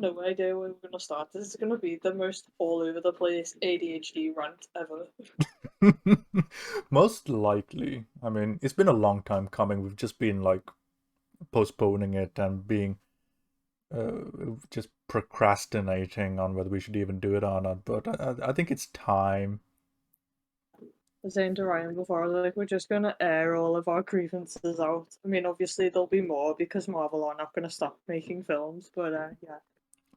no idea where we're gonna start. This is gonna be the most all over the place ADHD rant ever. Most likely. I mean, it's been a long time coming. We've just been like postponing it and being just procrastinating on whether we should even do it or not. But I think it's time. I was saying to Ryan before, like we're just gonna air all of our grievances out. I mean, obviously there'll be more because Marvel are not gonna stop making films, but yeah,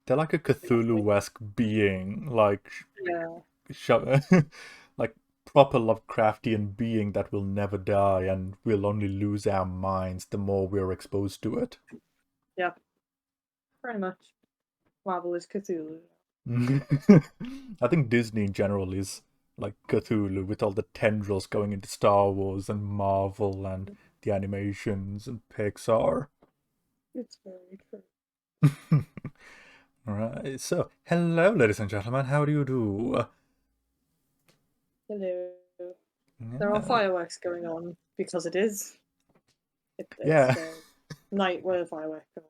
They're like a Cthulhu-esque being, like yeah, like proper Lovecraftian being that will never die and will only lose our minds the more we're exposed to it. yeah, pretty much. Marvel is Cthulhu. I think Disney in general is like Cthulhu with all the tendrils going into Star Wars and Marvel and the animations and Pixar. It's very true. Alright, so hello, ladies and gentlemen, how do you do? Hello. There are Yeah, fireworks going on because it is. It's yeah, the night where the fireworks go on.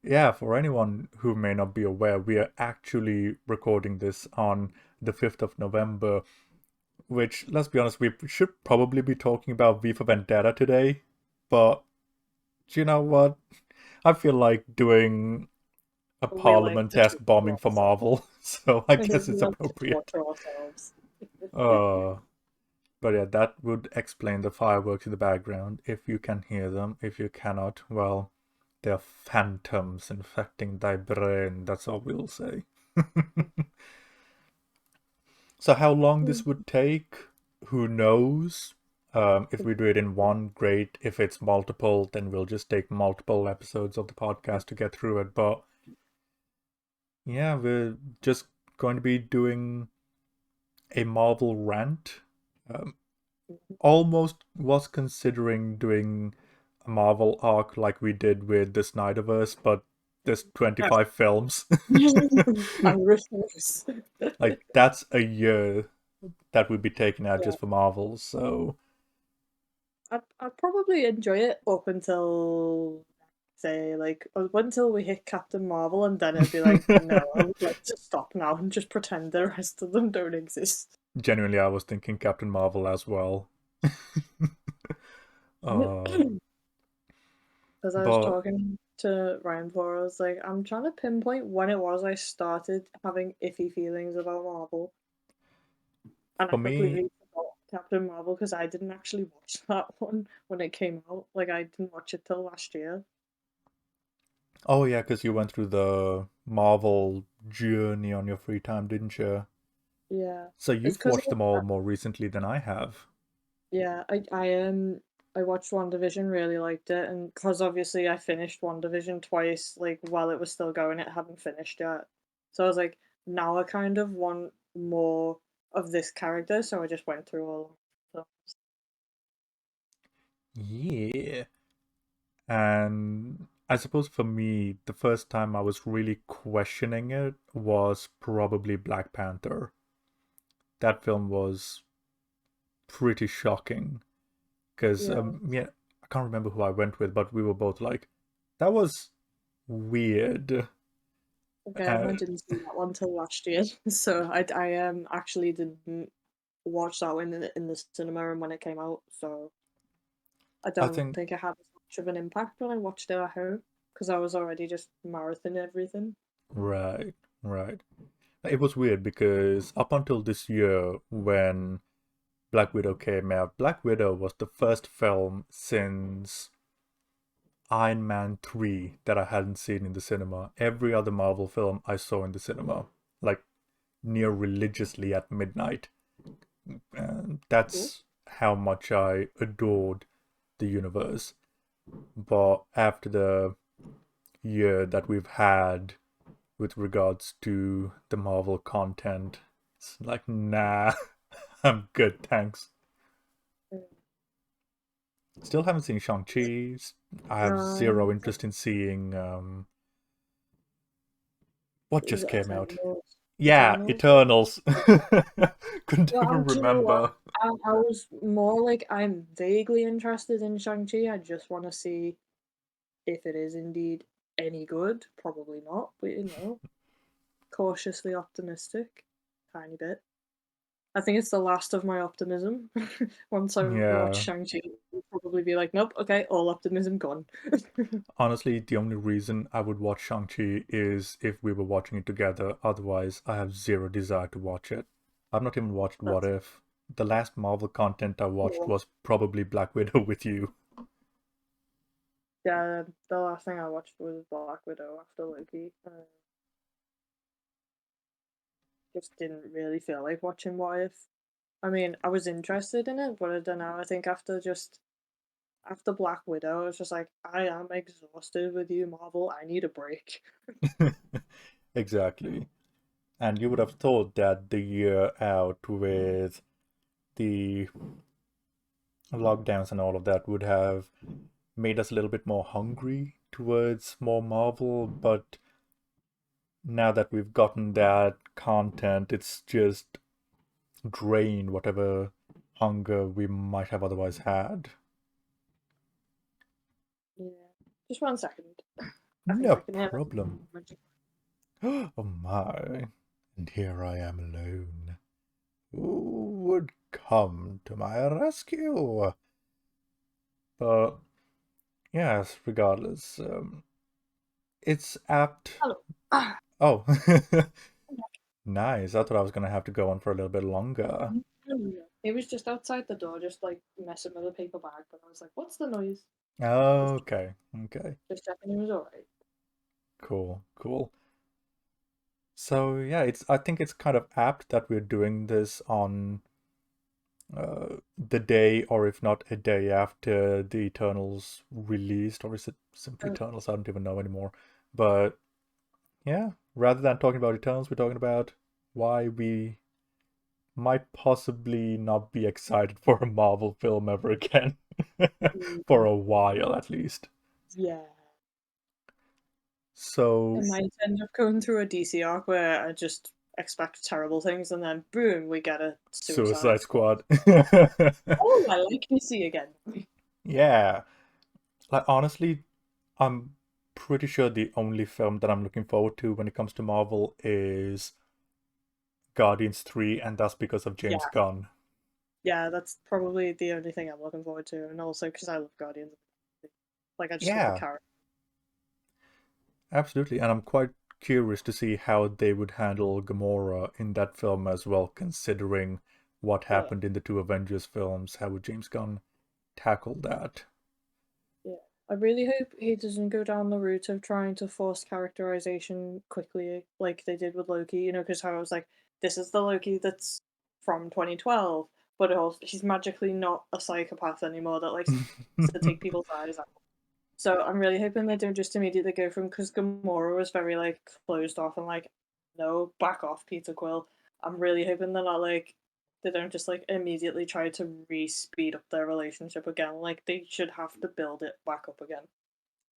yeah. For anyone who may not be aware, we are actually recording this on the 5th of November, which, let's be honest, we should probably be talking about V for Vendetta today, but do you know what? I feel like doing a We like to Parliament-esque talk to bombing for ourselves. Marvel, so I We guess it's like to appropriate. torture ourselves. Uh, but yeah, that would explain the fireworks in the background, if you can hear them. If you cannot, well, they're phantoms infecting thy brain, that's all we'll say. So how long this would take, who knows? If we do it in one, great. If it's multiple, then we'll just take multiple episodes of the podcast to get through it. But yeah, we're just going to be doing a Marvel rant. Um, Almost was considering doing a Marvel arc like we did with the Snyderverse, but there's No. 25 films. I refuse. Like, that's a year that would be taken out Yeah. just for Marvel, so I'd probably enjoy it up until say like up until we hit Captain Marvel, and then it'd be like, no, I would like to stop now and just pretend the rest of them don't exist. genuinely I was thinking Captain Marvel as well. uh, Because I was but talking to Ryan before, I was like, I'm trying to pinpoint when it was I started having iffy feelings about Marvel, and I for me, completely forgot Captain Marvel because I didn't actually watch that one when it came out. Like, I didn't watch it till last year. oh yeah, because you went through the Marvel journey on your free time, didn't you? Yeah, So it's you've because watched them all more recently than I have. yeah, I watched WandaVision, really liked it, and because obviously I finished WandaVision twice, like while it was still going, it hadn't finished yet. So I was like, now I kind of want more of this character, so I just went through all of them. Yeah. And I suppose for me, the first time I was really questioning it was probably Black Panther. That film was pretty shocking because Yeah. yeah, I can't remember who I went with, but we were both like, that was weird. Okay, Uh, I didn't see that one till last year, so I actually didn't watch that one in the cinema and when it came out, so I I don't think think it had as much of an impact when I watched it at home because I was already just marathoning everything. right, right. It was weird because up until this year, when Black Widow came out, Black Widow was the first film since Iron Man 3 that I hadn't seen in the cinema. Every other Marvel film I saw in the cinema, like near religiously at midnight. And Cool. that's how much I adored the universe. But after the year that we've had with regards to the Marvel content, it's like, nah, I'm good, thanks. Still haven't seen Shang-Chi. I have zero No, interest in seeing what is just it came out. Eternals? Yeah, Eternals? Eternals. Couldn't Well, even do you know what? remember. I was more like I'm vaguely interested in Shang-Chi. I just want to see if it is indeed any good. Probably not, but you know, cautiously optimistic, tiny bit. I think it's the last of my optimism. Once I watch Yeah. Shang-Chi, I'll probably be like, nope, okay, all optimism gone. Honestly, the only reason I would watch Shang-Chi is if we were watching it together. Otherwise, I have zero desire to watch it. I've not even watched What That's If. The last Marvel content I watched cool. was probably Black Widow with you. Yeah, the last thing I watched was Black Widow after Loki. Just didn't really feel like watching What If. I mean, I was interested in it, but I don't know. I think after Black Widow, I was just like, I am exhausted with you, Marvel. I need a break. Exactly. And you would have thought that the year out with the lockdowns and all of that would have made us a little bit more hungry towards more Marvel, but now that we've gotten that content, it's just drained whatever hunger we might have otherwise had. Yeah. Just 1 second. I think No I can hear problem. my Oh my, and here I am alone. Who would come to my rescue? But yes, regardless, it's apt. hello. Ah, Oh, nice. I thought I was gonna have to go on for a little bit longer. he was just outside the door, just like messing with a paper bag. But I was like, "What's the noise?" Just, Okay, okay, just checking he was alright. cool, cool. So yeah, I think it's kind of apt that we're doing this on the day, or if not a day after the Eternals released, or is it simply Uh, Eternals? I don't even know anymore. But yeah, rather than talking about Eternals, we're talking about why we might possibly not be excited for a Marvel film ever again. For a while, at least. yeah. I So, might end up going through a DC arc where I just expect terrible things, and then boom, we get a Suicide Suicide Squad. Squad. Oh, I like DC again. Yeah. Like, honestly, I'm pretty sure the only film that I'm looking forward to when it comes to Marvel is Guardians 3, and that's because of James Yeah, Gunn. yeah, that's probably the only thing I'm looking forward to, and also because I love Guardians. Like, I just love the Yeah, character. absolutely. And I'm quite curious to see how they would handle Gamora in that film as well, considering what Yeah, happened in the two Avengers films. How would James Gunn tackle that? yeah. I really hope he doesn't go down the route of trying to force characterization quickly, like they did with Loki. You know, because how I was like, this is the Loki that's from 2012, but also he's magically not a psychopath anymore that likes to take people's eyes out. So I'm really hoping they don't just immediately go from, because Gamora was very like closed off and like, no, back off, Peter Quill. I'm really hoping they're not like, they don't just like immediately try to re-speed up their relationship again. Like they should have to build it back up again.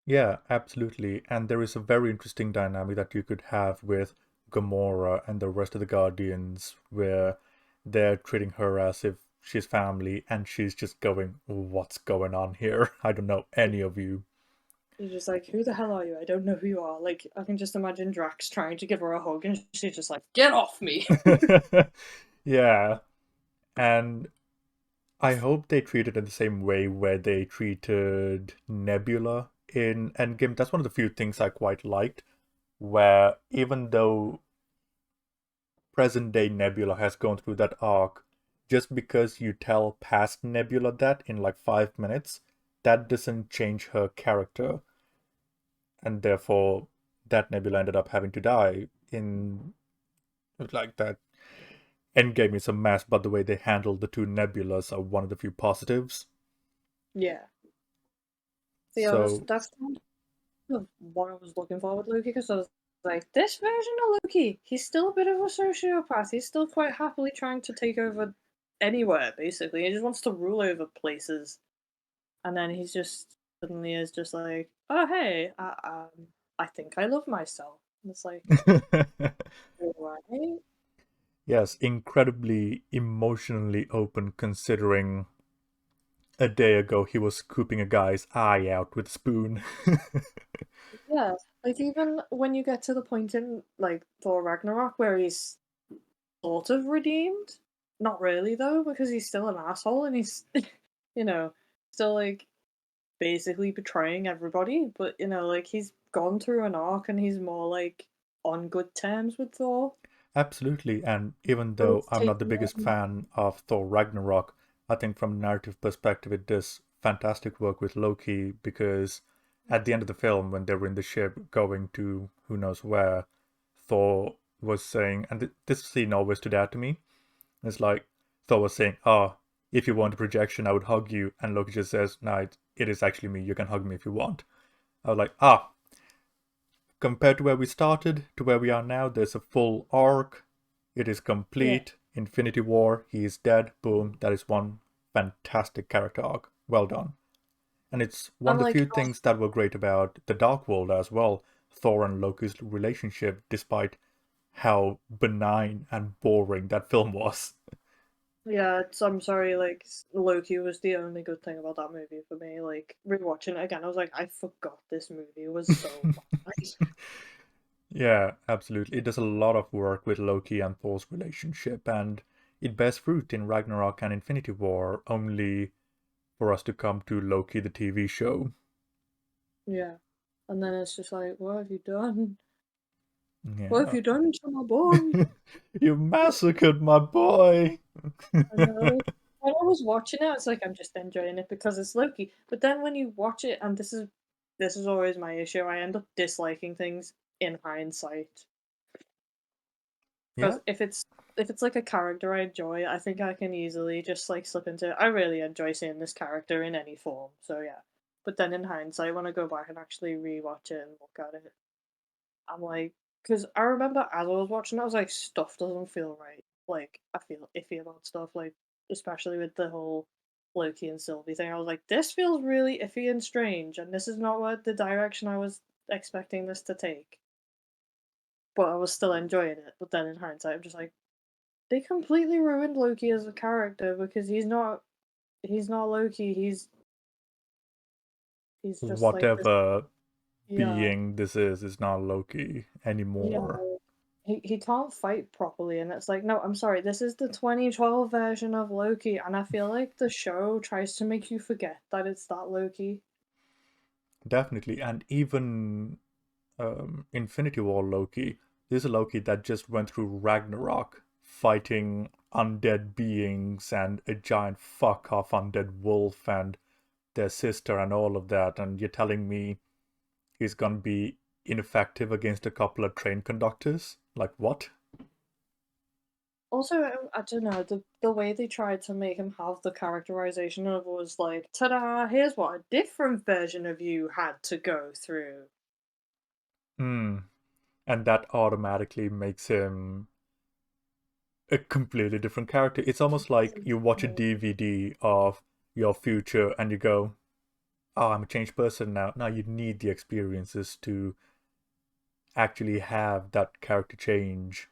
Yeah, absolutely. And there is a very interesting dynamic that you could have with Gamora and the rest of the Guardians, where they're treating her as if she's family, and she's just going, "What's going on here? I don't know any of you." You're just like, who the hell are you? I don't know who you are. Like I can just imagine Drax trying to give her a hug and she's just like, get off me. Yeah, and I hope they treat it in the same way where they treated Nebula in Endgame. That's one of the few things I quite liked, where even though present day Nebula has gone through that arc, just because you tell past Nebula that in like 5 minutes, that doesn't change her character. And therefore, that Nebula ended up having to die in like that. Endgame is a mess, but the way they handled the two Nebulas are one of the few positives. Yeah. So yeah, So, that's kind of what I was looking for with Loki, because I was like, this version of Loki, he's still a bit of a sociopath. He's still quite happily trying to take over anywhere, basically. He just wants to rule over places. And then he's just suddenly is just like, oh, hey, I think I love myself. And it's like, right? yes, incredibly emotionally open considering a day ago he was scooping a guy's eye out with a spoon. Yeah. Like, even when you get to the point in, like, Thor Ragnarok where he's sort of redeemed, not really though, because he's still an asshole and he's, you know, still, like, basically betraying everybody, but, like, he's gone through an arc and he's more, like, on good terms with Thor. Absolutely, and even But though it's I'm not the taken biggest them. fan of Thor Ragnarok, I think from a narrative perspective it does fantastic work with Loki because at the end of the film, when they were in the ship going to who knows where, Thor was saying, and this scene always stood out to me. It's like Thor was saying, "Ah, if you want a projection, I would hug you," and Loki just says, "No, it is actually me. You can hug me if you want." I was like, ah, compared to where we started to where we are now, there's a full arc. It is Yeah. complete. Infinity War, he is dead. Boom. That is one fantastic character arc. Well done. And it's one And, of the like, few things that were great about the Dark World as well. Thor and Loki's relationship, despite how benign and boring that film was. yeah, I'm sorry, like, Loki was the only good thing about that movie for me, like, rewatching it again, I was like, "I forgot this movie was so bad." Yeah, absolutely. It does a lot of work with Loki and Thor's relationship, and it bears fruit in Ragnarok and Infinity War, only for us to come to Loki, the TV show. Yeah. And then it's just like, "What have you done? What have Yeah. you done to my boy?" You massacred my boy! I know. When I was watching it, it's like I'm just enjoying it because it's Loki. But then when you watch it, and this is always my issue, I end up disliking things in hindsight. Yeah, Because if it's like a character I enjoy, I think I can easily just like slip into it. I really enjoy seeing this character in any form, so yeah. But then in hindsight, when I go back and actually rewatch it and look at it, I'm like, because I remember as I was watching it, I was like, stuff doesn't feel right. Like, I feel iffy about stuff, like, especially with the whole Loki and Sylvie thing. I was like, this feels really iffy and strange, and this is not what the direction I was expecting this to take. But I was still enjoying it. But then in hindsight, I'm just like, they completely ruined Loki as a character because he's not Loki. He's just like this. whatever Yeah, being this is not Loki yeah. anymore. He can't fight properly, and it's like, no, I'm sorry, this is the 2012 version of Loki, and I feel like the show tries to make you forget that it's that Loki. Definitely, and even Infinity War Loki, this is a Loki that just went through Ragnarok, fighting undead beings and a giant fuck off undead wolf and their sister and all of that, and you're telling me he's gonna be ineffective against a couple of train conductors? Like what? Also, I don't know, the way they tried to make him have the characterization of was like, ta-da, here's what a different version of you had to go through. Hmm. And that automatically makes him a completely different character. It's almost like you watch a DVD of your future and you go, "Oh, I'm a changed person now." Now you need the experiences to actually have that character change.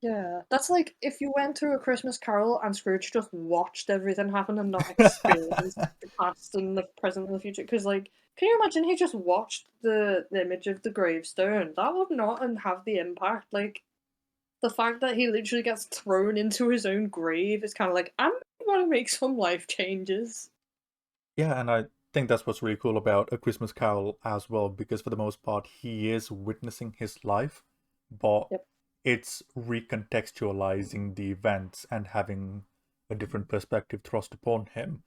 Yeah, that's like if you went to A Christmas Carol and Scrooge just watched everything happen and not experienced the past and the present and the future. Because, like, can you imagine he just watched the image of the gravestone? That would not and have the impact. Like, the fact that he literally gets thrown into his own grave is kind of like, I'm going to make some life changes. Yeah, and I think that's what's really cool about A Christmas Carol as well, because for the most part, he is witnessing his life, but Yep. it's recontextualizing the events and having a different perspective thrust upon him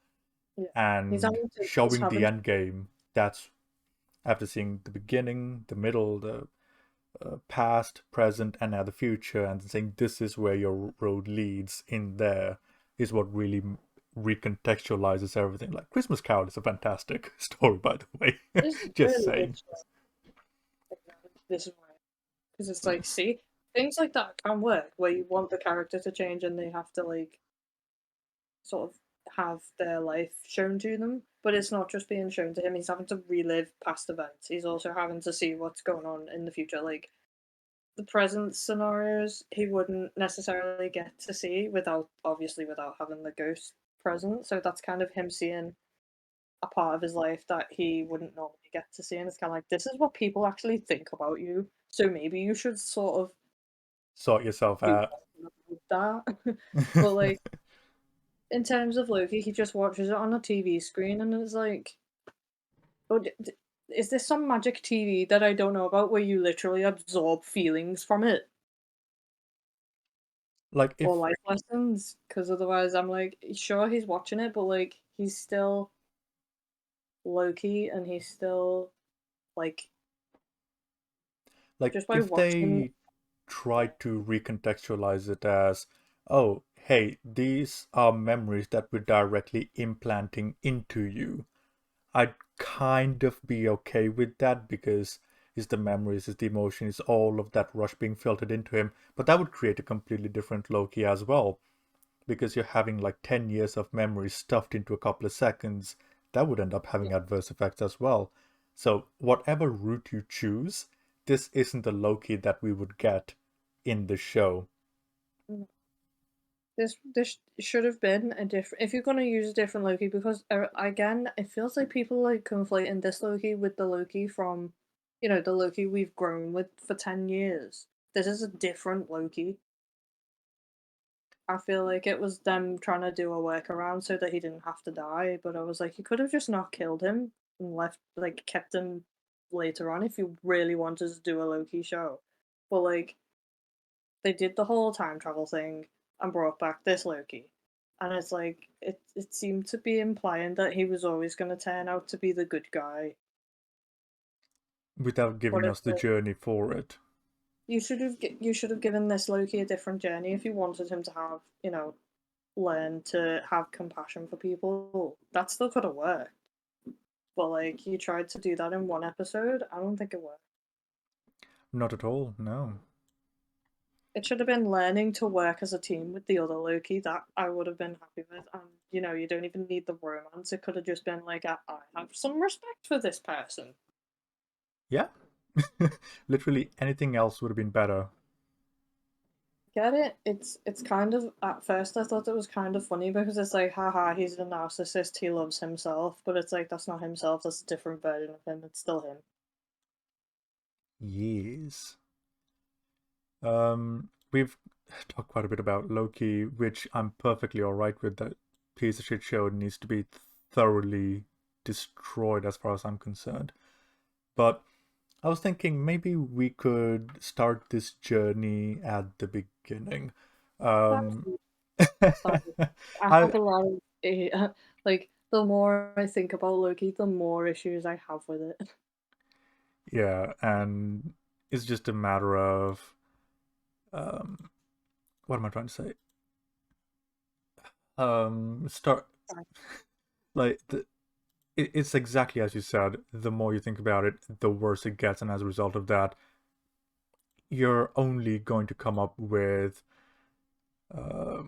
Yeah. He's and having to, he's showing the having to, end game. That's after seeing the beginning, the middle, the past, present, and now the future, and saying this is where your road leads in there is what really recontextualizes everything. Like Christmas Carol is a fantastic story, by the way. this is Just really good saying. stuff. This is why. Because it's like, see, things like that can work where you want the character to change and they have to, like, sort of have their life shown to them. But it's not just being shown to him, he's having to relive past events. He's also having to see what's going on in the future. Like, the present scenarios, he wouldn't necessarily get to see without, obviously, without having the ghost present. So that's kind of him seeing a part of his life that he wouldn't normally get to see, and it's kind of like this is what people actually think about you. So maybe you should sort of Sort yourself do out. something about that. But like in terms of Loki, he just watches it on a TV screen, and it's like, oh, is this some magic TV that I don't know about, where you literally absorb feelings from it Like or if life lessons? Because otherwise, I'm like, sure, he's watching it, but like, he's still Loki, and he's still like like just by if watching. they try to recontextualize it as, oh, hey, these are memories that we're directly implanting into you, I'd kind of be okay with that because it's the memories, it's the emotions, all of that rush being filtered into him. But that would create a completely different Loki as well, because you're having like 10 years of memories stuffed into a couple of seconds. That would end up having adverse effects as well. So, whatever route you choose, this isn't the Loki that we would get in the show. This should have been a different. If you're gonna use a different Loki, because again, it feels like people like conflating this Loki with the Loki from, the Loki we've grown with for 10 years. This is a different Loki. I feel like it was them trying to do a workaround so that he didn't have to die. But I was like, you could have just not killed him and kept him later on if you really wanted to do a Loki show. But like, they did the whole time travel thing and brought back this Loki. And it's like it seemed to be implying that he was always going to turn out to be the good guy. Without But giving it's us the like journey for it. you should have given this Loki a different journey if you wanted him to have, learn to have compassion for people. That still could have worked. But like you tried to do that in one episode, I don't think it worked. Not at all, no. It should have been learning to work as a team with the other Loki. That I would have been happy with. And you don't even need the romance. It could have just been like, I have some respect for this person. Yeah. Literally anything else would have been better. Get it? It's kind of, at first I thought it was kind of funny because it's like, haha, he's a narcissist. He loves himself, but it's like that's not himself. That's a different version of him. It's still him. Yes. We've talked quite a bit about Loki, which I'm perfectly alright with. That piece of shit show needs to be thoroughly destroyed as far as I'm concerned. But I was thinking maybe we could start this journey at the beginning. That's Um, sorry. I I have a lot of like the more I think about Loki, the more issues I have with it. yeah, and it's just a matter of um, what am I trying to say? Start like it's exactly as you said. The more you think about it, the worse it gets, and as a result of that, you're only going to come up with uh,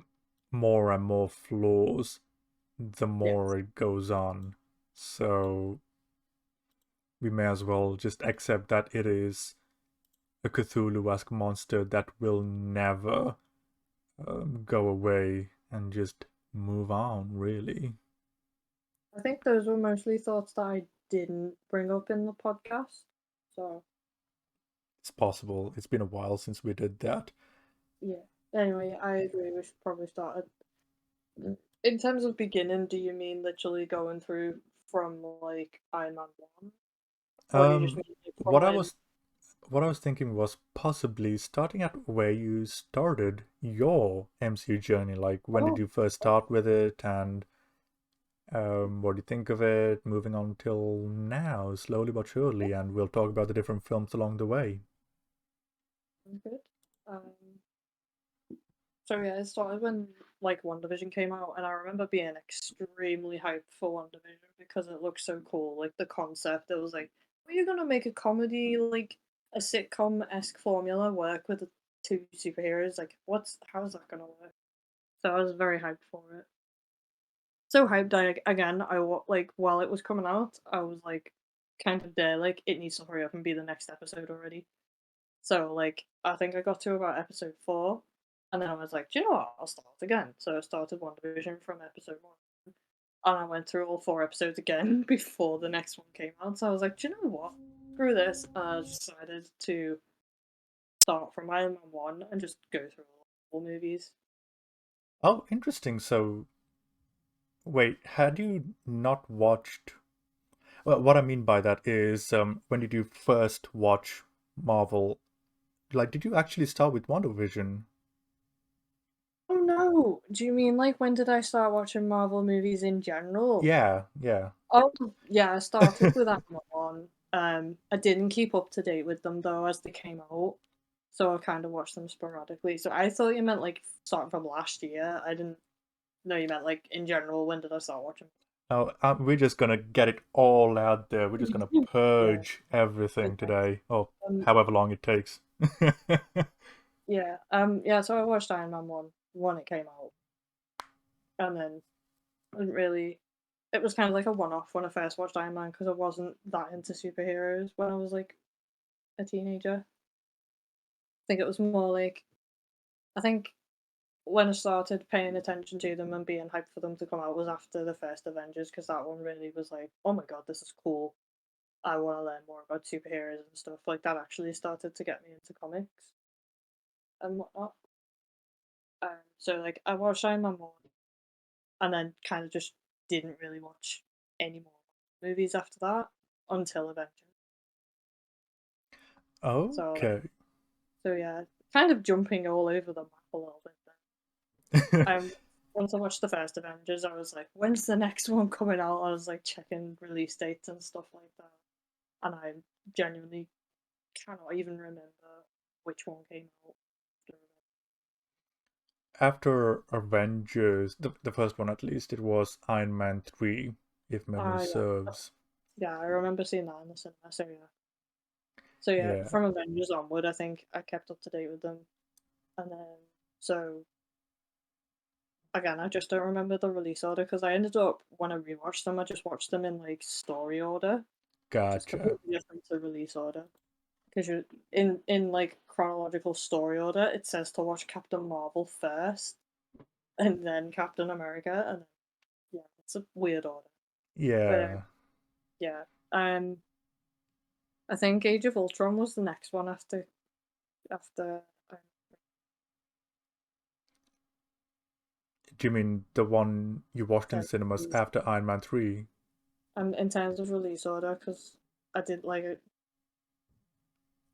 more and more flaws the Yes. more it goes on. So we may as well just accept that it is a Cthulhu-esque monster that will never go away and just move on, really. I think those were mostly thoughts that I didn't bring up in the podcast. So, It's possible. It's been a while since we did that. yeah. Anyway, I agree. We should probably start in terms of beginning, do you mean literally going through from like Iron Man 1? Or do you just Um, mean like from what I when. was what I was thinking was possibly starting at where you started your MCU journey. Like, when did Oh, you first start with it, and what do you think of it? Moving on till now, slowly but surely, and we'll talk about the different films along the way. good. Um, so yeah, it started when like WandaVision came out, and I remember being extremely hyped for WandaVision because it looked so cool. Like the concept, it was like, are you gonna make a comedy, like a sitcom esque formula work with the two superheroes? Like, how's that gonna work? So I was very hyped for it. So hyped. Like while it was coming out, I was like, kind of there. Like, it needs to hurry up and be the next episode already. So like I think I got to about episode 4, and then I was like, do you know what? I'll start again. So I started WandaVision from episode 1, and I went through all 4 episodes again before the next one came out, so I was like, "Do you know what? Screw this," and I decided to start from Iron Man 1 and just go through all movies. Oh, interesting. So, wait, had you not watched? Well, what I mean by that is, when did you first watch Marvel? Like, did you actually start with WandaVision? Oh, no! Do you mean, like, when did I start watching Marvel movies in general? Yeah, yeah. Oh, yeah, I started with Iron Man 1. I didn't keep up to date with them, though, as they came out, so I kinda watched them sporadically. So I thought you meant, like, starting from last year. I didn't know you meant, like, in general, when did I start watching? Oh, we're just gonna get it all out there. We're just gonna Yeah, purge everything okay. today. Oh, Um, however long it takes. yeah, so I watched Iron Man 1 when it came out, and then I didn't really it was kind of like a one-off when I first watched Iron Man because I wasn't that into superheroes when I was, like, a teenager. I think it was more like I think when I started paying attention to them and being hyped for them to come out was after the first Avengers, because that one really was like, "Oh my god, this is cool. I wanna learn more about superheroes and stuff." Like, that actually started to get me into comics and whatnot. So, like, I watched Iron Man 1 and then kinda just didn't really watch any more movies after that until Avengers. So, like Okay. yeah, kind of jumping all over the map a little bit there. Once I watched the first Avengers, I was like, "When's the next one coming out?" I was, like, checking release dates and stuff like that, and I genuinely cannot even remember which one came out. After Avengers, the first one at least, it was Iron Man 3, if memory Ah, yeah. serves. Yeah, I remember seeing that in the cinema, so yeah. So, yeah, Yeah. from Avengers onward, I think I kept up to date with them, and then so, again, I just don't remember the release order because I ended up when I rewatched them, I just watched them in, like, story order, which is Gotcha. completely different to release order. Because you're in like chronological story order, it says to watch Captain Marvel first, and then Captain America, and then, yeah, it's a weird order. But Yeah. yeah, um, I think Age of Ultron was the next one after. Do you mean the one you watched in the Yeah, cinemas release after Iron Man 3? in terms of release order, because I did like it.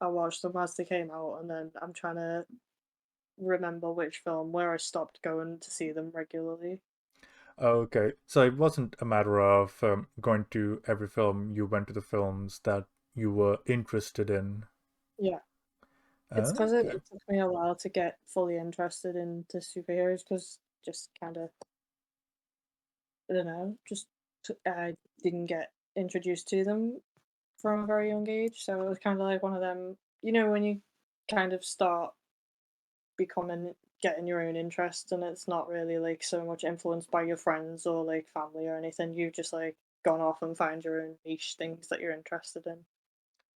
I watched them as they came out, and then I'm trying to remember which film where I stopped going to see them regularly. Okay, so it wasn't a matter of going to every film, you went to the films that you were interested in. Yeah. It's because Okay. it took me a while to get fully interested into superheroes because just kinda I don't know, just I didn't get introduced to them from a very young age, so it was kinda like one of them when you kind of start becoming getting your own interest and it's not really, like, so much influenced by your friends or, like, family or anything, you've just, like, gone off and found your own niche things that you're interested in.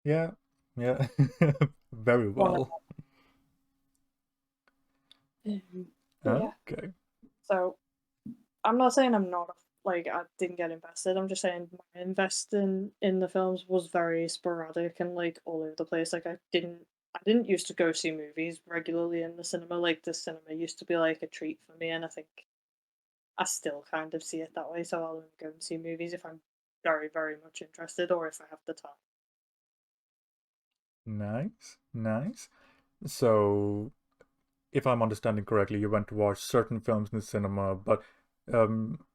Yeah, yeah. Very One of well. but yeah, Okay. so I'm not saying I'm not like I didn't get invested. I'm just saying my investing in the films was very sporadic and like all over the place. Like I didn't used to go see movies regularly in the cinema. Like the cinema used to be like a treat for me, and I think I still kind of see it that way. So I'll only go and see movies if I'm very very much interested or if I have the time. Nice, nice. So, if I'm understanding correctly, you went to watch certain films in the cinema, but um,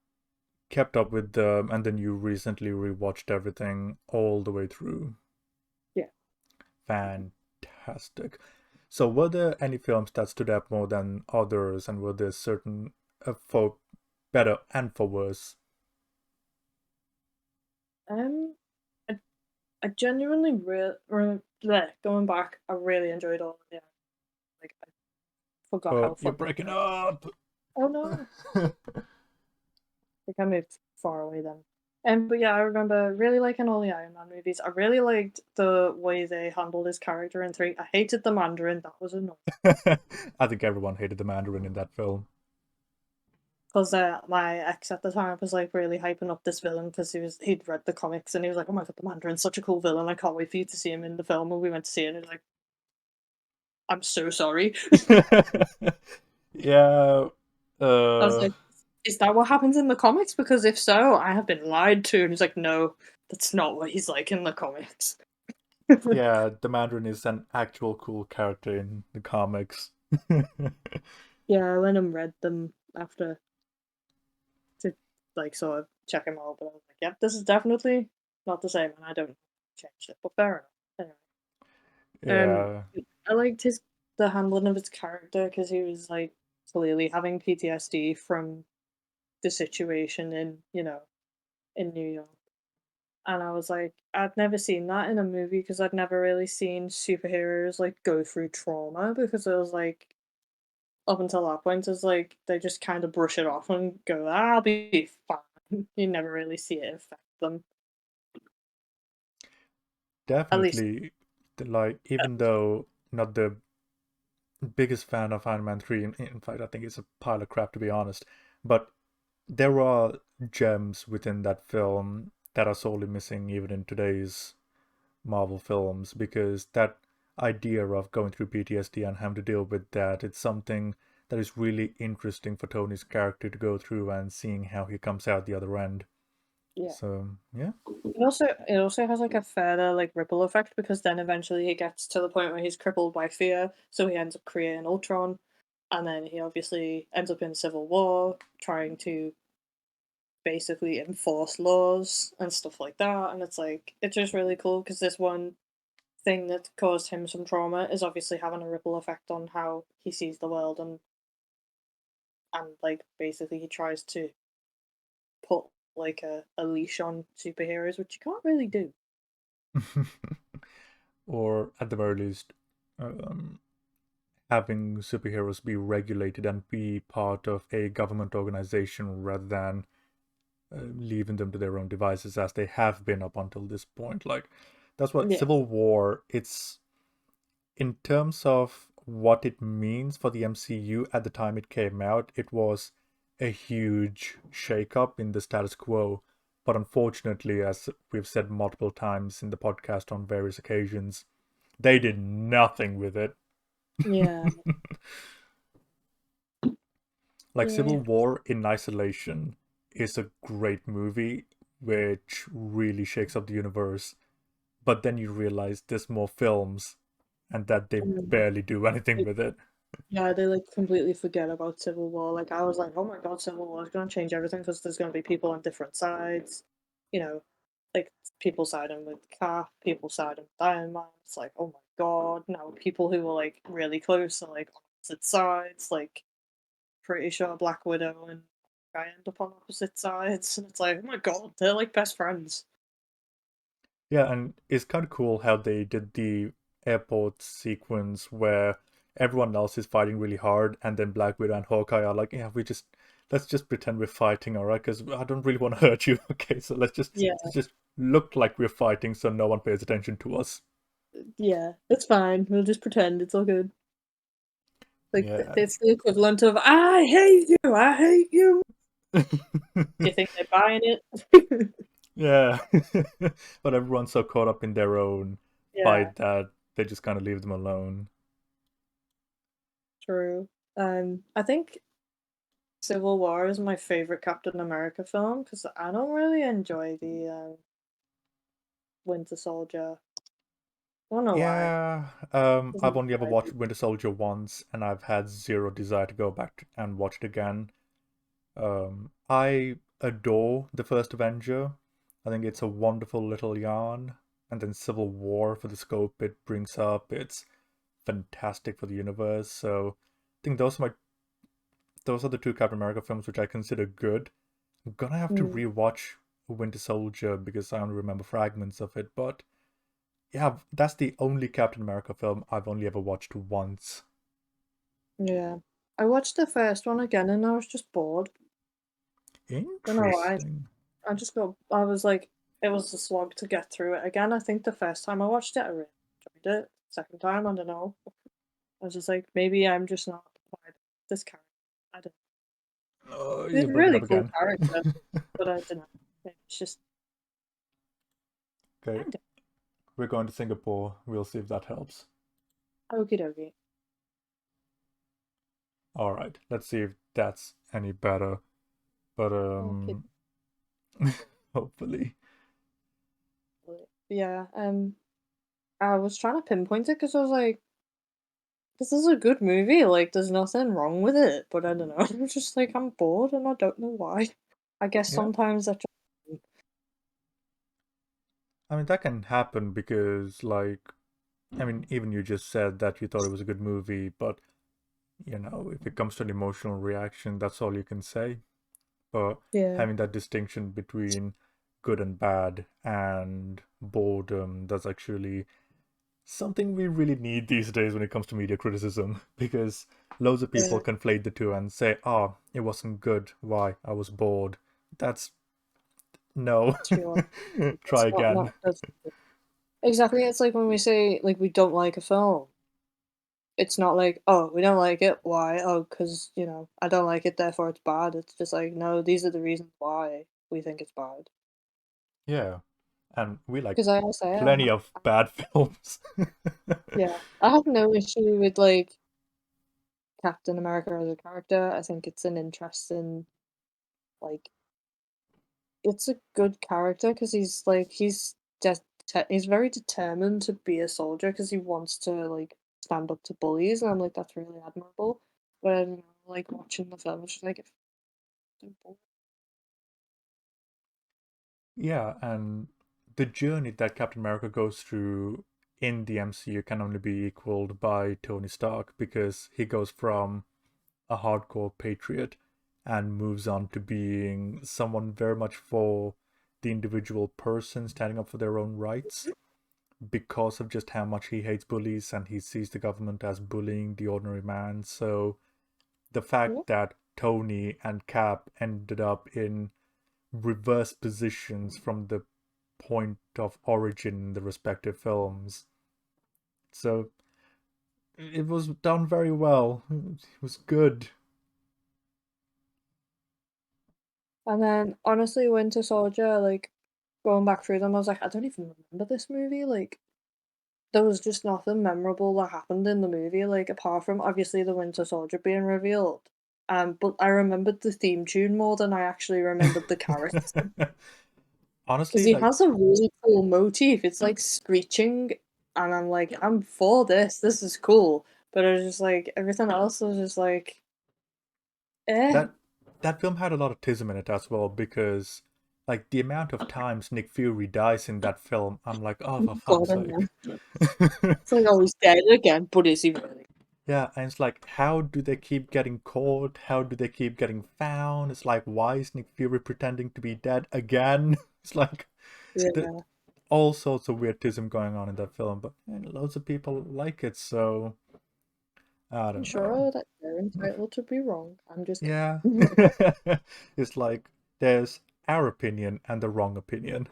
kept up with them, and then you recently rewatched everything all the way through. Yeah. Fantastic. So, were there any films that stood out more than others, and were there certain for better and for worse? Um. I, I genuinely going back. I really enjoyed all of them. Like I forgot how Oh, you're funny they breaking were. up. Oh no. Think I moved far away then. But yeah, I remember really liking all the Iron Man movies. I really liked the way they handled his character in 3. I hated the Mandarin, that was annoying. I think everyone hated the Mandarin in that film. because my ex at the time was like really hyping up this villain because he'd read the comics and he was like, "Oh my god, the Mandarin's such a cool villain! I can't wait for you to see him in the film." And we went to see it, and he was like, "I'm so sorry." Yeah. I was Uh, like, "Is that what happens in the comics? Because if so, I have been lied to." And he's like, "No, that's not what he's like in the comics." yeah, the Mandarin is an actual cool character in the comics. Yeah, I went and read them after to like sort of check him out, but I was like, "Yep, this is definitely not the same," and I don't change it. But fair enough. Anyway, Yeah. I liked the handling of his character because he was like clearly having PTSD from the situation in in New York. And I was like, I'd never seen that in a movie because I'd never really seen superheroes like go through trauma because it was like up until that point it's like they just kind of brush it off and go, I'll be fine. You never really see it affect them. At least Definitely, like, even though not the biggest fan of Iron Man 3, in fact, I think it's a pile of crap to be honest, but there are gems within that film that are sorely missing even in today's Marvel films because that idea of going through PTSD and having to deal with that, it's something that is really interesting for Tony's character to go through and seeing how he comes out the other end. yeah. So, yeah. It also has like a further like ripple effect because then eventually he gets to the point where he's crippled by fear, so he ends up creating Ultron, and then he obviously ends up in Civil War trying to basically enforce laws and stuff like that. And it's like it's just really cool because this one thing that caused him some trauma is obviously having a ripple effect on how he sees the world, and like basically he tries to put like a leash on superheroes, which you can't really do. Or at the very least, um, having superheroes be regulated and be part of a government organization rather than leaving them to their own devices as they have been up until this point. Like, that's what Yeah. Civil War, it's in terms of what it means for the MCU at the time it came out, it was a huge shakeup in the status quo. But unfortunately, as we've said multiple times in the podcast on various occasions, they did nothing with it. Yeah. Like Yeah. Civil War in isolation is a great movie which really shakes up the universe. But then you realize there's more films and that they Mm. barely do anything Like, with it. yeah, they like completely forget about Civil War. Like I was like, oh my god, Civil War is gonna change everything because there's gonna be people on different sides. You know, like people siding with Cap, people siding with Iron Man. It's like, oh my god, now people who were like really close are like on opposite sides. Like pretty sure Black Widow and I end up on opposite sides, and it's like, oh my god, they're like best friends. Yeah, and it's kind of cool how they did the airport sequence where everyone else is fighting really hard, and then Black Widow and Hawkeye are like, "Yeah, let's just pretend we're fighting, alright? Because I don't really want to hurt you. Okay, so Yeah, let's just look like we're fighting, so no one pays attention to us." yeah, it's fine. We'll just pretend it's all good. Like Yeah. it's the equivalent of "I hate you, I hate you." Do you think they're buying it? Yeah. But everyone's so caught up in their own Yeah, fight that they just kind of leave them alone. true. I think Civil War is my favorite Captain America film because I don't really enjoy the Winter Soldier. I don't know why. Yeah, Doesn't I've only ever excite watched me. Winter Soldier once, and I've had zero desire to go back and watch it again. I adore the first Avenger. I think it's a wonderful little yarn, and then Civil War for the scope it brings up. It's fantastic for the universe. So I think those are the two Captain America films which I consider good. I'm gonna have to Mm, rewatch Winter Soldier because I only remember fragments of it, but yeah, that's the only Captain America film I've only ever watched once. yeah. I watched the first one again and I was just bored. Don't know why. Interesting. I was like, it was a slog to get through it again. I think the first time I watched it, I really enjoyed it. Second time, I don't know. I was just like, maybe I'm just not a this character. I don't. He's You a broke it really up cool again. character, but I don't know. It's just Okay, kind of we're going to Singapore. We'll see if that helps. okie dokie. All right, let's see if that's any better. But Okay. hopefully. Yeah. I was trying to pinpoint it because I was like, this is a good movie. Like, there's nothing wrong with it. But I don't know. I'm just like, I'm bored and I don't know why. I guess Yeah, sometimes that's I mean that can happen because like I mean even you just said that you thought it was a good movie, but you know, if it comes to an emotional reaction, that's all you can say. But yeah. having that distinction between good and bad and boredom, that's actually something we really need these days when it comes to media criticism because loads of people Yeah. conflate the two and say, oh, it wasn't good. Why? I was bored. That's no. Sure. Try It's not again. that's exactly. It's like when we say like we don't like a film. It's not like, "Oh, we don't like it. Why? Oh, because I don't like it, therefore it's bad." It's just like, "No, these are the reasons why we think it's bad." Yeah. And we like Because I say, plenty of bad films. yeah, I have no issue with like Captain America as a character. I think it's an interesting, like, it's a good character because he's very determined to be a soldier because he wants to like stand up to bullies, and I'm like, that's really admirable. But I don't know, like watching the film, it's just like, Yeah, and the journey that Captain America goes through in the MCU can only be equaled by Tony Stark because he goes from a hardcore patriot and moves on to being someone very much for the individual person standing up for their own rights because of just how much he hates bullies and he sees the government as bullying the ordinary man. So the yeah. fact that Tony and Cap ended up in reverse positions from the point of origin in the respective films. So it was done very well. It was good. And then honestly, Winter Soldier, like going back through them, I was like, I don't even remember this movie. Like there was just nothing memorable that happened in the movie, like apart from obviously the Winter Soldier being revealed. But I remembered the theme tune more than I actually remembered the character. Because Honestly, he like has a really cool motif. It's like screeching, and I'm like, I'm for this. This is cool. But I was just like, everything else was just like, eh. that that film had a lot of tism in it as well because like the amount of times Nick Fury dies in that film, I'm like, oh for God, fuck's I sake. know. It's like, oh, he's dead again, but is he really? Yeah, and it's like, how do they keep getting caught? How do they keep getting found? It's like, why is Nick Fury pretending to be dead again? It's like the Yeah. all sorts of weirdism going on in that film, but loads of people like it, so I I'm don't know. sure that they're entitled to be wrong. I'm just Yeah. kidding. It's like there's our opinion and the wrong opinion.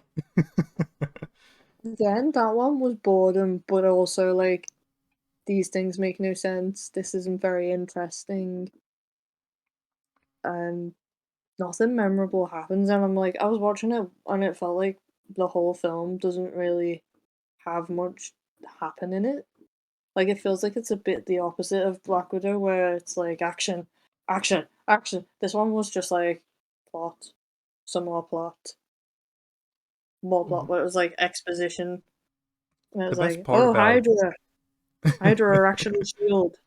Again, that one was boredom, but also like these things make no sense. This isn't very interesting, and nothing memorable happens. And I'm like, I was watching it, and it felt like the whole film doesn't really have much happen in it. Like it feels like it's a bit the opposite of Black Widow, where it's like action, action, action. This one was just like plot, some more plot, where it was like exposition. And it The was best like, part oh, about Hydra are actually shield.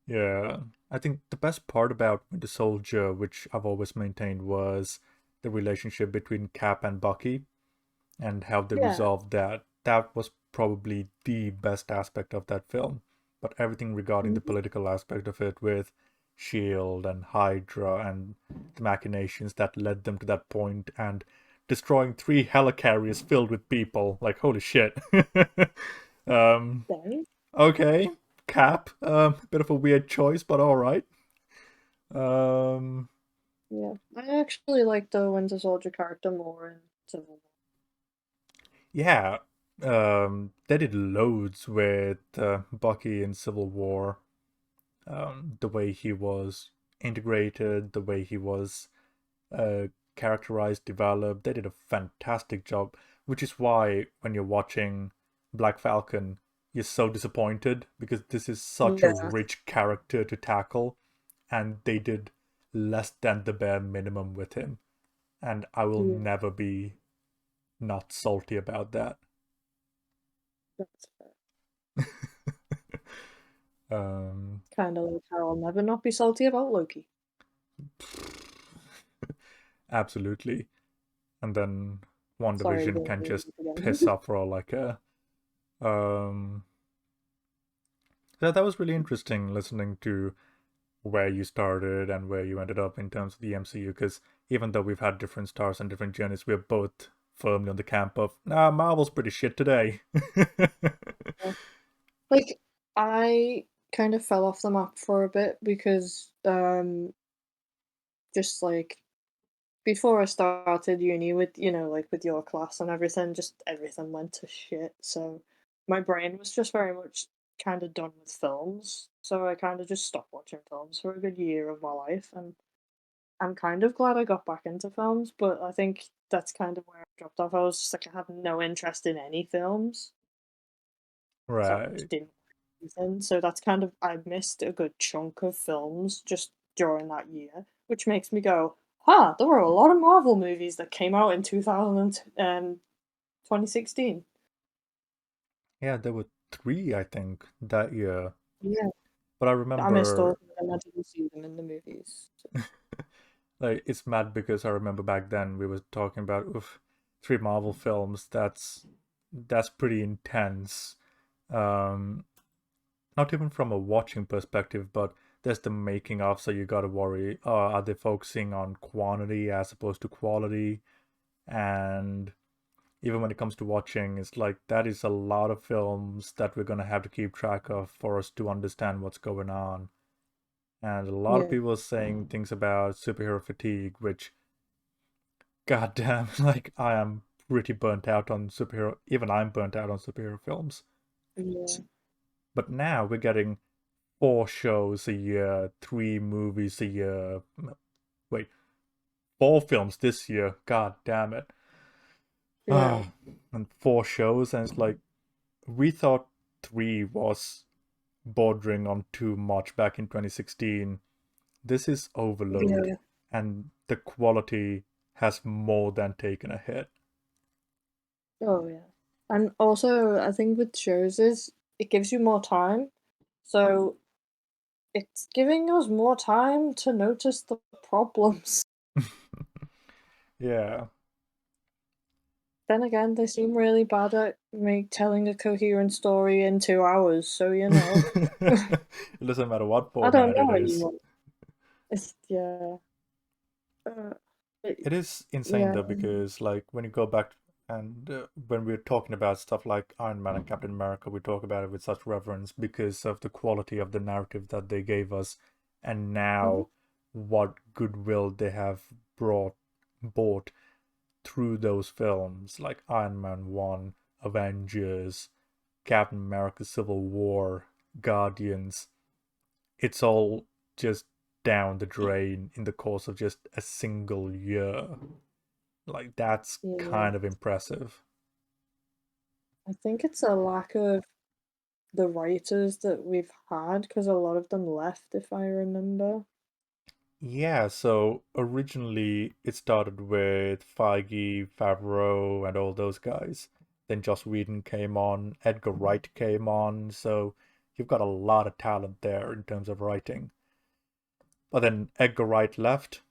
yeah, I think the best part about Winter Soldier, which I've always maintained, was the relationship between Cap and Bucky and how they Yeah. resolved that. That was probably the best aspect of that film. But everything regarding the Mhm. political aspect of it with Shield and Hydra and the machinations that led them to that point and destroying 3 helicarriers filled with people. Like, holy shit. um, Dang. okay, Cap. Bit of a weird choice, but alright. Um, Yeah. I actually like the Winter Soldier character more in Civil War. yeah, they did loads with Bucky in Civil War. The way he was integrated, the way he was characterized, developed. They did a fantastic job, which is why when you're watching Black Falcon, you're so disappointed because this is such a Yeah. rich character to tackle, and they did less than the bare minimum with him. And I will Yeah, never be not salty about that. that's fair. um, Kind of like how I'll never not be salty about Loki. Absolutely. And then Sorry, WandaVision being can just rude piss again. off for all I care. That was really interesting listening to where you started and where you ended up in terms of the MCU, because even though we've had different stars and different journeys, we're both firmly on the camp of, nah, Marvel's pretty shit today. Yeah. Like, I kind of fell off the map for a bit because just like before I started uni with, like with your class and everything, just everything went to shit. So my brain was just very much kind of done with films. So I kind of just stopped watching films for a good year of my life. And I'm kind of glad I got back into films, but I think that's kind of where I dropped off. I was just like, I had no interest in any films. So I just Right. didn't watch anything. So that's kind of, I missed a good chunk of films just during that year, which makes me go, huh, there were a lot of Marvel movies that came out in 2016. Yeah, there were three, I think, that year. Yeah, But I I missed all of remember, them. I didn't see them in the movies. So. like, it's mad because I remember back then we were talking about, oof, three Marvel films. That's pretty intense. Um, Not even from a watching perspective, but there's the making of, so you gotta worry, are they focusing on quantity as opposed to quality? And even when it comes to watching, it's like that is a lot of films that we're gonna have to keep track of for us to understand what's going on. And a lot of Yeah, people are saying things about superhero fatigue, which, goddamn, like I am pretty burnt out on superhero, even I'm burnt out on superhero films. yeah, But now we're getting 4 shows a year, 3 movies a year. Wait, 4 films this year. God damn it. yeah, Ah, and 4 shows, and it's like we thought 3 was bordering on too much back in 2016. This is overload, yeah. and the quality has more than taken a hit. Oh, yeah. And also, I think with shows is it gives you more time. So it's giving us more time to notice the problems. Yeah. Then again, they seem really bad at telling a coherent story in 2 hours, so you know. It doesn't matter what I don't format it know is. anymore. It's yeah. Uh, It is insane yeah. though, because like when you go back and when we're talking about stuff like Iron Man and Captain America, we talk about it with such reverence because of the quality of the narrative that they gave us, and Mhm. now what goodwill they have brought through those films, like Iron Man 1, Avengers, Captain America Civil War, Guardians. It's all just down the drain in the course of just a single year. Like, that's Yeah. kind of impressive. I think it's a lack of the writers that we've had because a lot of them left, if I remember. Yeah, so originally it started with Feige, Favreau, and all those guys. Then Joss Whedon came on, Edgar Wright came on, so you've got a lot of talent there in terms of writing. But then Edgar Wright left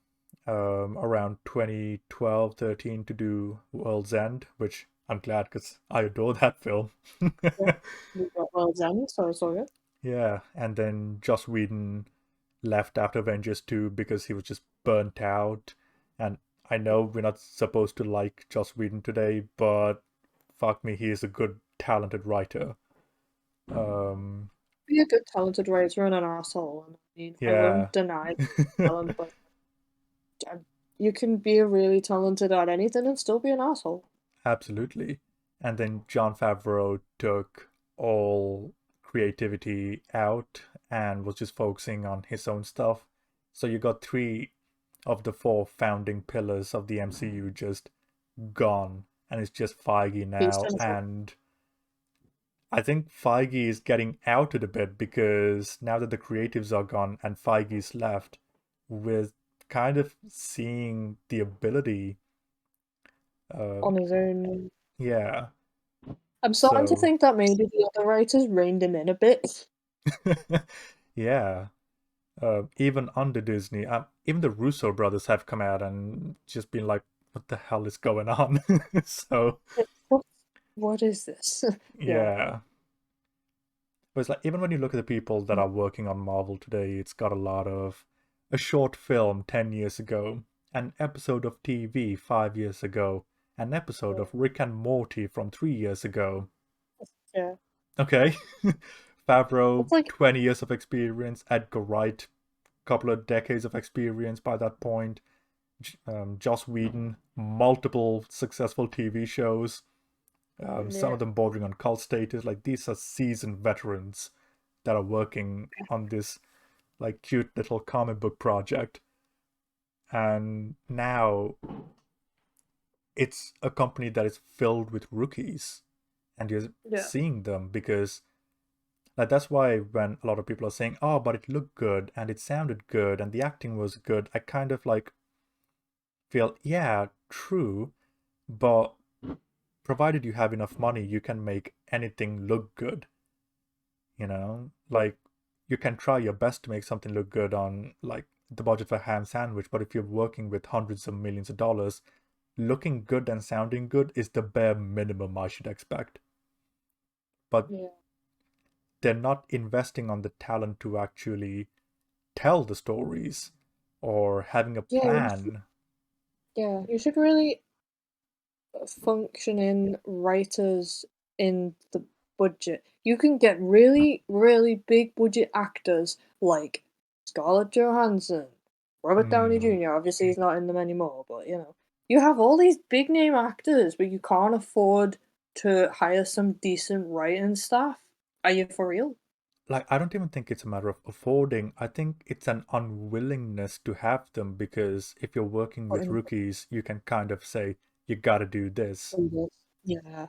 around 2012, 13 to do World's End, which I'm glad because I adore that film. Yeah. We got World's End, so I saw it. Yeah, and then Joss Whedon left after Avengers 2 because he was just burnt out. And I know we're not supposed to like Joss Whedon today, but fuck me, he is a good, talented writer. Um, Be a good talented writer and an asshole. And I mean, I yeah. won't deny talent, but you can be really talented at anything and still be an asshole. Absolutely. And then Jon Favreau took all creativity out and was just focusing on his own stuff. So you got 3 of the 4 founding pillars of the MCU just gone, and it's just Feige He's now. done And I think Feige is getting outed a bit because now that the creatives are gone and Feige's left, we're kind of seeing the ability. on his own. Yeah. I'm starting to So, think that maybe the other writers reined him in a bit. yeah. Even under Disney, even the Russo brothers have come out and just been like, "What the hell is going on?" So, What, what is this? Yeah. yeah. But it's like even when you look at the people that are working on Marvel today, it's got a lot of a short film 10 years ago, an episode of TV 5 years ago, an episode of Rick and Morty from 3 years ago. Yeah. Okay. Favreau, It's like, 20 years of experience. Edgar Wright, couple of decades of experience by that point. Joss Whedon, multiple successful TV shows. Some yeah. of them bordering on cult status. Like these are seasoned veterans that are working on this like cute little comic book project. And now it's a company that is filled with rookies, and you're Yeah. seeing them because like that's why when a lot of people are saying, "Oh, but it looked good and it sounded good and the acting was good," I kind of like feel, yeah, true, but provided you have enough money, you can make anything look good. Like you can try your best to make something look good on like the budget for ham sandwich, but if you're working with hundreds of millions of dollars, looking good and sounding good is the bare minimum I should expect. But Yeah. they're not investing on the talent to actually tell the stories or having a Yeah. plan. Yeah. You should really functioning writers in the budget. You can get really, really big budget actors like Scarlett Johansson, Robert Downey Hmm. Jr. Obviously, he's not in them anymore, but you have all these big name actors, but you can't afford to hire some decent writing staff. Are you for real? Like, I don't even think it's a matter of affording. I think it's an unwillingness to have them because if you're working Put with in rookies, you can kind of say, you gotta do this. this. Yeah,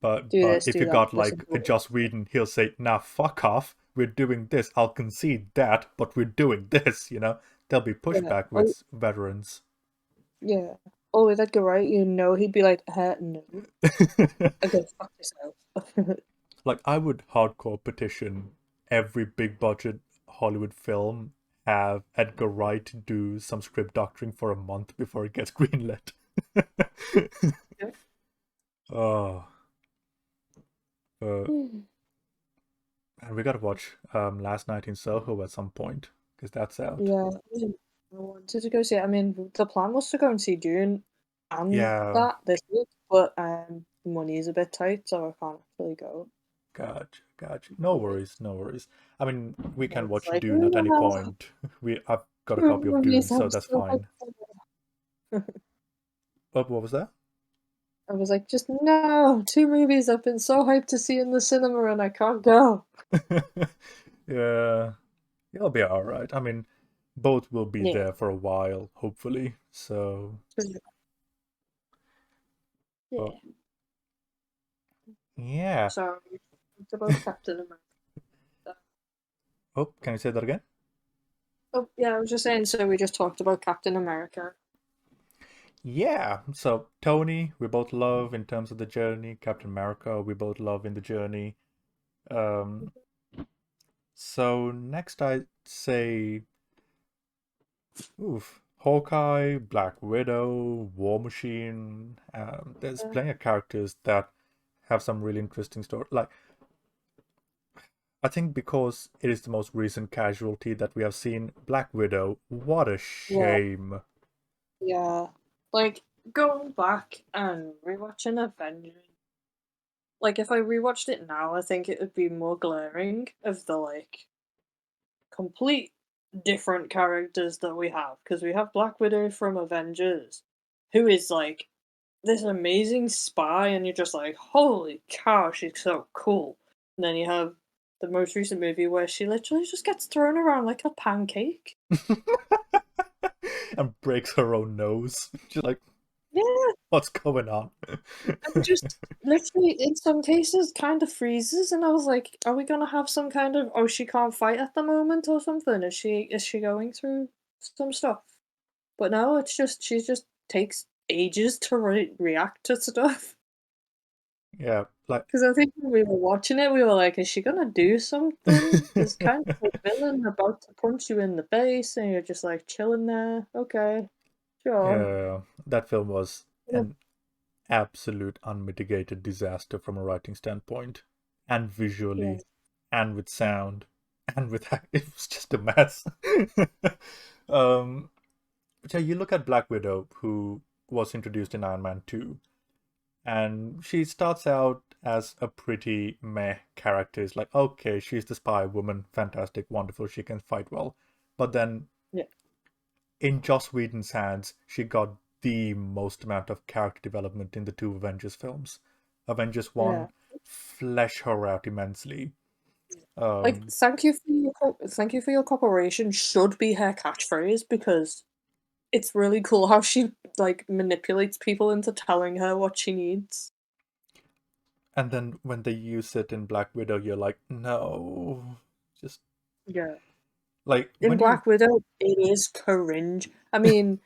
But do but this, if do you that. got This like a important. Joss Whedon, he'll say, nah, fuck off. We're doing this. I'll concede that, but we're doing this. There'll be Yeah. pushback Oh, with veterans. yeah. Oh, with Edgar Wright, he'd be like, no. Okay, fuck yourself. Like, I would hardcore petition every big budget Hollywood film have Edgar Wright do some script doctoring for a month before it gets greenlit. Yeah. Oh, uh, Hmm. and we gotta watch Last Night in Soho at some point because that's out. Yeah, I wanted to go see it. I mean, the plan was to go and see Dune and Yeah, that this week, but money is a bit tight, so I can't really go. gotcha. No worries, no worries. I mean, we I can was watch like, Dune at any no, point. I've got a two copy of Dune, movies so I'm that's so fine. hyped for. What was that? I was like, just no, two movies I've been so hyped to see in the cinema and I can't go. Yeah, it'll be all right. I mean, both will be Yeah. there for a while, hopefully. So, but Yeah. yeah. So it's about Captain America. Oh, can you say that again? Oh yeah, I was just saying. So we just talked about Captain America. Yeah. So Tony, we both love in terms of the journey. Captain America, we both love in the journey. Um, so next I'd say, oof, Hawkeye, Black Widow, War Machine. There's Uh, plenty of characters that have some really interesting story. Like I think because it is the most recent casualty that we have seen, Black Widow. What a yeah, shame. yeah. Like going back and rewatching Avengers. Like if I rewatched it now, I think it would be more glaring of the complete different characters that we have because we have Black Widow from Avengers, who is like this amazing spy, and you're just like, holy cow, she's so cool. And then you have the most recent movie where she literally just gets thrown around like a pancake. And breaks her own nose. She's like, Yeah, what's going on? and just literally in some cases kind of freezes, and I was like, are we gonna have some kind of she can't fight at the moment or something? Is she going through some stuff? But no, it's just she just takes ages to react to stuff. Yeah, like, Because I think when we were watching it, we were like, "Is she gonna do something?" There's kind of a villain about to punch you in the face, and you're just like chilling there. Okay, sure. yeah, that film was Yeah, an absolute unmitigated disaster from a writing standpoint, and yeah, visually, and with sound, and with it was just a mess. um, so you look at Black Widow, who was introduced in Iron Man 2, and she starts out as a pretty meh character. It's like, okay, she's the spy woman, fantastic, wonderful, she can fight well. But then yeah, in Joss Whedon's hands, she got the most amount of character development in the two Avengers films. Avengers yeah. 1 flesh her out immensely. Like, Um, thank you for your cooperation should be her catchphrase because it's really cool how she like manipulates people into telling her what she needs. and then when they use it in Black Widow, you're like, no. Just Yeah. like In when you Black Widow, it is cringe. I mean,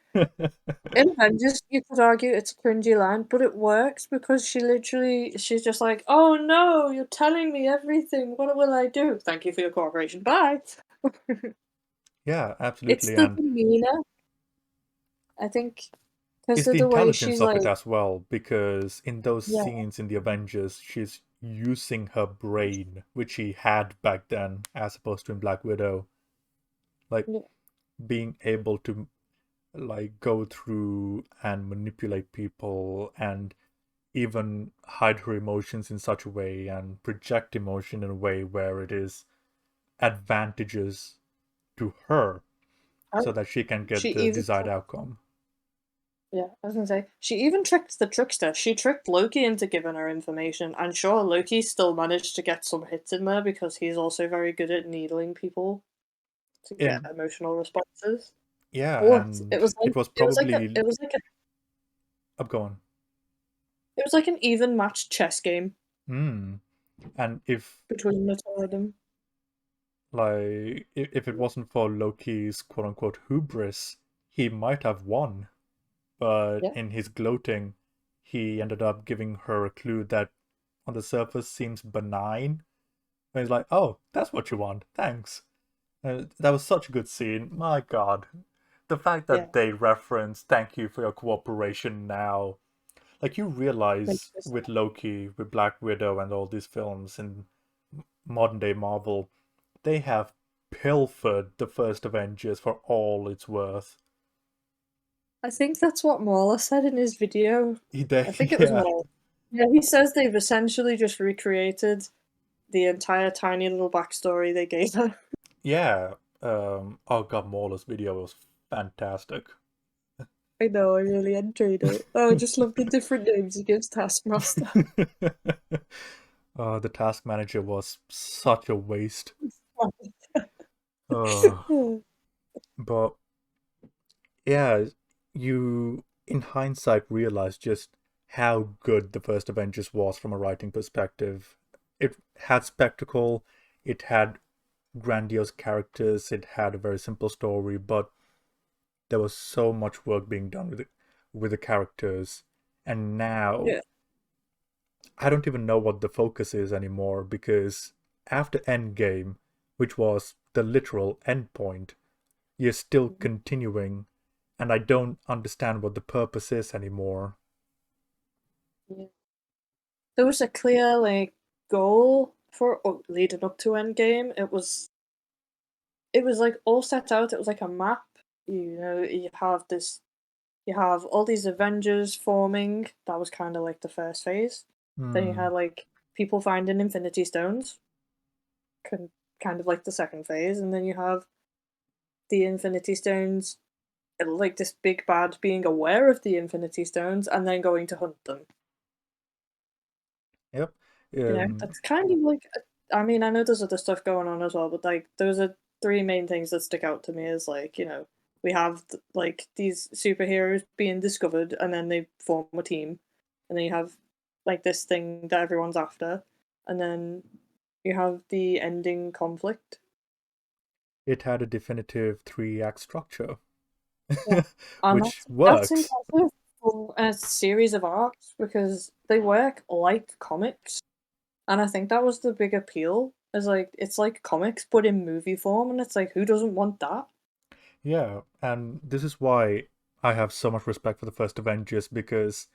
in Avengers, you could argue it's a cringy line, but it works because she's just like, "Oh no, you're telling me everything. What will I do? Thank you for your cooperation. Bye." yeah, It's absolutely. the And demeanor, I think, because it's of the the way intelligence she's of it like, as well, because in those yeah, scenes in the Avengers, she's using her brain, which she had back then, as opposed to in Black Widow. Like yeah, being able to like go through and manipulate people and even hide her emotions in such a way and project emotion in a way where it is advantages to her I, so that she can she get the even desired outcome. yeah, I was gonna say she even tricked the trickster. She tricked Loki into giving her information, and sure, Loki still managed to get some hits in there because he's also very good at needling people to get In emotional responses. Yeah, But and it was probably up going. it was like an even matched chess game Hmm. And if between the two of them. if it wasn't for Loki's quote unquote hubris, he might have won. But Yeah, in his gloating, he ended up giving her a clue that on the surface seems benign. And he's like, "Oh, that's what you want. Thanks." That was such a good scene. My God, the fact yeah. that they reference "Thank you for your cooperation" now, like you Like, realize with Loki, with Black Widow, and all these films in modern day Marvel, they have pilfered the first Avengers for all it's worth. I think that's what Mauler said in his video. I think it was Yeah, Mauler. Yeah, he says they've essentially just recreated the entire tiny little backstory they gave her. yeah. Oh God, Mauler's video was fantastic. I know, I really enjoyed it. Oh, I just love the different names he gives Taskmaster. The task manager was such a waste. Uh, but yeah, you in hindsight realize just how good the first Avengers was from a writing perspective. It had spectacle, it had grandiose characters, it had a very simple story, but there was so much work being done with the characters. And now Yeah, I don't even know what the focus is anymore because after Endgame, which was the literal end point, you're still continuing, and I don't understand what the purpose is anymore. yeah. There was a clear like goal for leading up to Endgame. It was like all set out. It was like a map. You know, you have all these Avengers forming. That was kind of like the first phase. Then you Hmm. had like people finding Infinity Stones, kind of like the second phase, and then you have the Infinity Stones, like this big bad being aware of the Infinity Stones and then going to hunt them. Yep. You know, Um. that's kind of like I mean, I know there's other stuff going on as well, but like those are three main things that stick out to me. Is like, we have like these superheroes being discovered, and then they form a team, and then you have like this thing that everyone's after, and then you have the ending conflict. It had a definitive three-act structure, Yeah, and which that's works. impressive for a series of arcs because they work like comics, and I think that was the big appeal. Is like it's like comics but in movie form, and it's like who doesn't want that? Yeah, and this is why I have so much respect for the first Avengers because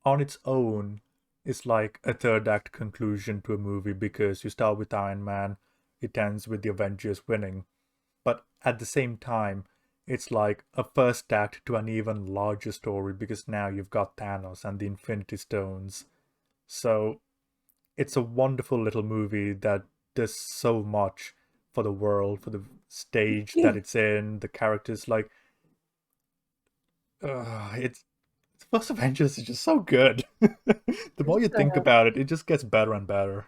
on its own, it's like a third act conclusion to a movie because you start with Iron Man, it ends with the Avengers winning. But at the same time, it's like a first act to an even larger story because now you've got Thanos and the Infinity Stones. So it's a wonderful little movie that does so much for the world, for the stage that Yeah. it's in, the characters. Like, it's First Avengers is just so good. The more you think about it, it just gets better and better.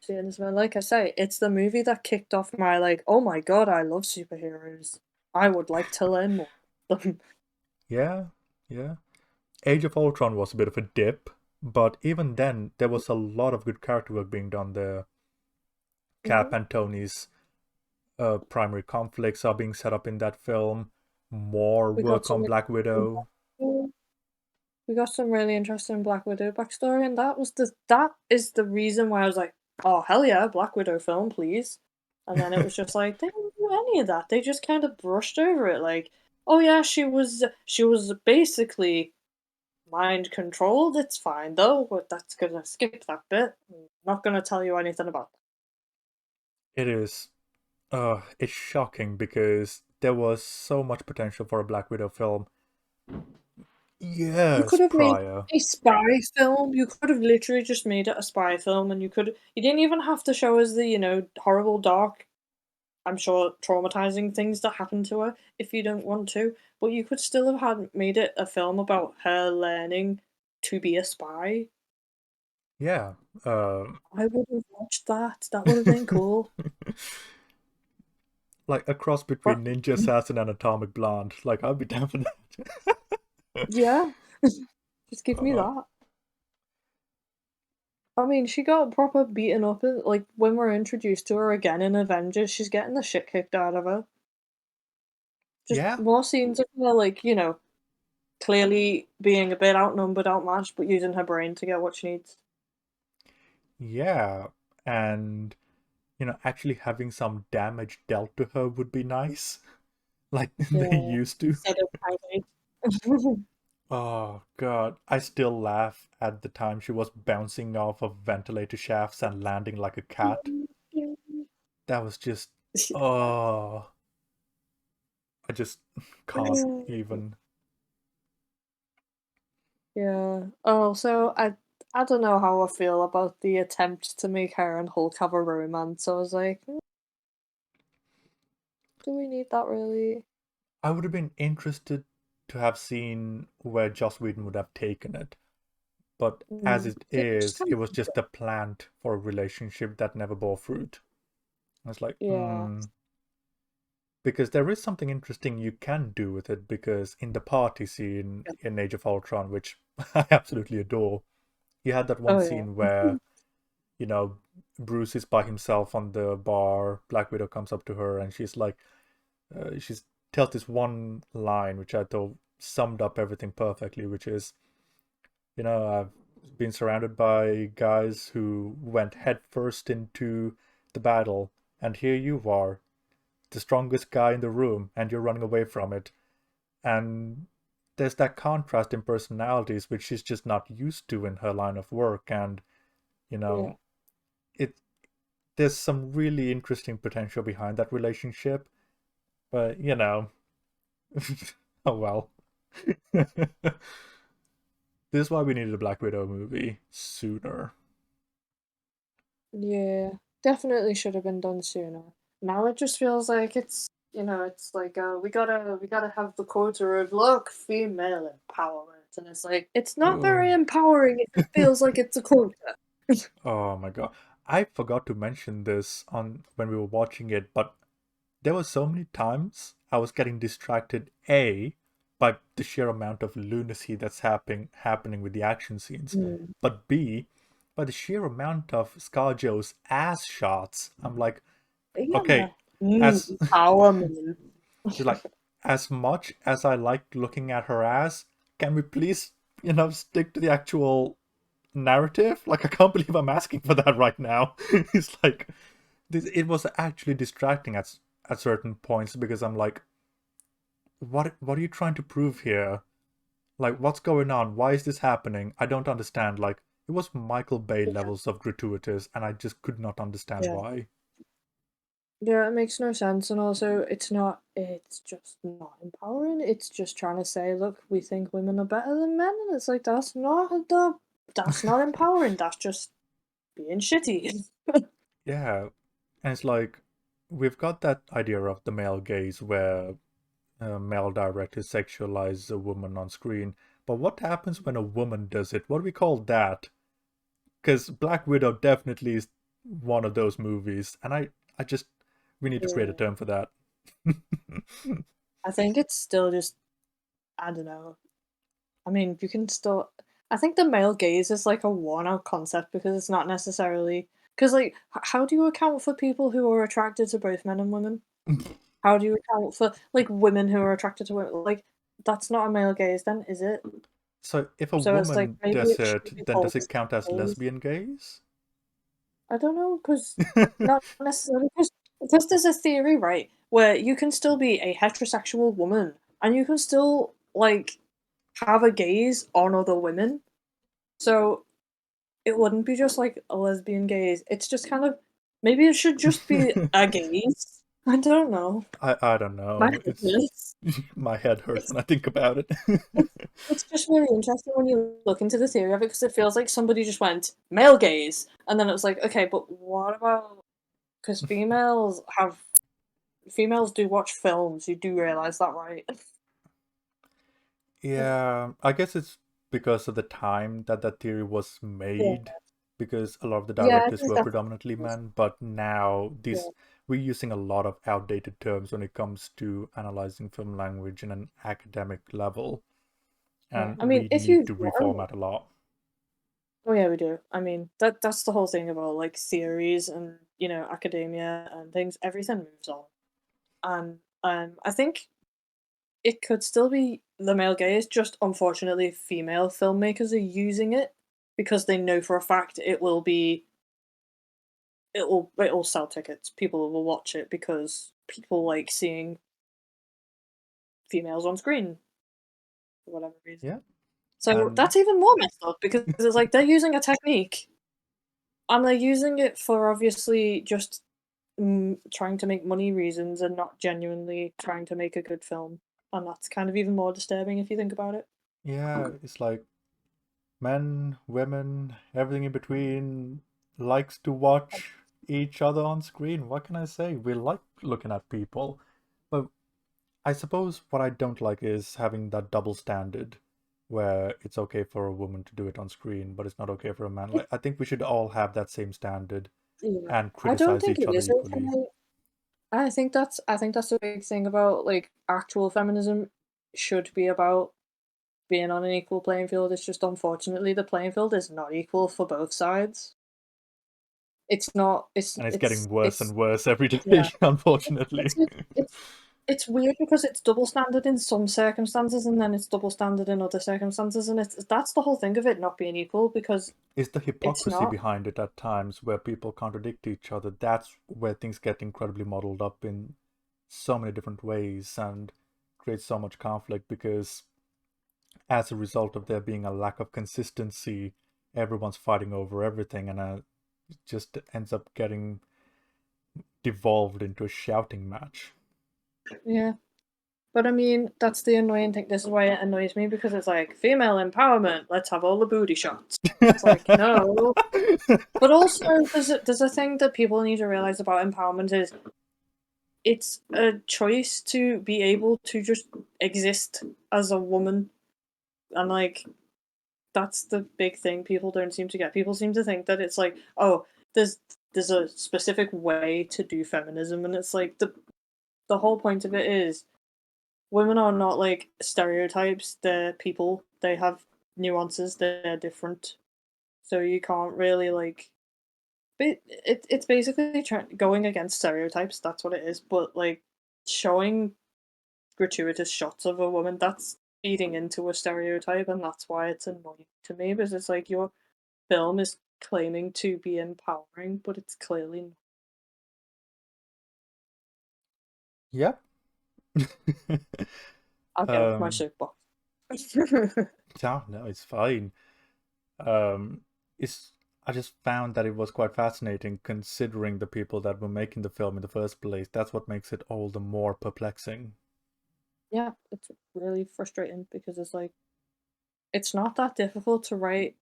And as well, like I say, it's the movie that kicked off my like, oh my god, I love superheroes. I would like to learn more of them. Yeah, yeah. Age of Ultron was a bit of a dip, but even then, there was a lot of good character work being done there. Cap Mhm. and Tony's primary conflicts are being set up in that film. More We got work some on Black Widow. we got some really interesting Black Widow backstory, and that is the reason why I was like, oh hell yeah, Black Widow film, please. And then it was just like they didn't do any of that. They just kind of brushed over it, like, oh yeah, she was basically mind controlled. It's fine though, but that's gonna skip that bit. I'm not gonna tell you anything about that. It is, it's shocking because there was so much potential for a Black Widow film You years could have made prior. a spy film. You could have literally just made it a spy film, and you didn't even have to show us the horrible, dark, I'm sure traumatizing things that happened to her if you don't want to. But you could still have made it a film about her learning to be a spy. Yeah. I would have watched that. That would have been cool. Like a cross But between Ninja Assassin and Atomic Blonde. Like, I'd be down for that. yeah, just give me uh, that. I mean, she got proper beaten up in, like, when we're introduced to her again in Avengers, she's getting the shit kicked out of her. Just yeah, more scenes of her, like, clearly being a bit outnumbered, outmatched, but using her brain to get what she needs. yeah. And, actually having some damage dealt to her would be nice. Like they Yeah. used to. Instead of hiding. Oh, God. I still laugh at the time she was bouncing off of ventilator shafts and landing like a cat. That was just, oh, I just can't even. Yeah. Oh, so I don't know how I feel about the attempt to make her and Hulk have a romance. I was like, do we need that really? I would have been interested to have seen where Joss Whedon would have taken it. But as it It just is, kind it of was just a plant for a relationship that never bore fruit. I was like, yeah. because there is something interesting you can do with it. Because in the party scene in Age of Ultron, which I absolutely adore, you had that one Oh yeah. scene where, you know, Bruce is by himself on the bar. Black Widow comes up to her and she's like, she's tells this one line which I thought summed up everything perfectly, which is, I've been surrounded by guys who went headfirst into the battle, and here you are, the strongest guy in the room, and you're running away from it. And there's that contrast in personalities, which she's just not used to in her line of work. And, you Yeah. know, it there's some really interesting potential behind that relationship. But, oh well. This is why we needed a Black Widow movie sooner. Yeah. Definitely should have been done sooner. Now it just feels like it's like we gotta have the quota of look, female empowerment. And it's like it's not very Oh. empowering, it just feels like it's a quota. Oh my god. I forgot to mention this on when we were watching it, but there were so many times I was getting distracted, A, by the sheer amount of lunacy that's happening with the action scenes, Mm. but B, by the sheer amount of ScarJo's ass shots. I'm like, Yeah. okay, as Empowerment. it's like as much as I like looking at her ass, can we please, stick to the actual narrative? Like, I can't believe I'm asking for that right now. It's like this. It was actually distracting at certain points because I'm like, what are you trying to prove here? Like, what's going on? Why is this happening? I don't understand. Like, it was Michael Bay Yeah. levels of gratuitous, and I just could not understand Yeah. why. Yeah, it makes no sense, and also it's just not empowering. It's just trying to say, look, we think women are better than men, and it's like that's not empowering. That's just being shitty. Yeah, and it's like we've got that idea of the male gaze where male directors sexualize a woman on screen. But what happens when a woman does it? What do we call that? Because Black Widow definitely is one of those movies, and I just we need to create a Yeah. term for that. I think it's still just I don't know. I mean, you can still. I think the male gaze is like a worn out concept because it's not necessarily because like how do you account for people who are attracted to both men and women? How do you account for like women who are attracted to women? Like that's not a male gaze, then, is it? So if a So it's like woman maybe does it should be it, then called does it count as gaze. lesbian gaze? I don't know because not necessarily because there's a theory, right, where you can still be a heterosexual woman and you can still like have a gaze on other women. So it wouldn't be just like a lesbian gaze. It's just kind of maybe it should just be a gaze. I don't know. I don't My know. head It's hurts. my head hurts It's when I think about it. it's just really interesting when you look into the theory of it because it feels like somebody just went male gaze and then it was like, okay, but what about because females do watch films. You do realize that, right? Yeah, I guess it's because of the time that that theory was Yeah, made, because a lot of the yeah, I directors think were that's predominantly men, but now yeah, these we're using a lot of outdated terms when it comes to analyzing film language in an academic level, yeah. and I mean, we if need you to want, reformat a lot. oh yeah, we do. I mean, that's the whole thing about like theories and academia and things. Everything moves on, and I think it could still be the male gaze. Just unfortunately, female filmmakers are using it because they know for a fact it will sell tickets. People will watch it because people like seeing females on screen for whatever reason. Yeah, So and that's even more messed up because it's like they're using a technique and they're using it for obviously just trying to make money reasons and not genuinely trying to make a good film. And that's kind of even more disturbing if you think about it. yeah, it's like men, women, everything in between likes to watch each other on screen. What can I say? We like looking at people. But I suppose what I don't like is having that double standard where it's okay for a woman to do it on screen, but it's not okay for a man. Like, I think we should all have that same standard Yeah. and I don't criticize think each it other is equally. okay. I think that's the big thing about like actual feminism should be about being on an equal playing field. It's just unfortunately the playing field is not equal for both sides. It's not. It's And it's it's getting worse it's and worse every day, yeah. unfortunately. It's it's it's weird because it's double standard in some circumstances and then it's double standard in other circumstances, and it's that's the whole thing of it not being equal because It's the it's hypocrisy not. behind it at times where people contradict each other. That's where things get incredibly muddled up in so many different ways and creates so much conflict because as a result of there being a lack of consistency, everyone's fighting over everything, and it just ends up getting devolved into a shouting match. Yeah. But I mean, that's the annoying thing. This is why it annoys me because it's like female empowerment. Let's have all the booty shots. It's like no. But also, there's a thing that people need to realize about empowerment is it's a choice to be able to just exist as a woman and like that's the big thing people don't seem to get. People seem to think that it's like, oh, there's a specific way to do feminism, and it's like the whole point of it is women are not like stereotypes. They're people. They have nuances. They're different. So you can't really like. But it's basically going against stereotypes. That's what it is. But like showing gratuitous shots of a woman, that's feeding into a stereotype, and that's why it's annoying to me because it's like your film is claiming to be empowering, but it's clearly not. Yep. I'll get off my um, soapbox. no, it's fine. Um, it's I just found that it was quite fascinating considering the people that were making the film in the first place. That's what makes it all the more perplexing. Yeah, it's really frustrating because it's like it's not that difficult to write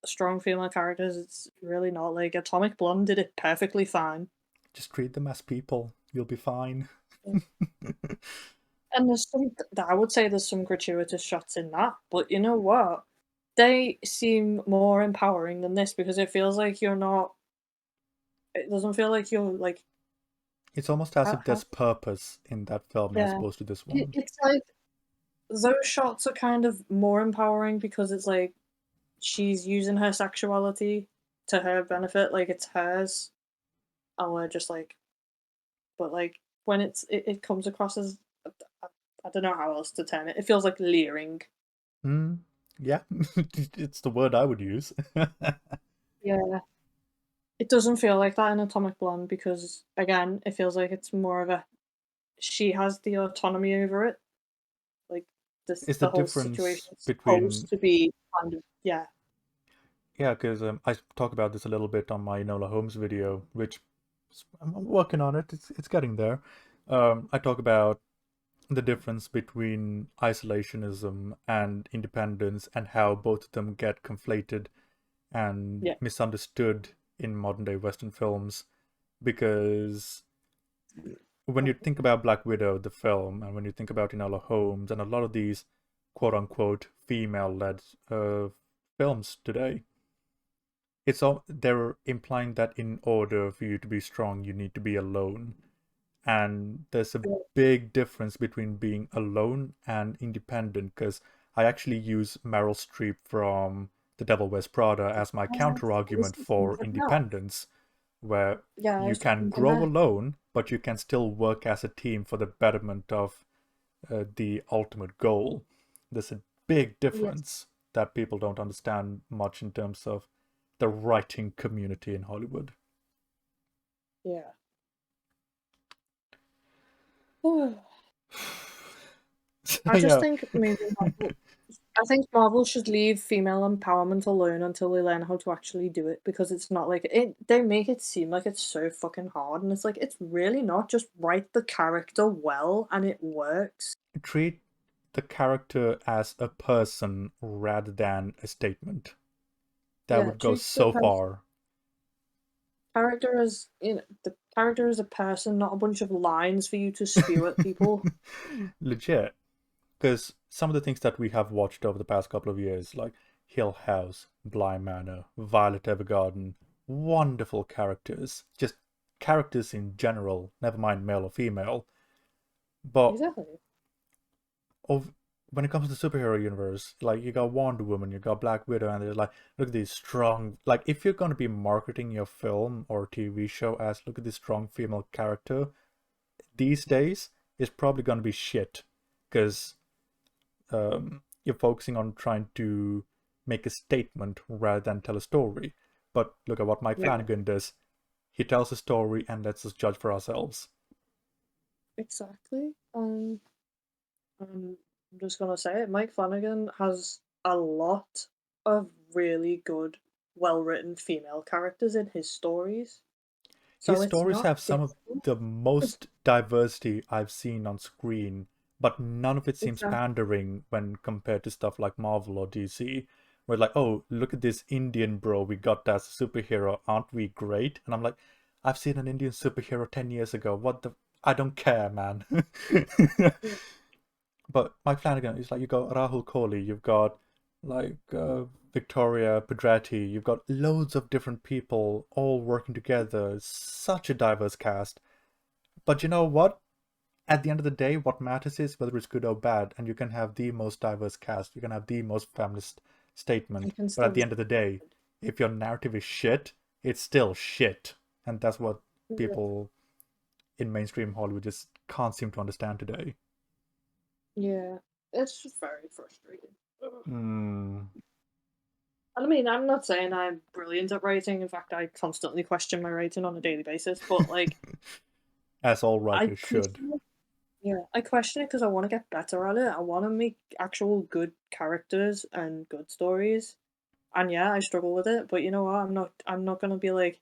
strong female characters. It's really not. Like Atomic Blonde did it perfectly fine. Just treat them as people. You'll be fine. Yeah. And there's some, I would say there's some gratuitous shots in that, but you know what? They seem more empowering than this because it feels like you're not. It doesn't feel like you're like. It's almost as if How there's purpose in that film as yeah. opposed to this one. It's like those shots are kind of more empowering because it's like she's using her sexuality to her benefit, like it's hers, and we're just like, but like when it comes across as I, I don't know how else to term it. It feels like leering. Yeah, it's the word I would use. Yeah, it doesn't feel like that in Atomic Blonde because again, it feels like it's more of a she has the autonomy over it. Like this, Is the the whole difference situation is between supposed to be kind of yeah. yeah, because I talk about this a little bit on my Enola Holmes video, which I'm working on it. It's getting there. I talk about the difference between isolationism and independence and how both of them get conflated and Yeah. misunderstood in modern day Western films. Because when you think about Black Widow, the film, and when you think about Enola Holmes and a lot of these quote unquote female led films today, it's all they're implying that in order for you to be strong, you need to be alone. And there's a big difference between being alone and independent because I actually use Meryl Streep from The Devil Wears Prada as my counter I was argument thinking for of that. independence, where Yeah, I you was just can thinking grow that. alone, but you can still work as a team for the betterment of the ultimate goal. There's a big Yes. difference that people don't understand much in terms of the writing community in Hollywood. Yeah. So, I just yeah. think maybe Marvel, I think Marvel should leave female empowerment alone until they learn how to actually do it because it's not like it. They make it seem like it's so fucking hard, and it's like it's really not. Just write the character well, and it works. Treat the character as a person rather than a statement. That Yeah, would go treat the so far. character as the character as a person, not a bunch of lines for you to spew at people. Legit. Because some of the things that we have watched over the past couple of years, like Hill House, Bly Manor, Violet Evergarden, wonderful characters. Just characters in general, never mind male or female. But Exactly. of when it comes to the superhero universe, like you got Wonder Woman, you got Black Widow, and they're like, look at these strong. Like, if you're going to be marketing your film or TV show as look at this strong female character, these days it's probably going to be shit because you're focusing on trying to make a statement rather than tell a story. But look at what Mike Yeah. Flanagan does. He tells a story and lets us judge for ourselves. Exactly. I'm just gonna say it. Mike Flanagan has a lot of really good, well-written female characters in his stories, His so it's stories not have some of difficult. the most diversity I've seen on screen, but none of it seems Exactly. pandering when compared to stuff like Marvel or DC. Where like, oh, look at this Indian bro we got as a superhero, aren't we great? And I'm like, I've seen an Indian superhero 10 years ago. What the? I don't care, man. But Mike Flanagan is like, you got Rahul Kohli, you've got like Victoria Pedretti. You've got loads of different people all working together. Such a diverse cast. But you know what? At the end of the day, what matters is whether it's good or bad, and you can have the most diverse cast, you can have the most feminist I statement, can but at still the end of the day, if your narrative is shit, it's still shit. And that's what yeah, people in mainstream Hollywood just can't seem to understand today. yeah. It's just very frustrating. Ugh. Hmm. And I mean, I'm not saying I'm brilliant at writing. In fact, I constantly question my writing on a daily basis. But like, As all I writers should. question it. Yeah, I question it because I want to get better at it. I want to make actual good characters and good stories. And yeah, I struggle with it. But you know what? I'm not gonna be like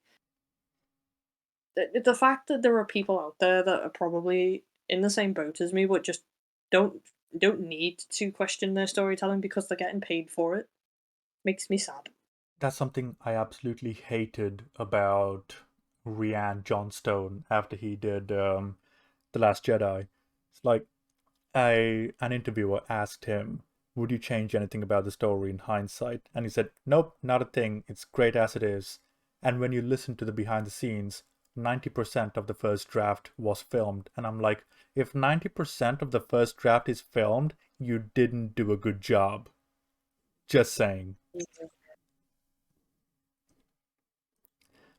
the fact that there are people out there that are probably in the same boat as me, but just don't don't need to question their storytelling because they're getting paid for it makes me sad. That's something I absolutely hated about Rian Johnstone after he did The Last Jedi. It's like an interviewer asked him, "Would you change anything about the story in hindsight?" And he said, "Nope, not a thing. It's great as it is." And when you listen to the behind the scenes, 90% of the first draft was filmed. And I'm like, if 90% of the first draft is filmed, you didn't do a good job. Just saying. Yeah.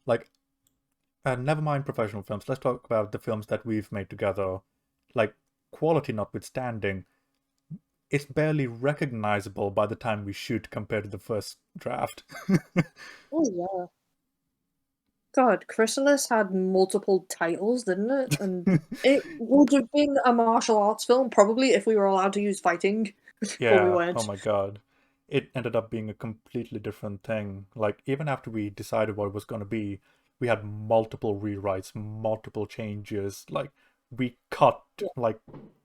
Like, never mind professional films. Let's talk about the films that we've made together. Like, quality notwithstanding, it's barely recognizable by the time we shoot compared to the first draft. Oh yeah. God, Chrysalis had multiple titles, didn't it? And it would have been a martial arts film probably if we were allowed to use fighting, but we Yeah, oh weren't. my god. It ended up being a completely different thing. Like, even after we decided what it was going to be, we had multiple rewrites, multiple changes. Like, we cut Yeah. like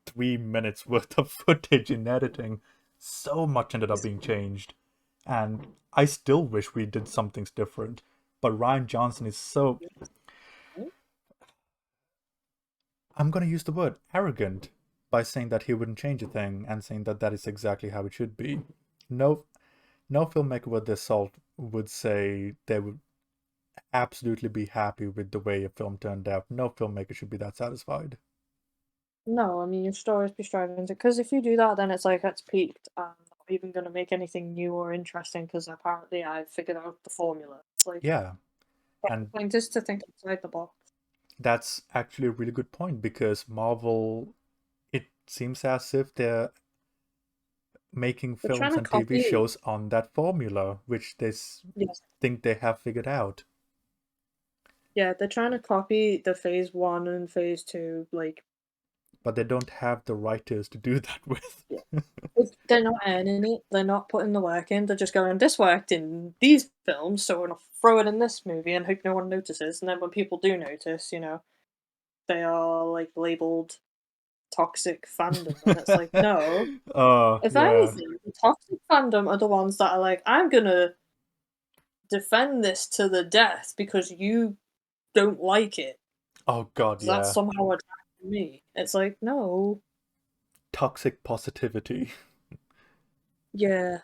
3 minutes worth of footage in editing. So much ended up being changed. And I still wish we did some things different. But Ryan Johnson is so, I'm going to use the word arrogant by saying that he wouldn't change a thing and saying that that is exactly how it should be. No, no filmmaker worth their salt would say they would absolutely be happy with the way a film turned out. No filmmaker should be that satisfied. No, I mean you should always be striving to because if you do that, then it's like it's peaked. I'm not even gonna make anything new or interesting because apparently I've figured out the formula. It's like Yeah, the and point is to think outside the box. that's actually a really good point because Marvel, it seems as if they're making They're trying films to and TV copy. shows on that formula, which Yes. think they have figured out. Yeah, they're trying to copy the phase one and phase two, like But they don't have the writers to do that with. yeah. They're not earning it, they're not putting the work in, they're just going, "This worked in these films, so we're gonna throw it in this movie and hope no one notices." And then when people do notice, they are like labeled toxic fandom, and it's like, no. Oh, If yeah. anything, the toxic fandom are the ones that are like, "I'm gonna defend this to the death because you don't like it, Oh God, because that's yeah. somehow attacking me." It's like, no. Toxic positivity. Yeah,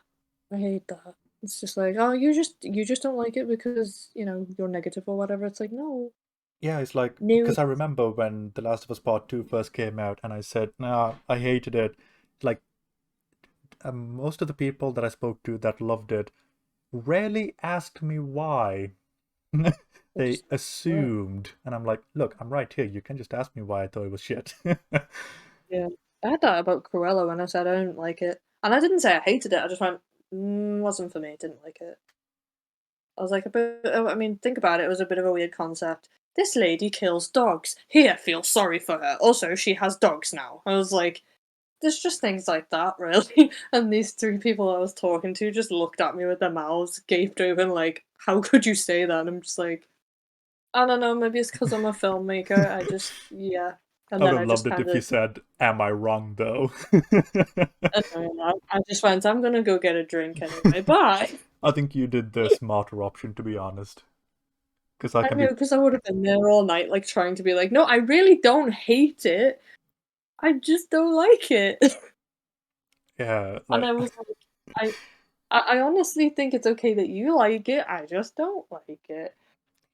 I hate that. It's just like, "Oh, you just don't like it because, you're negative or whatever." It's like, "No. Yeah, it's like, No." because I remember when The Last of Us Part 2 first came out and I said, nah, I hated it. Like, most of the people that I spoke to that loved it rarely asked me why. I They just what? assumed. And I'm like, look, I'm right here. You can just ask me why I thought it was shit. Yeah. I had that about Cruella when I said I don't like it. And I didn't say I hated it, I just went, wasn't for me, didn't like it." I was like, a bit. I mean, think about it. It was a bit of a weird concept. This lady kills dogs. Here, feel sorry for her. Also, she has dogs now. I was like, there's just things like that, really. And these three people I was talking to just looked at me with their mouths gaped open, like, how could you say that? And I'm just like, I don't know. Maybe it's because I'm a filmmaker. Yeah. I And would then have I loved just it kind if you of, said, am I wrong though? I don't know. I just went, I'm gonna go get a drink anyway. Bye. I think you did the smarter option, to be honest. Because I I can know, be, because I would have been there all night, like trying to be like, no, I really don't hate it. I just don't like it. yeah, And like, I was like, I honestly think it's okay that you like it. I just don't like it.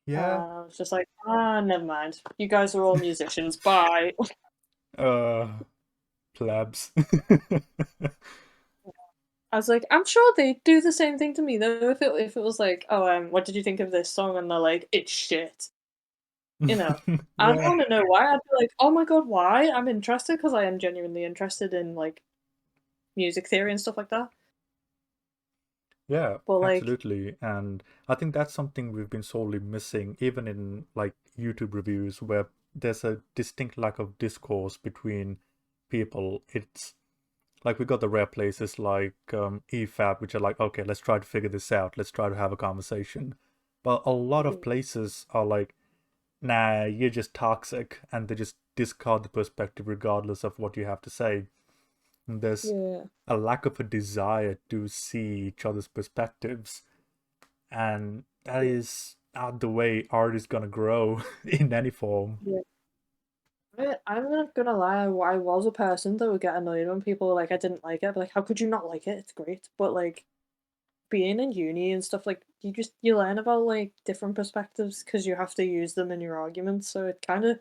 Yeah. I was just like, never mind. You guys are all musicians. Bye. Uh, plebs. I was like, I'm sure they'd do the same thing to me though. If it was like, oh, what did you think of this song? And they're like, it's shit. You know, I don't Yeah. want to know why. I'd be like, oh my god, why? I'm interested because I am genuinely interested in like music theory and stuff like that. Yeah, But like, absolutely. And I think that's something we've been sorely missing, even in like YouTube reviews, where there's a distinct lack of discourse between people. It's like we got the rare places like EFAB, which are like, okay, let's try to figure this out. Let's try to have a conversation. But a lot of places are like, nah, you're just toxic, and they just discard the perspective regardless of what you have to say. And there's yeah, a lack of a desire to see each other's perspectives, and that yeah, is not the way art is gonna grow in any form. yeah. I'm not gonna lie. I was a person that would get annoyed when people were like, I didn't like it. I'd be like, how could you not like it? It's great. But like, being in uni and stuff, like you learn about like different perspectives because you have to use them in your arguments. So it kind of,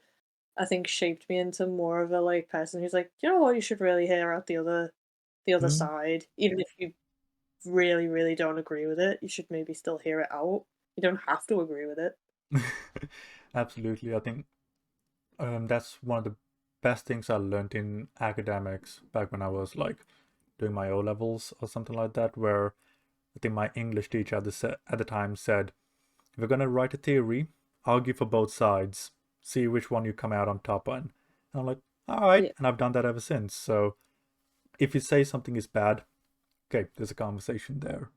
I think, shaped me into more of a like person who's like, you know what, you should really hear out the other Mm. side, even if you really really don't agree with it. You should maybe still hear it out. You don't have to agree with it. Absolutely, I think that's one of the best things I learned in academics back when I was like doing my O levels or something like that, where I think my English teacher at the time said, if you're gonna write a theory, argue for both sides, see which one you come out on top on. And I'm like, all right, Yeah, and I've done that ever since. So if you say something is bad, okay, there's a conversation there.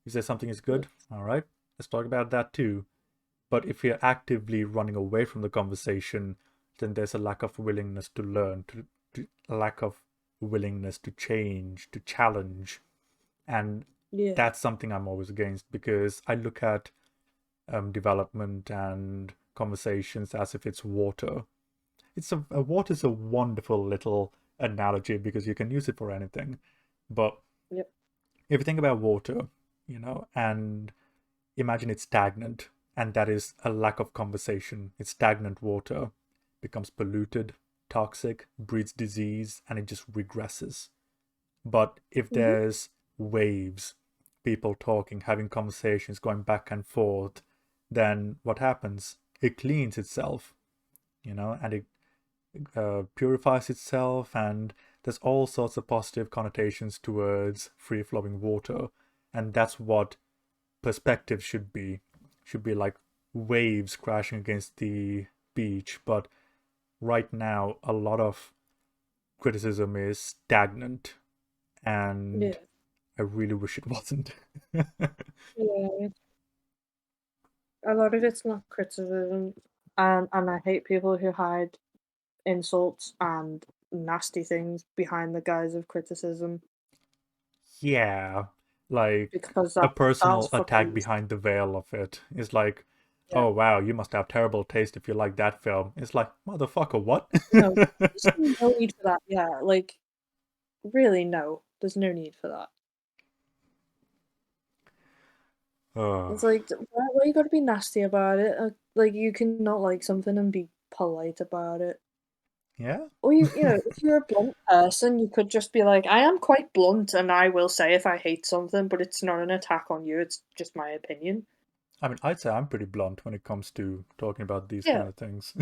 You say something is yeah, good, all right, let's talk about that too. But if you're actively running away from the conversation, then there's a lack of willingness to learn, a lack of willingness to change, to challenge. And yeah, that's something I'm always against, because I look at development and conversations as if it's water. Water's a wonderful little analogy because you can use it for anything. But yep, if you think about water, and imagine it's stagnant, and that is a lack of conversation. It's stagnant water, becomes polluted, toxic, breeds disease, and it just regresses. But if hmm, there's waves, people talking, having conversations, going back and forth, then what happens? It cleans itself, and it purifies itself, and there's all sorts of positive connotations towards free flowing water. And that's what perspective should be like waves crashing against the beach. But right now a lot of criticism is stagnant, and yeah, I really wish it wasn't. yeah. A lot of it's not criticism, and I hate people who hide insults and nasty things behind the guise of criticism Yeah, like because a that's personal attack fucking behind the veil of it is like, yeah. oh wow, you must have terrible taste if you like that film. It's like, motherfucker, what? No, there's no need for that. Yeah, like really, no, there's no need for that. uh, It's like why you gotta be nasty about it? Like you can not like something and be polite about it. yeah. Or if you're a blunt person, you could just be like, I am quite blunt and I will say if I hate something, but it's not an attack on you, it's just my opinion. I mean, I'd say I'm pretty blunt when it comes to talking about these Yeah. kind of things.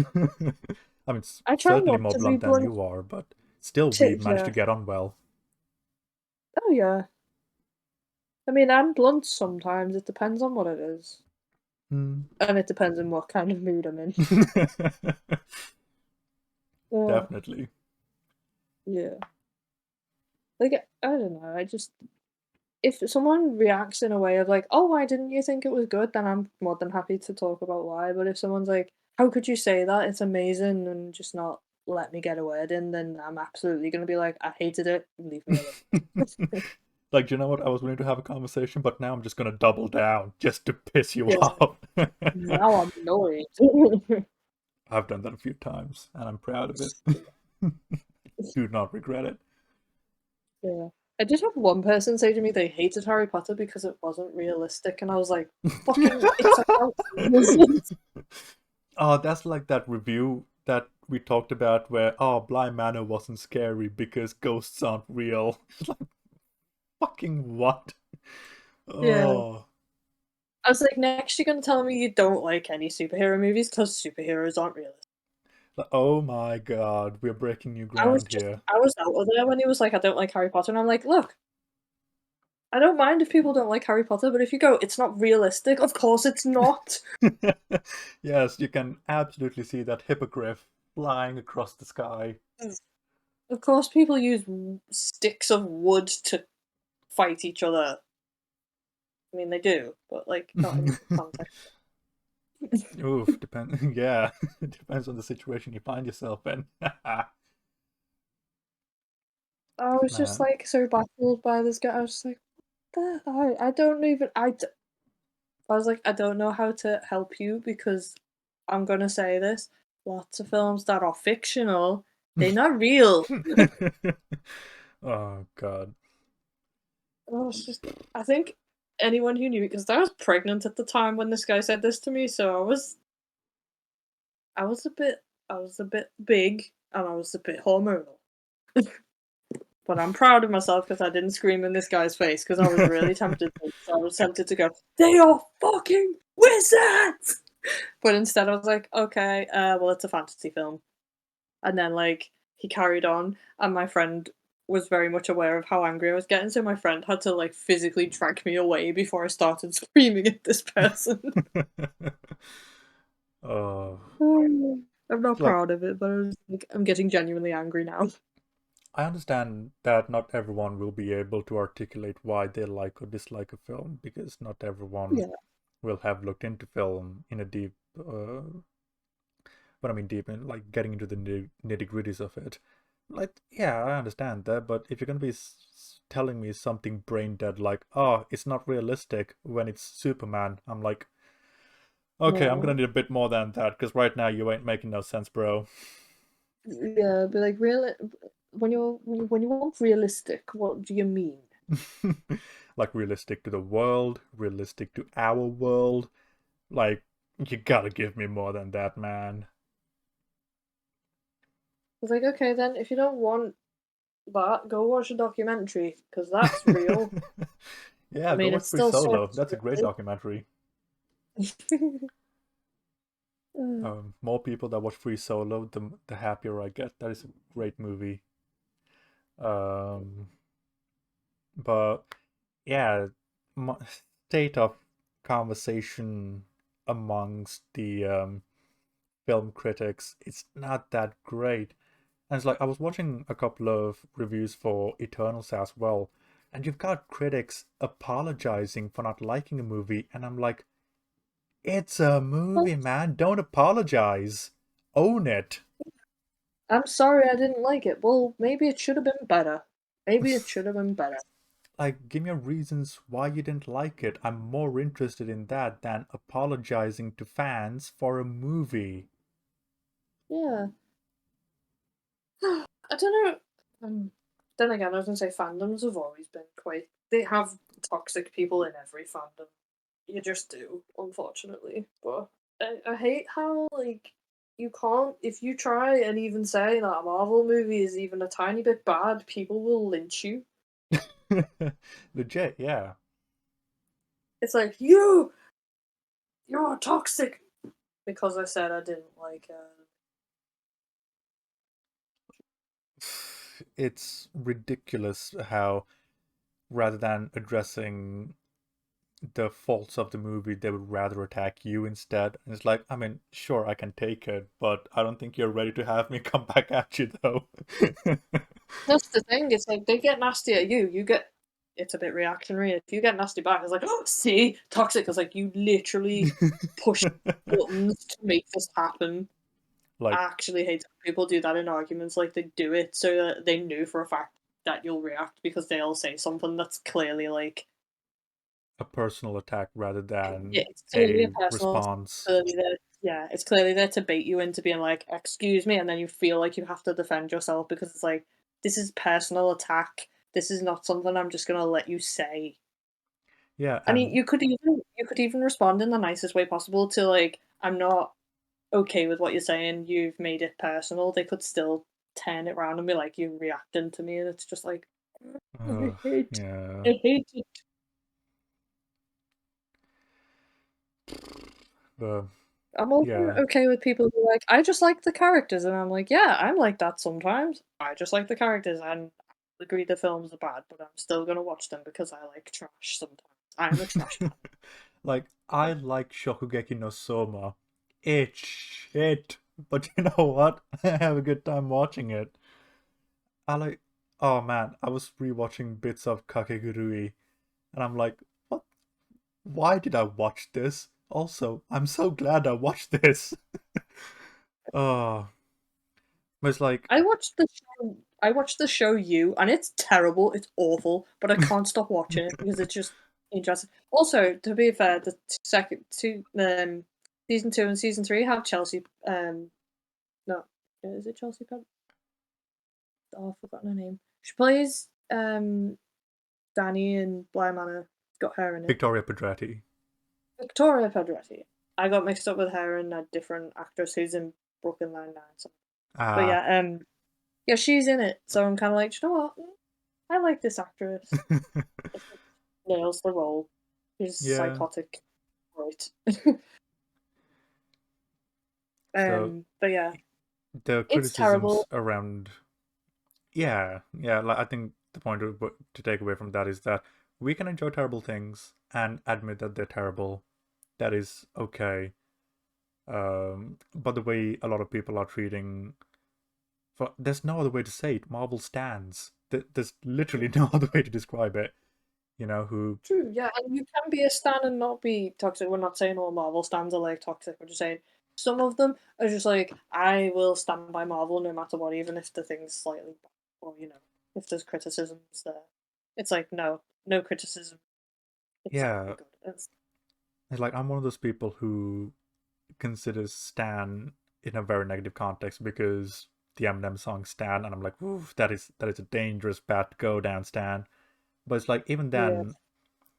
I mean, I try certainly not more to be blunt than blunt you are, but still, we too, managed to yeah. get on well. Oh yeah. I mean, I'm blunt sometimes, it depends on what it is. Hmm. And it depends on what kind of mood I'm in. Yeah, Definitely. yeah. Like, I don't know, I just if someone reacts in a way of like, "Oh, why didn't you think it was good?" Then I'm more than happy to talk about why, but if someone's like, "How could you say that? It's amazing," and just not let me get a word in, then I'm absolutely gonna be like, "I hated it, leave me alone." Like, do you know what? I was willing to have a conversation, but now I'm just gonna double down just to piss you Yeah, off. now I'm annoyed. I've done that a few times, and I'm proud of it. Do not regret it. Yeah. I did have one person say to me they hated Harry Potter because it wasn't realistic, and I was like, "Fucking, it's about wizards." Oh, that's like that review that we talked about where, oh, Bly Manor wasn't scary because ghosts aren't real. It's like, fucking what? Yeah. Oh, I was like, next you're gonna tell me you don't like any superhero movies because superheroes aren't realistic. oh my god, we're breaking new ground here. I was out of there when he was like, I don't like Harry Potter, and I'm like, look, I don't mind if people don't like Harry Potter, but if you go, it's not realistic, of course it's not. Yes, you can absolutely see that hippogriff flying across the sky. Of course people use sticks of wood to fight each other. I mean, they do, but like, not in context. Oof, depend. Yeah, it depends on the situation you find yourself in. I was just Man. like so baffled by this guy. I was just like, what the hell? I don't even. I was like, I don't know how to help you because I'm gonna say this. Lots of films that are fictional, they're not real. Oh god. I was just, I think anyone who knew, because I was pregnant at the time when this guy said this to me, so I was a bit, I was a bit big and I was a bit hormonal. But I'm proud of myself because I didn't scream in this guy's face because I was really tempted to. So I was tempted to go, they are fucking wizards! But instead I was like, okay, well, it's a fantasy film. And then, like, he carried on, and my friend was very much aware of how angry I was getting, so my friend had to, like, physically drag me away before I started screaming at this person. Oh, I'm not it's like proud of it, but I was like, I'm getting genuinely angry now. I understand that not everyone will be able to articulate why they like or dislike a film because not everyone Yeah. will have looked into film in a deep, what I mean deep in like getting into the nitty gritties of it. Like, yeah, I understand that, but if you're gonna be telling me something brain dead like, oh, it's not realistic when it's Superman, I'm like, okay, I'm gonna No. need a bit more than that because right now you ain't making no sense, bro. Yeah, but like when you want realistic, what do you mean? Like realistic to the world, realistic to our world. Like, you gotta give me more than that, man. I was like, okay, then if you don't want that, go watch a documentary because that's real. I Yeah, go mean, watch it's Free still sort Solo. That's a great of documentary. scripted. Uh, More people that watch Free Solo, the happier I get. That is a great movie. Um, but yeah, state of conversation amongst the film critics, it's not that great. And it's like I was watching a couple of reviews for Eternals as well, and you've got critics apologizing for not liking a movie, and I'm like, it's a movie, man. Don't apologize. Own it. I'm sorry I didn't like it. Well, maybe it should have been better. Maybe it should have been better. Like, give me reasons why you didn't like it. I'm more interested in that than apologizing to fans for a movie. Yeah. I don't know. Then again, I was gonna say fandoms have always been quite. They have toxic people in every fandom. You just do, unfortunately. But I hate how like you can't if you try and even say that a Marvel movie is even a tiny bit bad, people will lynch you. Legit, yeah. It's like you're toxic because I said I didn't like. It's ridiculous how, rather than addressing the faults of the movie, they would rather attack you instead. And it's like, I mean, sure, I can take it, but I don't think you're ready to have me come back at you, though. That's the thing. It's like they get nasty at you. You get it's a bit reactionary. If you get nasty back, it's like, oh, see, toxic. It's like you literally push buttons to make this happen. Like I actually hate when people do that in arguments. Like they do it so that they knew for a fact that you'll react because they'll say something that's clearly like a personal attack rather yeah, than it's clearly a a personal. It's response. clearly there. Yeah, it's clearly there to bait you into being like, "Excuse me," and then you feel like you have to defend yourself because it's like this is personal attack this is not something I'm just gonna let you say. Yeah, I mean, and you could even respond in the nicest way possible to like, "I'm not okay with what you're saying. You've made it personal." They could still turn it around and be like, "You're reacting to me," and it's just like, I hate, yeah. I hate it. But I'm also yeah. okay with people who are like, "I just like the characters," and I'm like, "Yeah, I'm like that sometimes. I just like the characters, and I agree the films are bad, but I'm still gonna watch them because I like trash sometimes. I'm a trash man." Like, I like Shokugeki no Soma. It's shit. But you know what? I have a good time watching it. I like, oh man, I was rewatching bits of Kakegurui, and I'm like, what? Why did I watch this? Also, I'm so glad I watched this. Oh, it's like, I watched the show You, and it's terrible, it's awful, but I can't stop watching it because it's just interesting. Also, to be fair, the second two season 2 and season 3 have Chelsea no, is it Chelsea Pen oh, I've forgotten her name. She plays Danny in Bly Manor, got her in it. Victoria Pedretti. Victoria Pedretti. I got mixed up with her and a different actress who's in Brooklyn Nine-Nine. But Ah, yeah, yeah, she's in it, so I'm kind of like, you know what? I like this actress. I think she nails the role. She's yeah. psychotic, right? So But yeah, the it's criticisms terrible. around, yeah, like I think the point to take away from that is that we can enjoy terrible things and admit that they're terrible. That is okay. But the way a lot of people are treating, there's no other way to say it. Marvel stands. There's literally no other way to describe it. You know who? True, yeah, and you can be a stan and not be toxic. We're not saying all Marvel stans are like toxic. We're just saying some of them are just like, I will stand by Marvel no matter what, even if the thing's slightly bad, or if there's criticisms there. It's like no, no criticism. It's Yeah, good. it's like I'm one of those people who considers Stan in a very negative context because the Eminem song Stan, and I'm like, oof, that is a dangerous path to go down, Stan. But it's like even Yeah, then,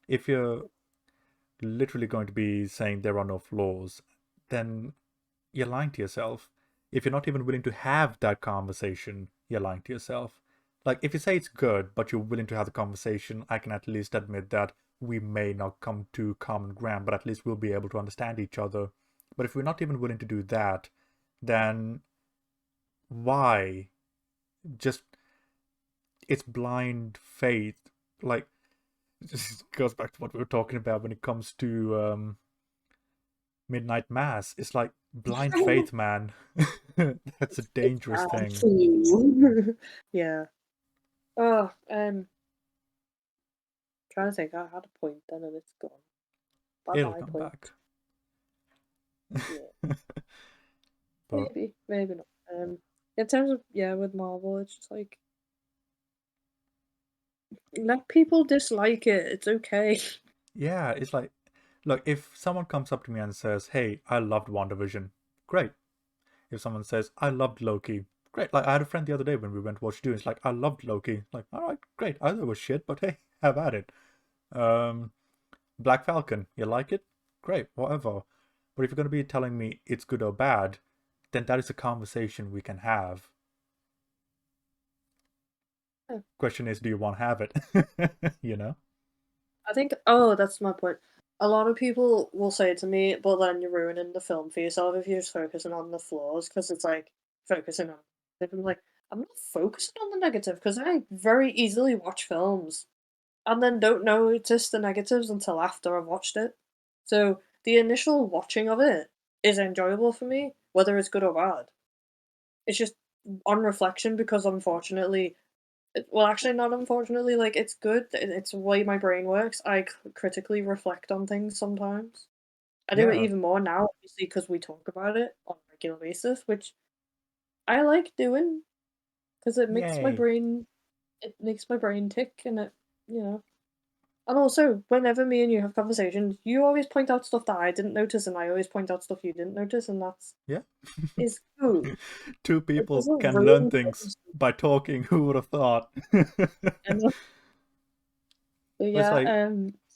if you're literally going to be saying there are no flaws, then you're lying to yourself. If you're not even willing to have that conversation, you're lying to yourself. Like, if you say it's good, but you're willing to have the conversation, I can at least admit that we may not come to common ground, but at least we'll be able to understand each other. But if we're not even willing to do that, then why? Just, it's blind faith. Like, it just goes back to what we were talking about when it comes to Midnight Mass. It's like blind faith, man. That's a it's dangerous bad thing. for you. Yeah. Oh, trying to think. I had a point then and it's gone. Bye It'll bye come point. back. Yeah, But maybe not. In terms of with Marvel, it's just like let people dislike it. It's okay. yeah, it's like, look, if someone comes up to me and says, "Hey, I loved WandaVision," great. If someone says, "I loved Loki," great. Like I had a friend the other day when we went to watch Dune. It's like, "I loved Loki." Like, all right, great. I thought it was shit, but hey, have at it. Um, Black Falcon, you like it? Great, whatever. But if you're going to be telling me it's good or bad, then that is a conversation we can have. Question is, do you want to have it? You know? I think that's my point. A lot of people will say it to me, but then you're ruining the film for yourself if you're just focusing on the flaws because it's like focusing on. I'm like, I'm not focusing on the negative because I very easily watch films and then don't notice the negatives until after I've watched it. So the initial watching of it is enjoyable for me, whether it's good or bad. It's just on reflection because unfortunately well, actually, not unfortunately. Like, it's good. It's the way my brain works. I critically reflect on things sometimes. I do it Yeah. even more now, obviously, because we talk about it on a regular basis, which I like doing because it makes my Yay. brain. It makes my brain tick, and it, you know. And also, whenever me and you have conversations, you always point out stuff that I didn't notice, and I always point out stuff you didn't notice, and that's Yeah. is good. Two It people doesn't can learn ruin things things. by talking. Who would have thought? And but It's yeah, like,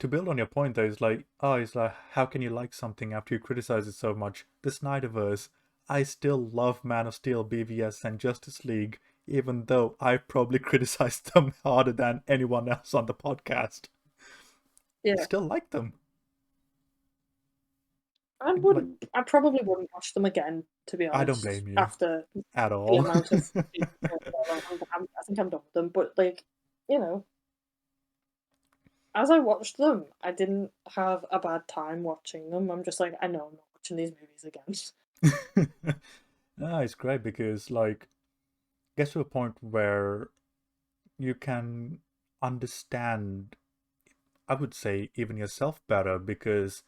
to build on your point though, it's like, how can you like something after you criticize it so much? The Snyderverse, I still love Man of Steel, BVS, and Justice League, even though I probably criticized them harder than anyone else on the podcast. I yeah, still like them. Like, I probably wouldn't watch them again, to be I don't honest, blame you after at the all. amount of I think I'm done with them. But like, you know, as I watched them, I didn't have a bad time watching them. I'm just like, I know I'm not watching these movies again. No, it's great because like gets to a point where you can understand, I would say, even yourself better because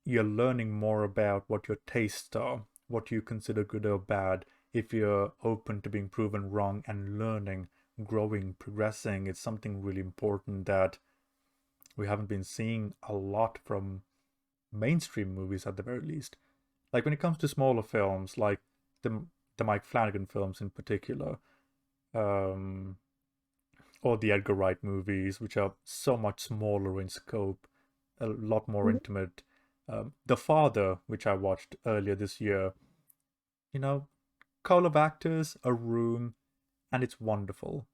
you're learning more about what your tastes are, what you consider good or bad. If you're open to being proven wrong and learning, growing, progressing, it's something really important that we haven't been seeing a lot from mainstream movies at the very least. Like when it comes to smaller films, like the Mike Flanagan films in particular, um, or the Edgar Wright movies, which are so much smaller in scope, a lot more Mhm. intimate. The Father, which I watched earlier this year, you know, couple of actors, a room, and it's wonderful.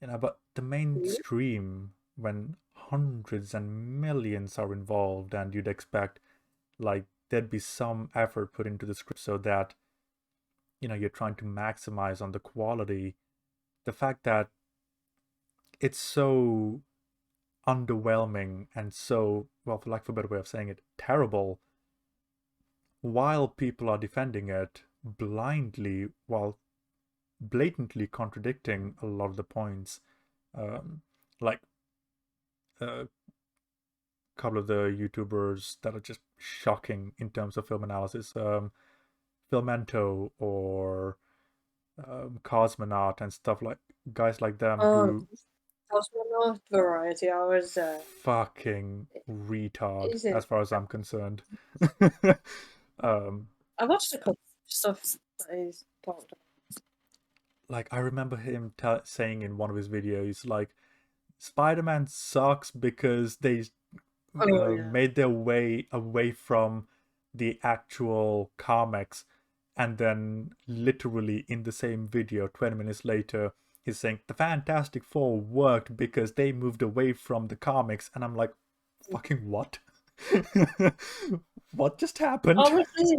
But the mainstream, when hundreds and millions are involved, and you'd expect like there'd be some effort put into the script so that you're trying to maximize on the quality. The fact that it's so underwhelming and so, well, for lack of a better way of saying it, terrible, while people are defending it blindly, while blatantly contradicting a lot of the points. Um, like a couple of the YouTubers that are just shocking in terms of film analysis, Filmento or Cosmonaut and stuff, like guys like them Oh, who Cosmonaut Variety Hours. fucking retard Is it? as far as I'm concerned. um, I watched a couple of stuff that he's talked like I remember him saying in one of his videos, like Spider-Man sucks because they about. Oh yeah. made their way away from the actual comics, and then literally in the same video 20 minutes later he's saying the Fantastic Four worked because they moved away from the comics, and I'm like, fucking what? What just happened? Honestly,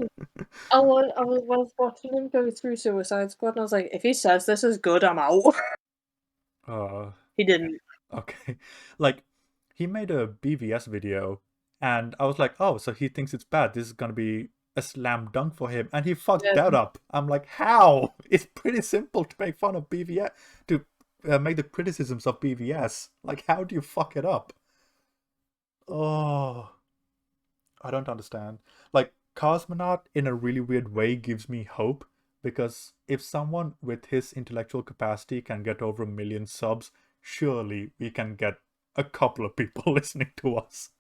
I was watching him go through Suicide Squad, and I was like, if he says this is good, I'm out. uh He didn't. okay. Like he made a BVS video and I was like, oh, so he thinks it's bad, this is gonna be a slam dunk for him, and he fucked Yeah. that up. I'm like, how? It's pretty simple to make fun of BVS, to make the criticisms of BVS. Like, how do you fuck it up? Oh, I don't understand. Like, Cosmonaut in a really weird way gives me hope, because if someone with his intellectual capacity can get over 1 million subs, surely we can get a couple of people listening to us.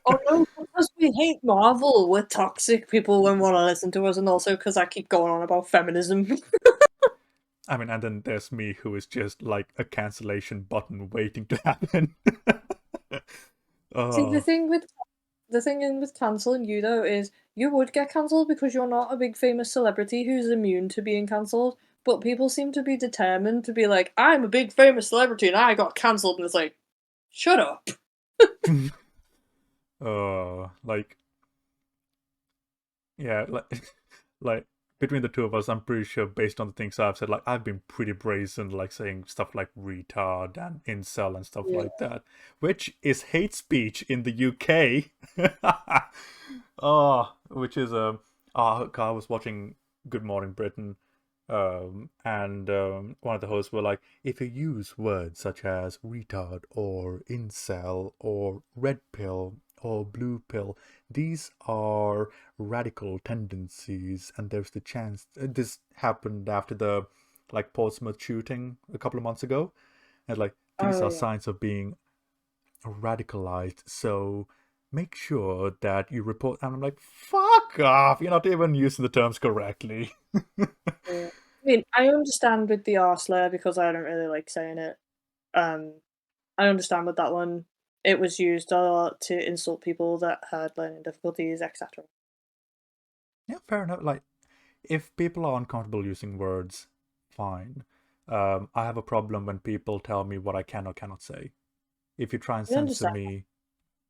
Oh no, because we hate Marvel, we're toxic. People won't want to listen to us, and also because I keep going on about feminism. I mean, and then there's me, who is just like a cancellation button waiting to happen. See, Oh, the thing in with cancelling you though is you would get cancelled because you're not a big famous celebrity who's immune to being cancelled. But people seem to be determined to be like, I'm a big famous celebrity and I got cancelled, and it's like, shut up. like, yeah, like, like between the two of us, I'm pretty sure, based on the things I've said, like I've been pretty brazen, like saying stuff like retard and incel and stuff Yeah. like that, which is hate speech in the UK. Oh, which is I was watching Good Morning Britain, and one of the hosts were like, if you use words such as retard or incel or red pill or blue pill, these are radical tendencies, and there's the chance this happened after the like Portsmouth shooting a couple of months ago, and like these Oh are yeah. signs of being radicalized, so make sure that you report. And I'm like, fuck off! You're not even using the terms correctly. Yeah. I mean, I understand with the R slur because I don't really like saying it. Um, I understand with that one. It was used a lot to insult people that had learning difficulties, etc. Yeah, fair enough. Like, if people are uncomfortable using words, fine. I have a problem when people tell me what I can or cannot say. If you try and I censor understand. me,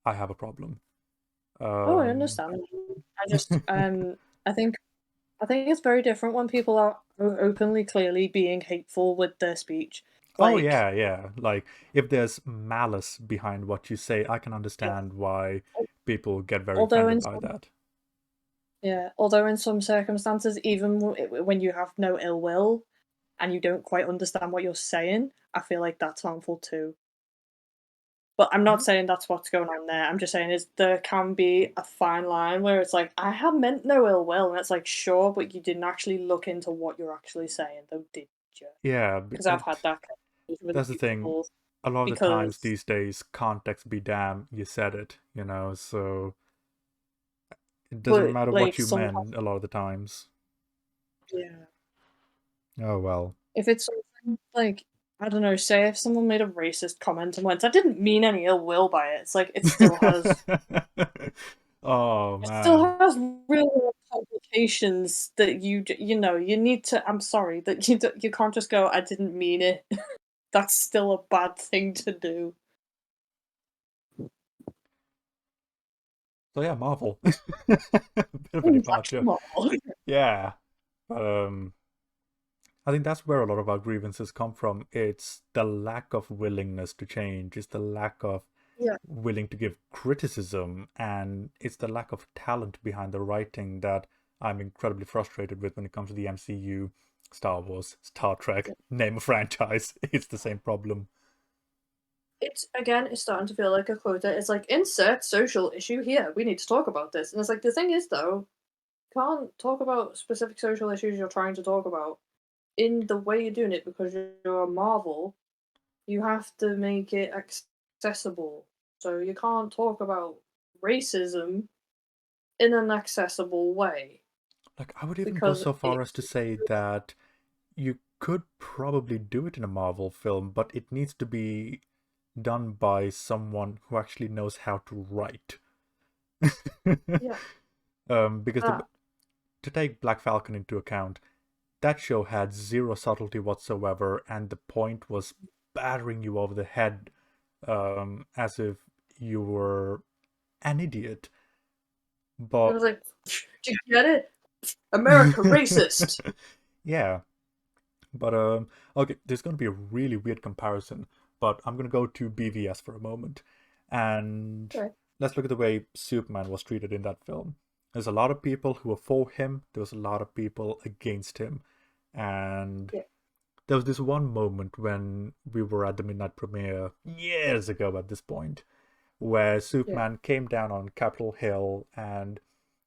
I have a problem. Oh, I Um, understand. I just, I think it's very different when people are openly, clearly being hateful with their speech. oh Like, yeah, yeah. Like if there's malice behind what you say, I can yeah. understand why people get very Although offended in by some, that. yeah, although in some circumstances, even when you have no ill will and you don't quite understand what you're saying, I feel like that's harmful too. But I'm not Yeah. saying that's what's going on there. I'm just saying is there can be a fine line where it's like I have meant no ill will, and it's like sure, but you didn't actually look into what you're actually saying, though, did you? Yeah, Because I've had that conversation with a that's the few thing. people A lot of the times because these days, context be damned, you said it, so it doesn't but matter what like you sometimes meant a lot of the times. yeah, Oh well. if it's something like I don't know, say if someone made a racist comment and went, I didn't mean any ill will by it. It's like Oh it still man. has real complications that you need to. I'm sorry that you can't just go. I didn't mean it. That's still a bad thing to do. So yeah, Marvel. Bit of a Watch departure. them all. Yeah. I think that's where a lot of our grievances come from. It's the lack of willingness to change. It's the lack of Yeah, willing to give criticism, and it's the lack of talent behind the writing that I'm incredibly frustrated with when it comes to the MCU, Star Wars, Star Trek, yeah. name a franchise. It's the same problem. It's again. It's starting to feel like a quota. It's like insert social issue here. We need to talk about this. And it's like the thing is though, you can't talk about specific social issues you're trying to talk about in the way you're doing it because you're a Marvel. You have to make it accessible. So you can't talk about racism in an accessible way Like, I would even go because so far as to it's say that you could probably do it in a Marvel film, but it needs to be done by someone who actually knows how to write. yeah Because that to take Black Falcon into account, that show had zero subtlety whatsoever, and the point was battering you over the head as if you were an idiot. it But was like, do you get it? America racist. yeah, but okay, there's going to be a really weird comparison, but I'm going to go to BVS for a moment, and Okay. let's look at the way Superman was treated in that film. There's a lot of people who were for him. There was a lot of people against him, and Yeah. there was this one moment when we were at the midnight premiere years ago at this point, where Yeah. Superman came down on Capitol Hill, and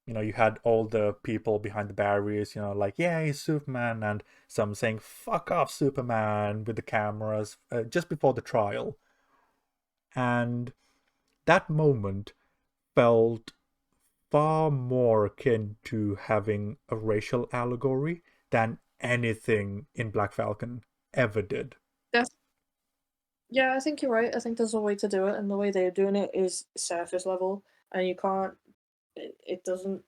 you had all the people behind the barriers, like, yeah, he's Superman, and some saying, fuck off, Superman, with the cameras, just before the trial. And that moment felt far more akin to having a racial allegory than anything in Black Falcon ever did. That's, yeah, I think you're right. I think there's a way to do it, and the way they're doing it is surface level, and you can't. It doesn't.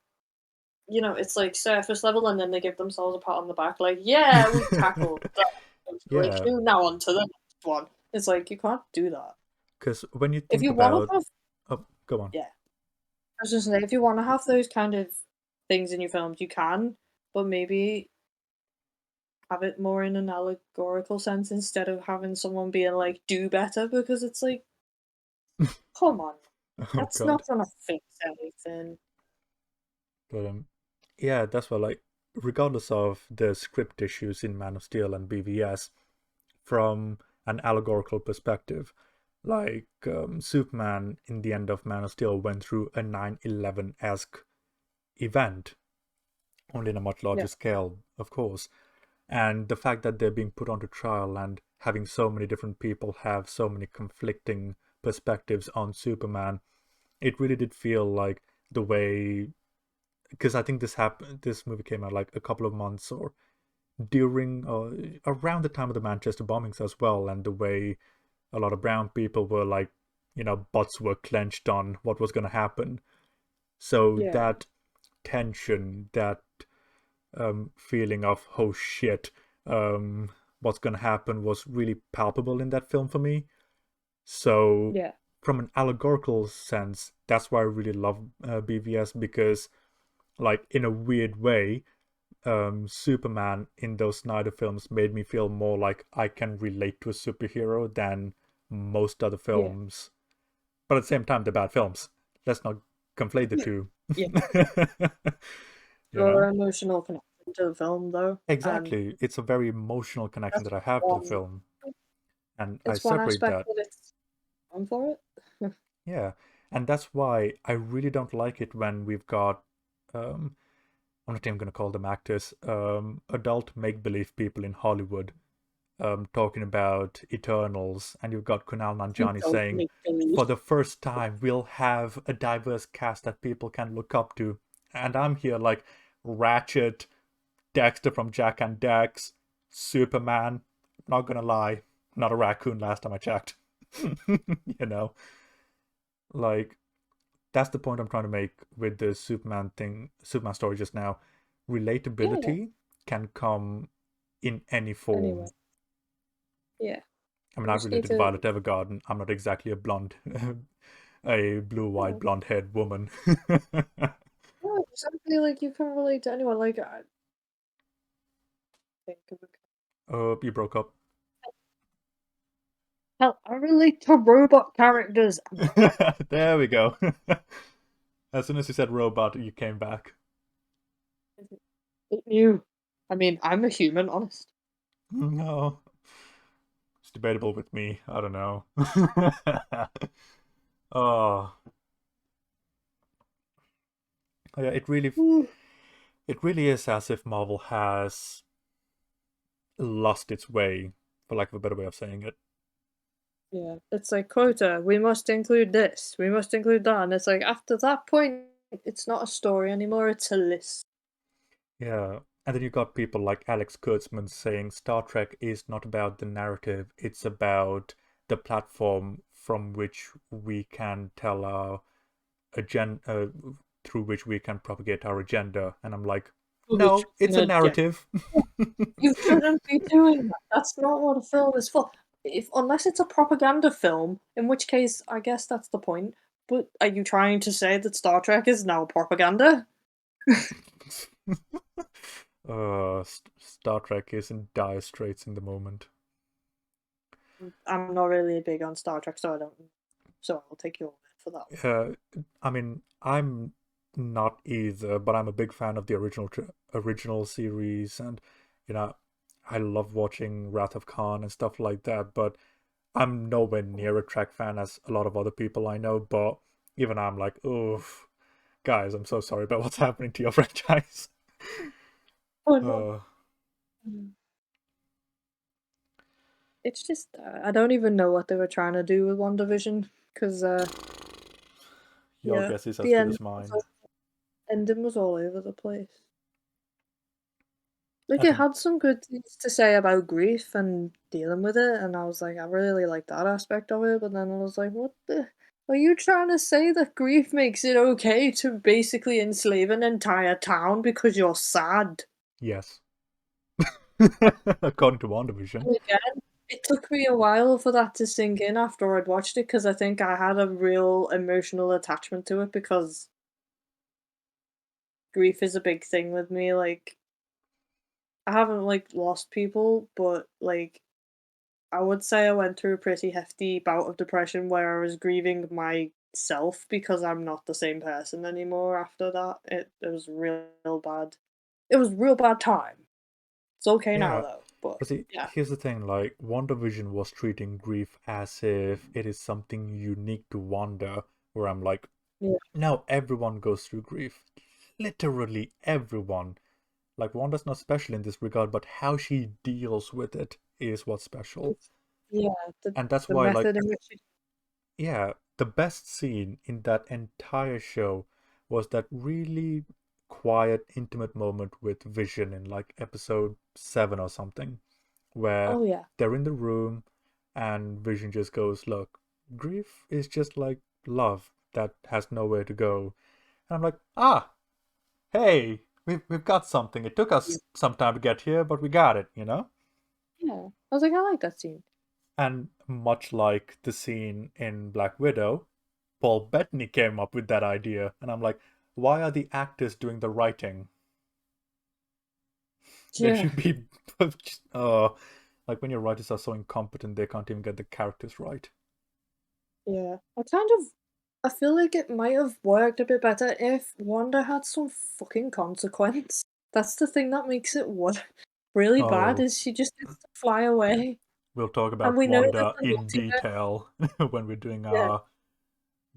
It's like surface level, and then they give themselves a pat on the back, like, "Yeah, we tackled that social Yeah, issue. Now on to the next one." It's like you can't do that. because when you If think you want to about, have, oh, go on. yeah, I was just saying, if you want to have those kind of things in your films, you can, but maybe have it more in an allegorical sense instead of having someone being like, "Do better," because it's like, come on, Oh that's God. not gonna fix anything. But yeah, that's what, like, regardless of the script issues in Man of Steel and BVS, from an allegorical perspective, like Superman in the end of Man of Steel went through a 9/11-esque event, only in a much larger Yeah, scale, of course. And the fact that they're being put onto trial and having so many different people have so many conflicting perspectives on Superman, it really did feel like the way, because I think this movie came out like a couple of months or during around the time of the Manchester bombings as well, and the way a lot of brown people were like, butts were clenched on what was going to happen. So Yeah. that tension, that feeling of oh shit, what's going to happen was really palpable in that film for me. So Yeah. from an allegorical sense, that's why I really love BVS, because like in a weird way, Superman in those Snyder films made me feel more like I can relate to a superhero than most other Yeah. films. But at the same time, they're bad films. Let's not conflate the two. Yeah. You Your know? emotional connection to the film, though, and Exactly. It's a very emotional connection that's that I have to the one. film. And I It's one separate aspect that. that it's on for it. Yeah. And that's why I really don't like it when we've got um I'm not even gonna call them actors, adult make believe people in Hollywood talking about Eternals, and you've got Kunal You Nanjiani don't saying, make believe. for the first time, we'll have a diverse cast that people can look up to. And I'm here like Ratchet, Dexter from Jack and Dax, Superman. Not gonna lie, not a raccoon last time I checked. you know, like that's the point I'm trying to make with the Superman story just now. Yeah, yeah. Relatability can come in any Anyway, form. yeah. I mean, You I've just need related to. Violet Evergarden. I'm not exactly a blonde, a blue-eyed, Yeah. blonde-haired woman. No, exactly. Like you can relate to anyone. Like I think of a. Oh, you broke up. Hell, I relate to robot characters. There we go. As soon as you said robot, you came back. You. I mean, I'm a human, honest. No, it's debatable with me. I don't know. Oh, yeah. Ooh. It really is as if Marvel has lost its way, for lack of a better way of saying it. Yeah, it's like quota. We must include this. We must include that, and it's like after that point, it's not a story anymore. It's a list. Yeah. And then you got people like Alex Kurtzman saying Star Trek is not about the narrative, it's about the platform from which we can tell our agenda, through which we can propagate our agenda. And I'm like, Which no, it's a yeah, narrative. you shouldn't be doing that. That's not what a film is for. If unless it's a propaganda film, in which case I guess that's the point. But are you trying to say that Star Trek is now propaganda? Star Trek is in dire straits in the moment. I'm not really big on Star Trek, so I don't. So I'll take your word for that one. I mean, I'm not either, but I'm a big fan of the original series, and you know, I love watching Wrath of Khan and stuff like that. But I'm nowhere near a Trek fan as a lot of other people I know. But even I'm like, oh, guys, I'm so sorry about what's happening to your franchise. Oh no. uh, It's just I don't even know what they were trying to do with WandaVision because your yeah, guess is as the good as mine. ending was all over the place. Like I it think, had some good things to say about grief and dealing with it, and I was like, I really like that aspect of it. But then I was like, what the? Are you trying to say that grief makes it okay to basically enslave an entire town because you're sad? yes. According to WandaVision. And again, it took me a while for that to sink in after I'd watched it because I think I had a real emotional attachment to it because grief is a big thing with me. Like, I haven't like lost people, but like, I would say I went through a pretty hefty bout of depression where I was grieving myself because I'm not the same person anymore after that. It was real bad. It was real bad time. It's okay now Yeah. though, but But see, yeah. here's the thing, like WandaVision was treating grief as if it is something unique to Wanda, where I'm like, Yeah. no, everyone goes through grief. Literally everyone. Like Wanda's not special in this regard, but how she deals with it is what's special. It's, yeah, And that's the why, like, method in which yeah, the best scene in that entire show was that really quiet, intimate moment with Vision in like episode 7 or something, where Oh yeah. they're in the room and Vision just goes, "Look, grief is just like love that has nowhere to go." And I'm like, ah, hey, we've got something. It took Yeah. us some time to get here, but we got it, you know? Yeah. I was like, I like that scene. And much like the scene in Black Widow, Paul Bettany came up with that idea. And I'm like, why are the actors doing the writing? They Yeah. should be just, like when your writers are so incompetent, they can't even get the characters right. Yeah. I feel like it might have worked a bit better if Wanda had some fucking consequence. That's the thing that makes it really bad Oh, is she just gets to fly away. we'll talk And about we know that Wanda the in multiverse, detail when we're doing yeah. our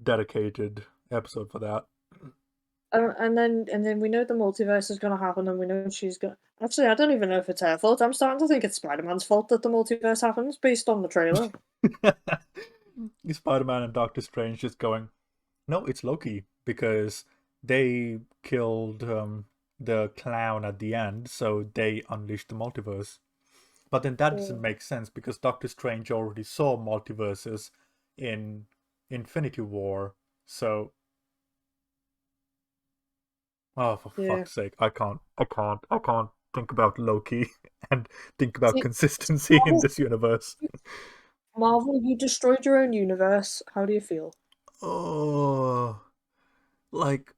dedicated episode for that. And then we know the multiverse is gonna happen, and we know she's gonna. Actually, I don't even know if it's her fault. I'm starting to think it's Spider-Man's fault that the multiverse happens based on the trailer. Spider-Man and Doctor Strange just going, no, it's Loki because they killed the clown at the end, so they unleashed the multiverse. But then that Yeah. doesn't make sense because Doctor Strange already saw multiverses in Infinity War. So, oh, for Yeah. fuck's sake, I can't think about Loki and think about See, consistency in Marvel, this universe. Marvel, you destroyed your own universe. How do you feel? Oh, like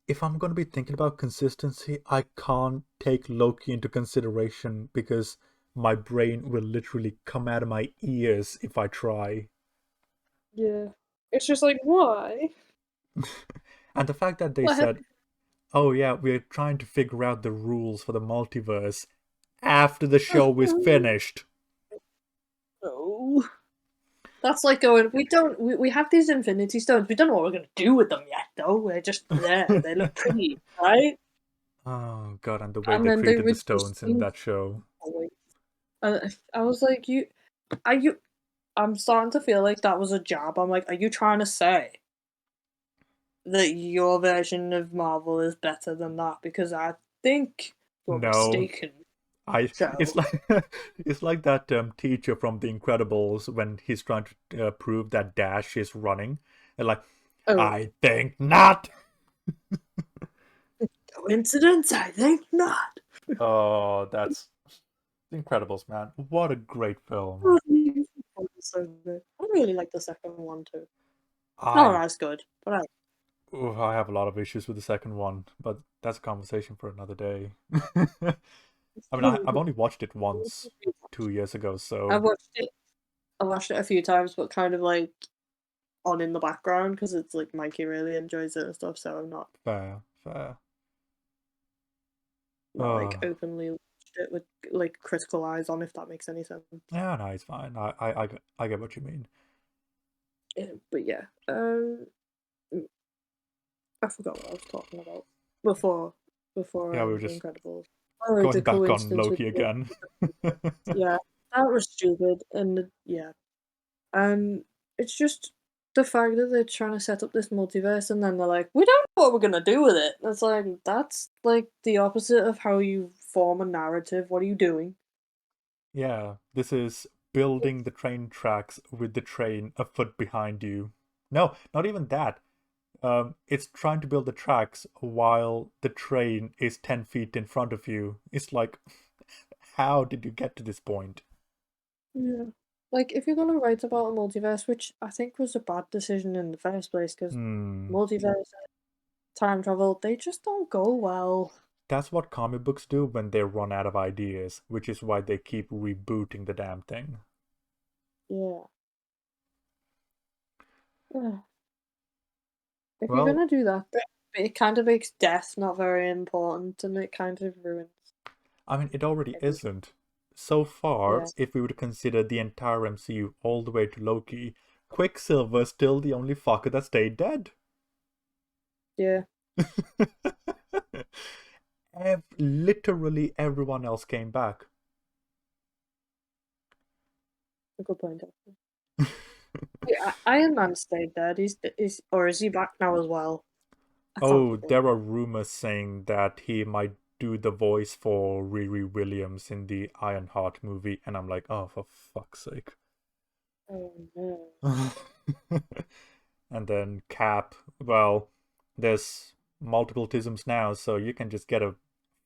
if I'm going to be thinking about consistency, I can't take Loki into consideration because my brain will literally come out of my ears if I try. Yeah. It's just like, why? And the fact that they What said, happened? oh yeah, we're trying to figure out the rules for the multiverse after the show is finished. No. That's like going, we have these Infinity Stones. We don't know what we're going to do with them yet, though. They're just there. They look pretty, right? Oh god, and the way And they then they treated the reduce stones in things. that show. I was like, are you, I'm starting to feel like that was a jab. I'm like, are you trying to say that your version of Marvel is better than that? Because I think you're No, mistaken. it's So, like it's like that teacher from The Incredibles when he's trying to prove that Dash is running, and like, oh, I think not. coincidence? I think not. Oh, that's The Incredibles, man. What a great film. Oh, so good. I really like the second one too. Not I as good, but I. I have a lot of issues with the second one, but that's a conversation for another day. I mean, I've only watched it once 2 years ago, I so watched it. I watched it a few times, but kind of like on in the background because it's like Mikey really enjoys it and stuff. So I'm fair, fair. not like Oh, openly watched it with like critical eyes on, if that makes any sense. yeah, no, it's fine. I get what you mean. Yeah, but yeah, mm, I forgot what I was talking about before Yeah, we were The just Incredibles. Oh, the going back on coincidence with Loki again. yeah, that was stupid, and yeah, it's just the fact that they're trying to set up this multiverse, and then they're like, we don't know what we're gonna do with it. It's like that's like the opposite of how you form a narrative. What are you doing? Yeah, this is building the train tracks with the train a foot behind you. No, not even that. It's trying to build the tracks while the train is 10 feet in front of you. It's like, how did you get to this point? Yeah. Like, if you're gonna write about a multiverse, which I think was a bad decision in the first place, because Hmm. multiverse, time travel, they just don't go well. That's what comic books do when they run out of ideas, which is why they keep rebooting the damn thing. Yeah. Yeah. If you're Well, gonna do that, then it kind of makes death not very important, and it kind of ruins I mean, it already everything. isn't. So far, Yeah. if we were to consider the entire MCU all the way to Loki, Quicksilver's still the only fucker that stayed dead. Yeah. Literally everyone else came back. A good point, actually. Wait, Iron Man stayed dead. Or is he back now as well? I can't Oh, remember. there are rumors saying that he might do the voice for Riri Williams in the Ironheart movie, and I'm like, oh, for fuck's sake. Oh no. And then Cap, well, there's multiple tisms now, so you can just get a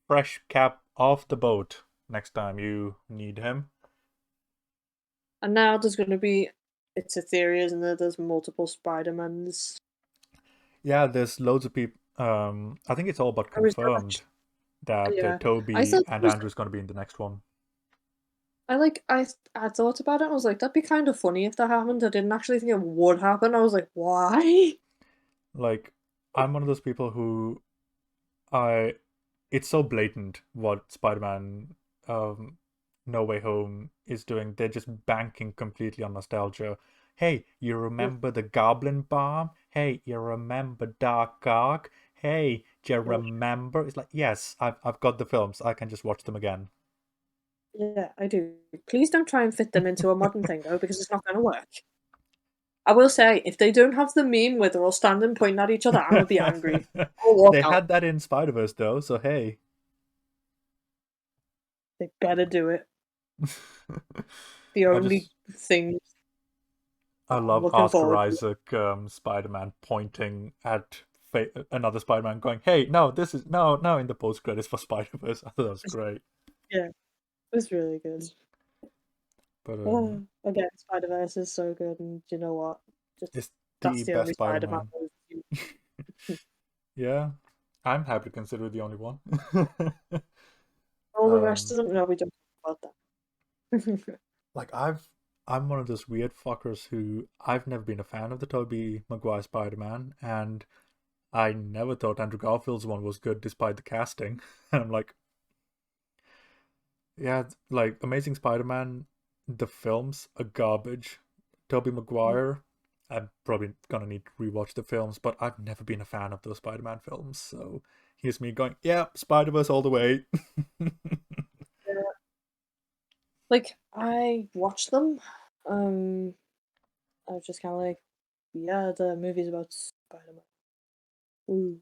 fresh Cap off the boat next time you need him. And now there's going to be, it's a theory, isn't there? There's multiple Spider-Mans. Yeah, there's loads of people. I think it's all but Or is that confirmed actually, that yeah. I Toby thought it and was, Andrew's going to be in the next one. I thought about it and I was like, that'd be kind of funny if that happened. I didn't actually think it would happen. I was like, why? Like, I'm one of those people who I it's so blatant what Spider-Man No Way Home is doing. They're just banking completely on nostalgia. Hey, you remember the Goblin Bomb? Hey, you remember Dark Ark? Hey, do you remember? It's like, yes, I've got the films. I can just watch them again. Yeah, I do. Please don't try and fit them into a modern thing though, because it's not going to work. I will say, if they don't have the meme where they're all standing pointing at each other, I'm gonna be angry. I'll walk They out. had that in Spider-Verse though, so hey. They better do it. The I only just thing I I'm love looking Oscar forward to. Isaac Spider-Man pointing at another Spider-Man going, "Hey, no, this is no," in the post credits for Spider-Verse. I thought that was great. Yeah, it was really good. But Oh, again, Spider Verse is so good, and you know what? Just it's that's the the best only Spider Man Spider-Man. movie. Yeah, I'm happy to consider it the only one. All the rest um, of them, no, we don't talk about that. like I'm one of those weird fuckers who I've never been a fan of the Tobey Maguire Spider-Man, and I never thought Andrew Garfield's one was good despite the casting. And I'm like, yeah, like Amazing Spider-Man, the films are garbage. Tobey Maguire, I'm probably gonna need to rewatch the films, but I've never been a fan of those Spider-Man films, so here's me going, yeah, Spider-Verse all the way. Yeah. Like I watched them. Um, I was just kind of like, yeah, the movie's about Spider Man. Ooh,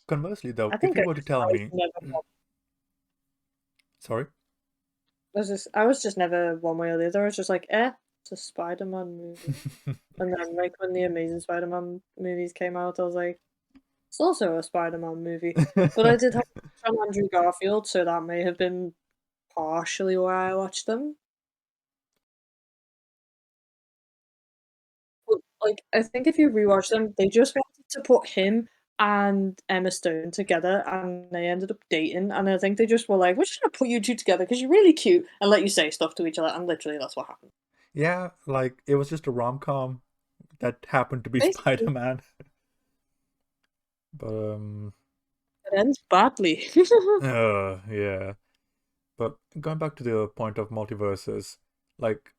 Conversely, though, I if think you were to tell I was me, never. sorry, I was just never one way or the other. I was just like, it's a Spider Man movie. And then like when the Amazing Spider Man movies came out, I was like, it's also a Spider Man movie. But I did have from Andrew Garfield, so that may have been partially why I watched them. But like I think if you rewatch them, they just wanted to put him and Emma Stone together and they ended up dating and I think they just were like, we're just gonna put you two together because you're really cute and let you say stuff to each other and literally that's what happened. yeah, like it was just a rom-com that happened to be Basically, Spider-Man. But it ends badly. yeah. But going back to the point of multiverses, like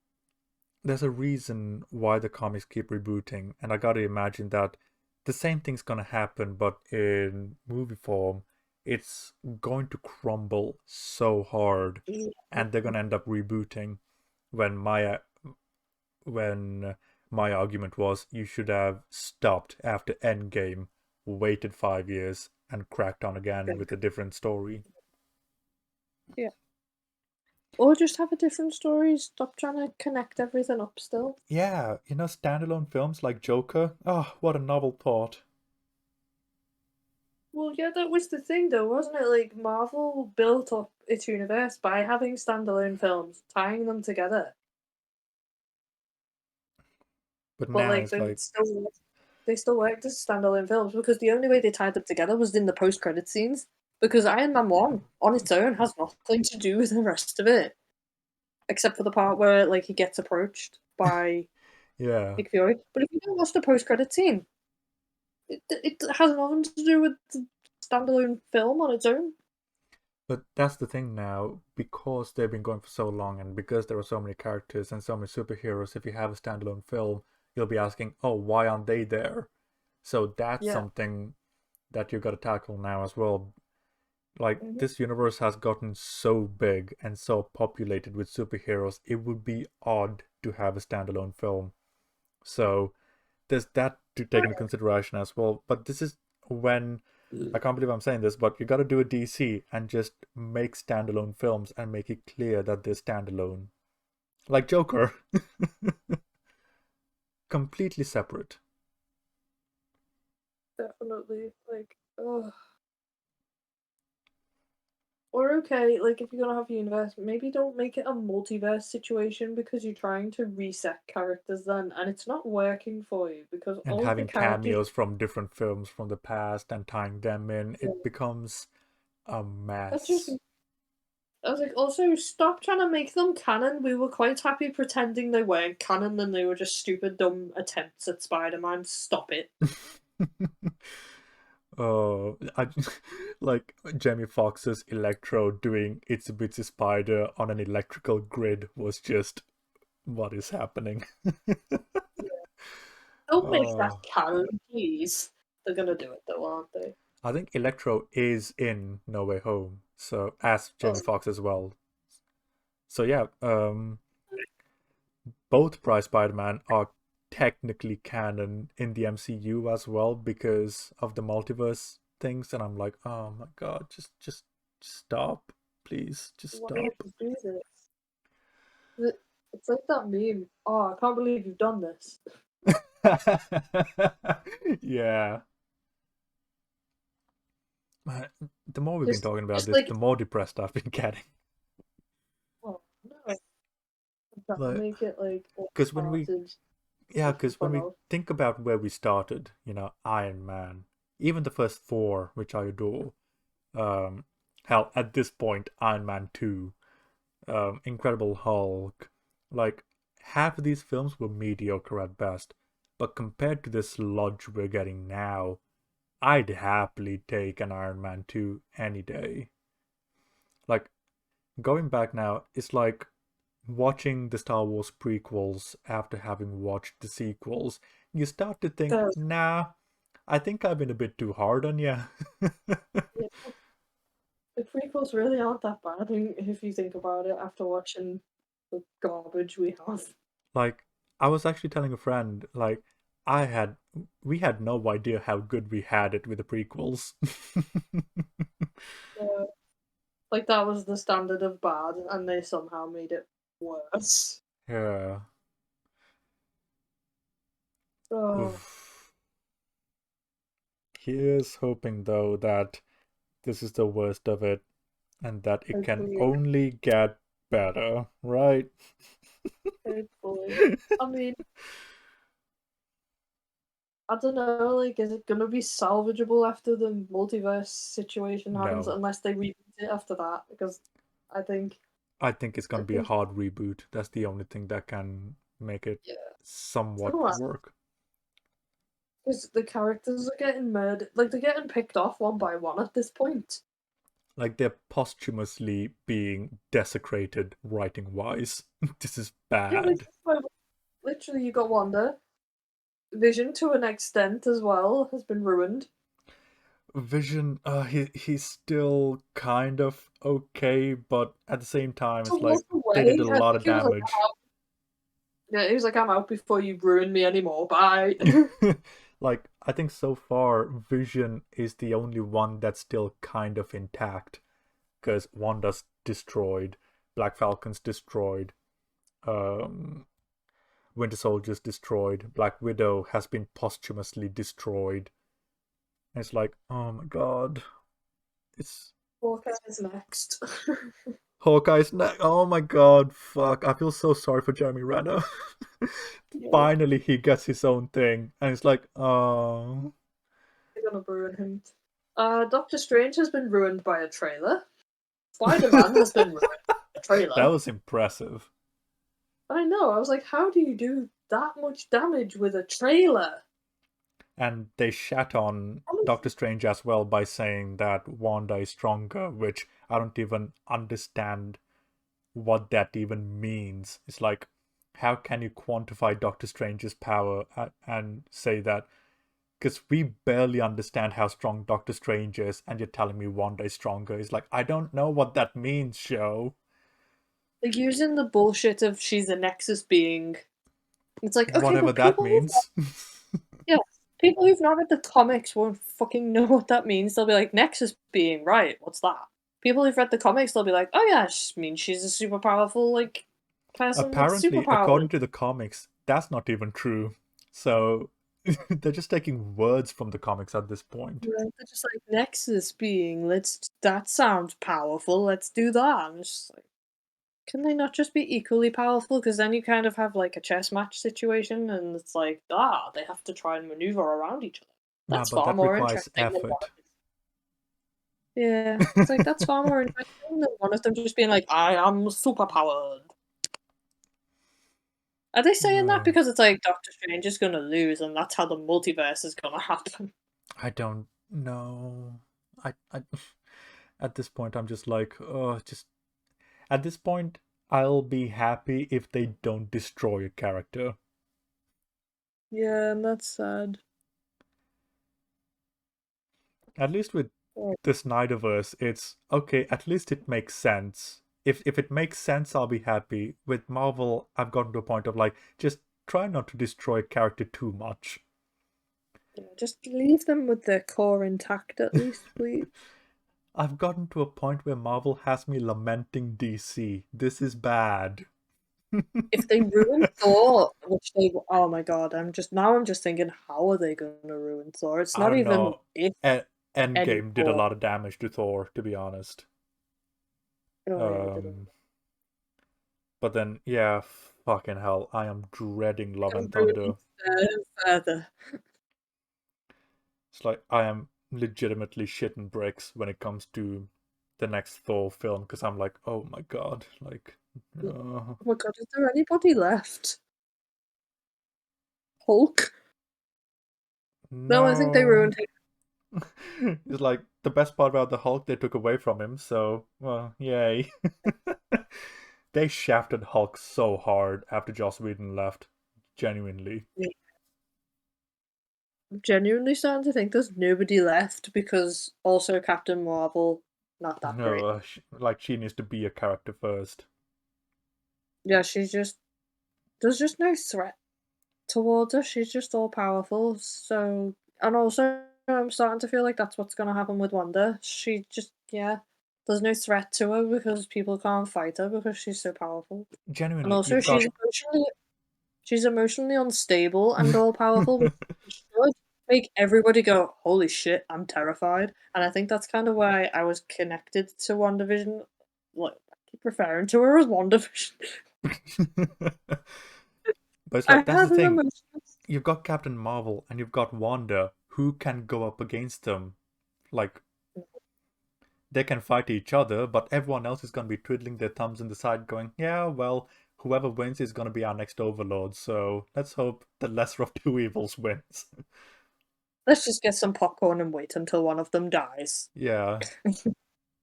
there's a reason why the comics keep rebooting, and I gotta imagine that the same thing's gonna happen, but in movie form, it's going to crumble so hard, and they're gonna end up rebooting. When my when my argument was you should have stopped after Endgame, waited 5 years, and cracked on again with a different story. Yeah. Or just have a different story, stop trying to connect everything up still. Yeah, standalone films like Joker. Oh, what a novel thought. Well, yeah, that was the thing though, wasn't it? Like, Marvel built up its universe by having standalone films, tying them together. But But, now like, it's like, they still worked as standalone films because the only way they tied them together was in the post-credit scenes. Because Iron Man 1, on its own, has nothing to do with the rest of it. Except for the part where, like, he gets approached by yeah. Nick Fury. But if you don't watch the post-credit scene, it has nothing to do with the standalone film on its own. But that's the thing now, because they've been going for so long and because there are so many characters and so many superheroes, if you have a standalone film, you'll be asking, oh, why aren't they there? So that's Yeah. something that you got to tackle now as well. Like, Mhm. this universe has gotten so big and so populated with superheroes, it would be odd to have a standalone film. So there's that to take into consideration as well. But this is when, I can't believe I'm saying this, but you got to do a DC and just make standalone films and make it clear that they're standalone. Like Joker. Completely separate. Definitely. Like, ugh. Or okay, like if you're gonna have a universe, maybe don't make it a multiverse situation because you're trying to reset characters then, and it's not working for you because And all of the having characters. cameos from different films from the past and tying them in, Yeah, it becomes a that's just. mess. I was like, also stop trying to make them canon. We were quite happy pretending they weren't canon and they were just stupid, dumb attempts at Spider-Man. Stop it. Oh, like Jamie Foxx's Electro doing Itsy Bitsy Spider on an electrical grid was just, what is happening? Don't make that Oh, canon, please. They're gonna do it though, aren't they? I think Electro is in No Way Home, so as Oh, Jamie Foxx as well. So yeah, both Price Spider-Man are technically canon in the MCU as well because of the multiverse things, and I'm like, oh my god, just stop, please, just why would stop. you do this? It's like that meme. Oh, I can't believe you've done this. Yeah. Man, the more we've been talking about Just this, like, the more depressed I've been getting. oh no, I'm trying to Like, make it like because hearted, because when we fun. think about where we started, Iron Man, even the first four, which I adore, um, hell, at this point, Iron Man 2, Incredible Hulk, like, half of these films were mediocre at best. But compared to the sludge we're getting now, I'd happily take an Iron Man 2 any day. Like, going back now, it's like watching the Star Wars prequels after having watched the sequels. You start to think, The, nah, I think I've been a bit too hard on you. the prequels really aren't that bad if you think about it after watching the garbage we have. Like, I was actually telling a friend, like, I had we had no idea how good we had it with the prequels. Yeah. Like that was the standard of bad, and they somehow made it worse. Yeah. Oh, Oof. Here's hoping though that this is the worst of it and that it can hopefully, only get better, right? hopefully. I mean, I don't know. Like, is it gonna be salvageable after the multiverse situation happens? No. Unless they reboot it after that, because I think, I think it's I gonna be a think, hard reboot. That's the only thing that can make it yeah. somewhat So work. because the characters are getting murdered, like they're getting picked off one by one at this point. Like they're posthumously being desecrated writing wise. This is Yeah, like bad. literally, you got Wanda. Vision to an extent as well has been ruined. Vision, he's still kind of okay, but at the same time, To it's walk like they did a away, I lot think of he was like, damage. yeah, he was like, I'm out before you ruin me anymore. Bye. Like, I think so far, Vision is the only one that's still kind of intact. Because Wanda's destroyed, Black Falcon's destroyed, um, Winter Soldier's destroyed, Black Widow has been posthumously destroyed. And it's like, oh my god. It's Hawkeye is next. Hawkeye's neck. Oh my god, fuck. I feel so sorry for Jeremy Renner. Yeah, Finally, he gets his own thing. And it's like, oh. they're gonna ruin him. Doctor Strange has been ruined by a trailer. Spider-Man has been ruined by a That trailer. was impressive. I know, I was like, how do you do that much damage with a trailer? And they shat on Doctor Strange as well by saying that Wanda is stronger, which I don't even understand what that even means. It's like, how can you quantify Doctor Strange's power and say that? Because we barely understand how strong Doctor Strange is, and you're telling me Wanda is stronger. It's like, I don't know what that means, show. like using the bullshit of she's a Nexus being. It's like, okay, Whatever but that people who've means. yeah, people who've not read the comics won't fucking know what that means. They'll be like, Nexus being, right, what's that? People who've read the comics, they'll be like, oh yeah, it means she's a super powerful, like, person with Apparently, superpowers. according to the comics, that's not even true. So they're just taking words from the comics at this point. Yeah, they're just like, Nexus being, that sounds powerful, let's do that. And it's just like, can they not just be equally powerful? Because then you kind of have like a chess match situation, and it's like, they have to try and maneuver around each other. Nah, That's but far that more requires interesting than one effort. of them. Yeah, it's like that's far more interesting than one of them just being like, I am superpowered. Are they saying that because it's like Doctor Strange is gonna lose, and that's how the multiverse is gonna happen? I don't know. I at this point I'm just like, oh, just at this point I'll be happy if they don't destroy a character. Yeah, and that's sad. At least with Oh, the Snyderverse, it's okay, at least it makes sense. If it makes sense, I'll be happy. With Marvel, I've gotten to a point of like, just try not to destroy a character too much. yeah, just leave them with their core intact at least, please. I've gotten to a point where Marvel has me lamenting DC. This is bad. If they ruin Thor, which they oh my god, I'm just thinking, how are they gonna ruin Thor? It's I not don't even know. if Endgame did a anymore. lot of damage to Thor, to be honest. Oh yeah, did Um, but then, yeah, fucking hell, I am dreading Love and it ruin Thunder. further? It's like I am legitimately shitting bricks when it comes to the next Thor film because I'm like, oh my god, like, Oh my god, is there anybody left? Hulk? No, I think they no. ruined him. It's like the best part about the Hulk they took away from him, so well, yay. They shafted Hulk so hard after Joss Whedon left, genuinely. I'm genuinely starting to think there's nobody left because also Captain Marvel, not that No, great. like she needs to be a character first. Yeah, there's just no threat towards her. She's just all powerful. So, and also, I'm starting to feel like that's what's going to happen with Wanda. She just, yeah, there's no threat to her because people can't fight her because she's so powerful. And Genuinely, also, you've got she's emotionally unstable and all powerful, which should make everybody go, "Holy shit, I'm terrified." And I think that's kind of why I was connected to WandaVision. Like, I keep referring to her as WandaVision. but it's I like that's the had an thing. emotional. You've got Captain Marvel and you've got Wanda who can go up against them. Like they can fight each other, but everyone else is going to be twiddling their thumbs in the side going, yeah, well, whoever wins is going to be our next overlord, so let's hope the lesser of two evils wins. Let's just get some popcorn and wait until one of them dies. Yeah.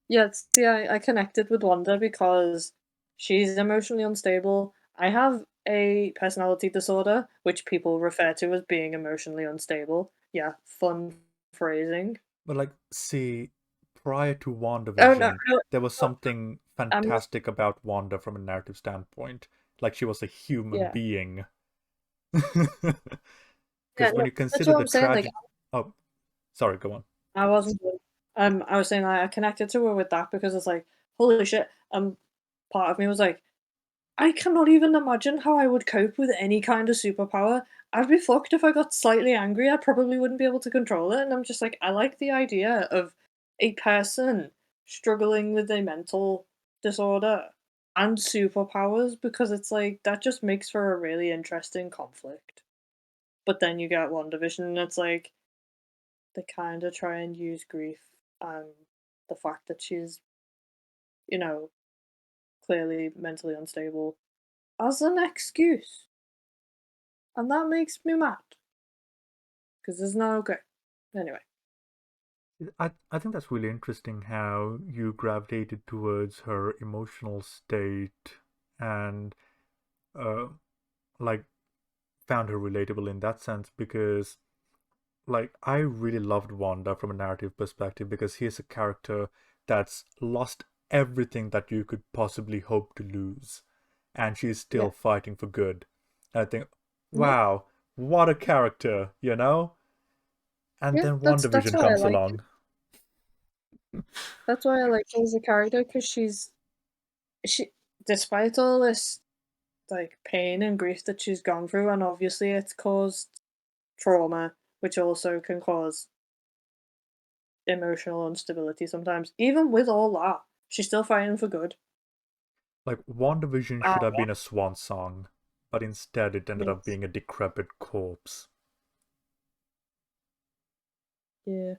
Yeah, see, I connected with Wanda because she's emotionally unstable. I have a personality disorder, which people refer to as being emotionally unstable. Yeah, fun phrasing. But like, see, prior to Oh no, WandaVision, no, there was something I'm not, fantastic about Wanda from a narrative standpoint. Like she was a human yeah, being. yeah, Because when no, you that's consider what the I'm saying. Like, tragedy. Oh, sorry, go on. I wasn't. I was saying like, I connected to her with that because it's like, holy shit. Part of me was like, I cannot even imagine how I would cope with any kind of superpower. I'd be fucked if I got slightly angry. I probably wouldn't be able to control it. And I'm just like, I like the idea of a person struggling with a mental disorder and superpowers because it's like that just makes for a really interesting conflict. But then you get WandaVision and it's like they kind of try and use grief and the fact that she's, you know, clearly mentally unstable as an excuse. And that makes me mad because there's no good. Anyway, I think that's really interesting how you gravitated towards her emotional state and uh like found her relatable in that sense because like I really loved Wanda from a narrative perspective because he's a character that's lost everything that you could possibly hope to lose, and she's Yeah. still fighting for good. I think, Mhm. wow, what a character, you know? And Yeah, then that's WandaVision why I comes like her. along. That's why I like her as a character, because she despite all this like pain and grief that she's gone through, and obviously it's caused trauma, which also can cause emotional instability sometimes. Even with all that, she's still fighting for good. Like, WandaVision Ah, should have been a swan song, but instead it ended up yes. being a decrepit corpse. Yeah.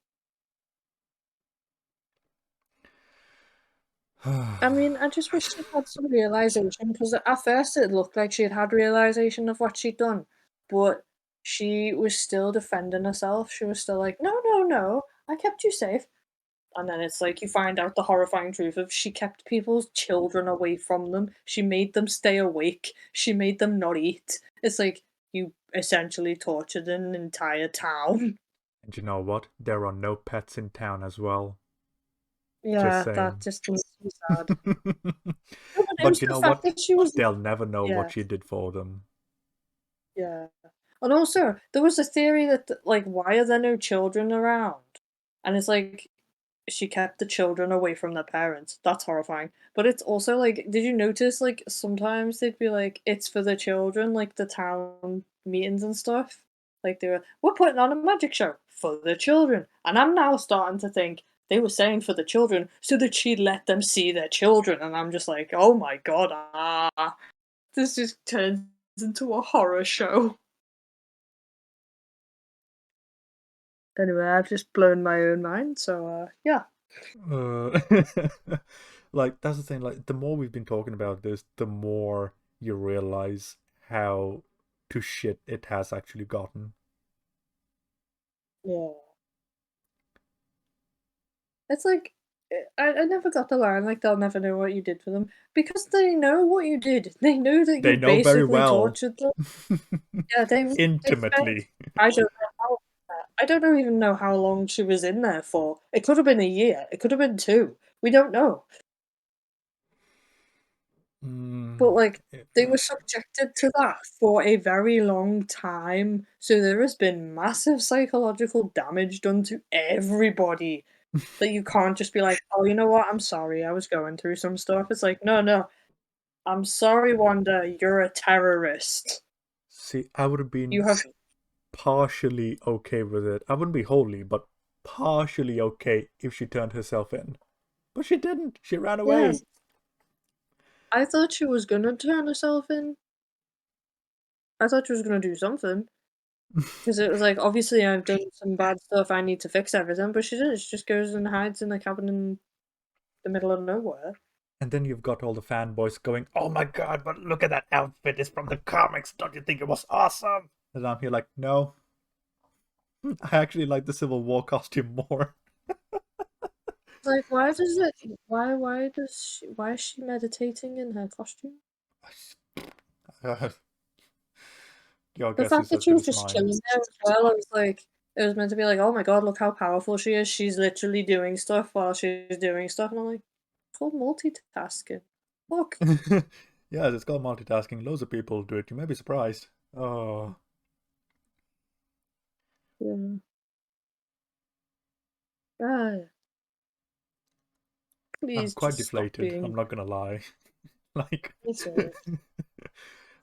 I mean, I just wish she'd had some realization, because at first it looked like she'd had realization of what she'd done, but she was still defending herself. She was still like, "No, no, no, I kept you safe." And then it's like you find out the horrifying truth of she kept people's children away from them. She made them stay awake. She made them not eat. It's like you essentially tortured an entire town. And you know what? There are no pets in town as well. Just Yeah, that saying. just makes me sad. No, but it was But you the know fact what? that she was, They'll never know what yeah, she did for them. yeah. And also, there was a theory that, like, why are there no children around? And it's like, she kept the children away from their parents. That's horrifying. But it's also like, did you notice, like, sometimes they'd be like, it's for the children, like the town meetings and stuff? Like, we're putting on a magic show for the children. And I'm now starting to think they were saying for the children so that she'd let them see their children. And I'm just like, oh my god, this just turns into a horror show. Anyway, I've just blown my own mind, so yeah. Uh, like, that's the thing. Like, the more we've been talking about this, the more you realize how to shit it has actually gotten. Yeah. It's like I never got the line like they'll never know what you did for them, because they know what you did. They know that They you know very basically well. tortured them. Yeah, they spent, Intimately. I don't know how, I don't know even know how long she was in there for. It could have been a year. It could have been 2. We don't know. But Mm, like it- they were subjected to that for a very long time. So there has been massive psychological damage done to everybody, that you can't just be like, "Oh, you know what? I'm sorry. I was going through some stuff." It's like, "No, no. I'm sorry, Wanda. You're a terrorist. See, I would have You been have." partially okay with it. I wouldn't be wholly, but partially okay if she turned herself in. But she didn't. She ran Yeah. away. I thought she was gonna turn herself in. I thought she was gonna do something, because it was like, obviously, I've done some bad stuff. I need to fix everything, but she didn't. She just goes and hides in a cabin in the middle of nowhere. And then you've got all the fanboys going, "Oh my god, but look at that outfit! It's from the comics. Don't you think it was awesome?" And I'm here like, no, I actually like the Civil War costume more. Like, why does it? Why is she meditating in her costume? Your The guess fact is that as she good was as just mine. chilling there as well, I was like, it was meant to be like, oh my god, look how powerful she is. She's literally doing stuff while she's doing stuff, and I'm like, it's called multitasking. Look, Yes, it's called multitasking. Loads of people do it. You may be surprised. Oh, yeah, ah, I'm please quite just stop deflated. I'm being not gonna lie. Like, serious.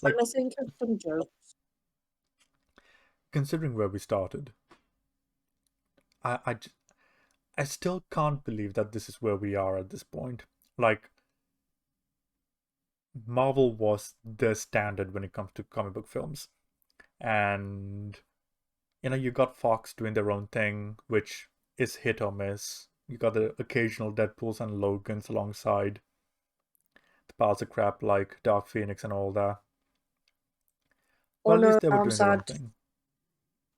like Trying to think of some jokes. considering where we started, I, I, j- I still can't believe that this is where we are at this point. Like, Marvel was the standard when it comes to comic book films. And, you got Fox doing their own thing, which is hit or miss. You got the occasional Deadpools and Logans alongside the piles of crap like Dark Phoenix and all that. Oh But at no, least they were I'm doing their own sad. thing.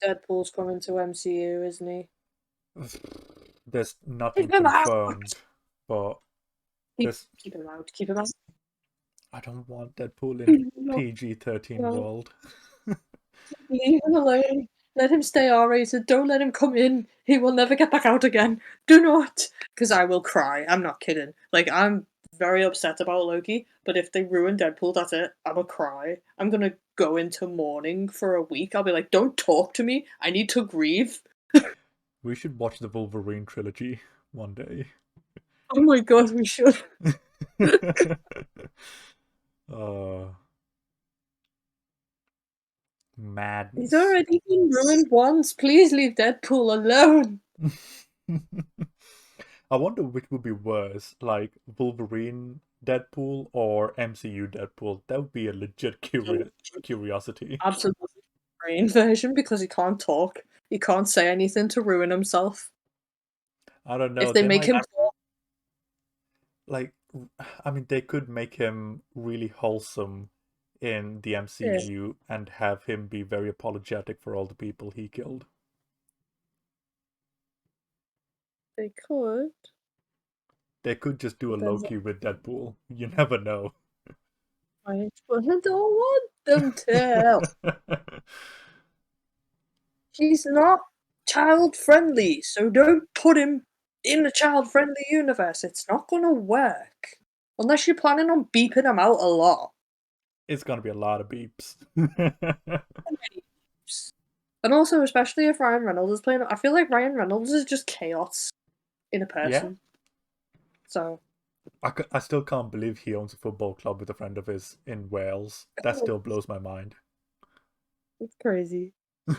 Deadpool's coming to MCU, isn't he? There's nothing Keep him out! confirmed, but there's. Keep him out. Keep him out. I don't want Deadpool in No, PG-13 no, world. leave him alone. Let him stay R-rated. Don't let him come in. He will never get back out again. Do not, because I will cry. I'm not kidding. Like, I'm very upset about Loki, but if they ruin Deadpool, that's it. I will cry. I'm gonna go into mourning for a week. I'll be like, don't talk to me. I need to grieve. We should watch the Wolverine trilogy one day. Oh my god, we should. Madness. He's already been ruined once. Please leave Deadpool alone. I wonder which would be worse, like Wolverine Deadpool or MCU Deadpool. That would be a legit curiosity. Absolutely brain version because he can't talk. He can't say anything to ruin himself. I don't know. If they make might, him talk, like, I mean, they could make him really wholesome in the MCU and have him be very apologetic for all the people he killed. they could. They could just do a Loki with Deadpool. You never know. Right, but I don't want them to. He's not child friendly, so don't put him in a child friendly universe. It's not gonna work. Unless you're planning on beeping him out a lot. It's gonna be a lot of beeps. And also, especially if Ryan Reynolds is playing, I feel like Ryan Reynolds is just chaos in a person. Yeah. So. I still can't believe he owns a football club with a friend of his in Wales. That still blows my mind. It's crazy. uh,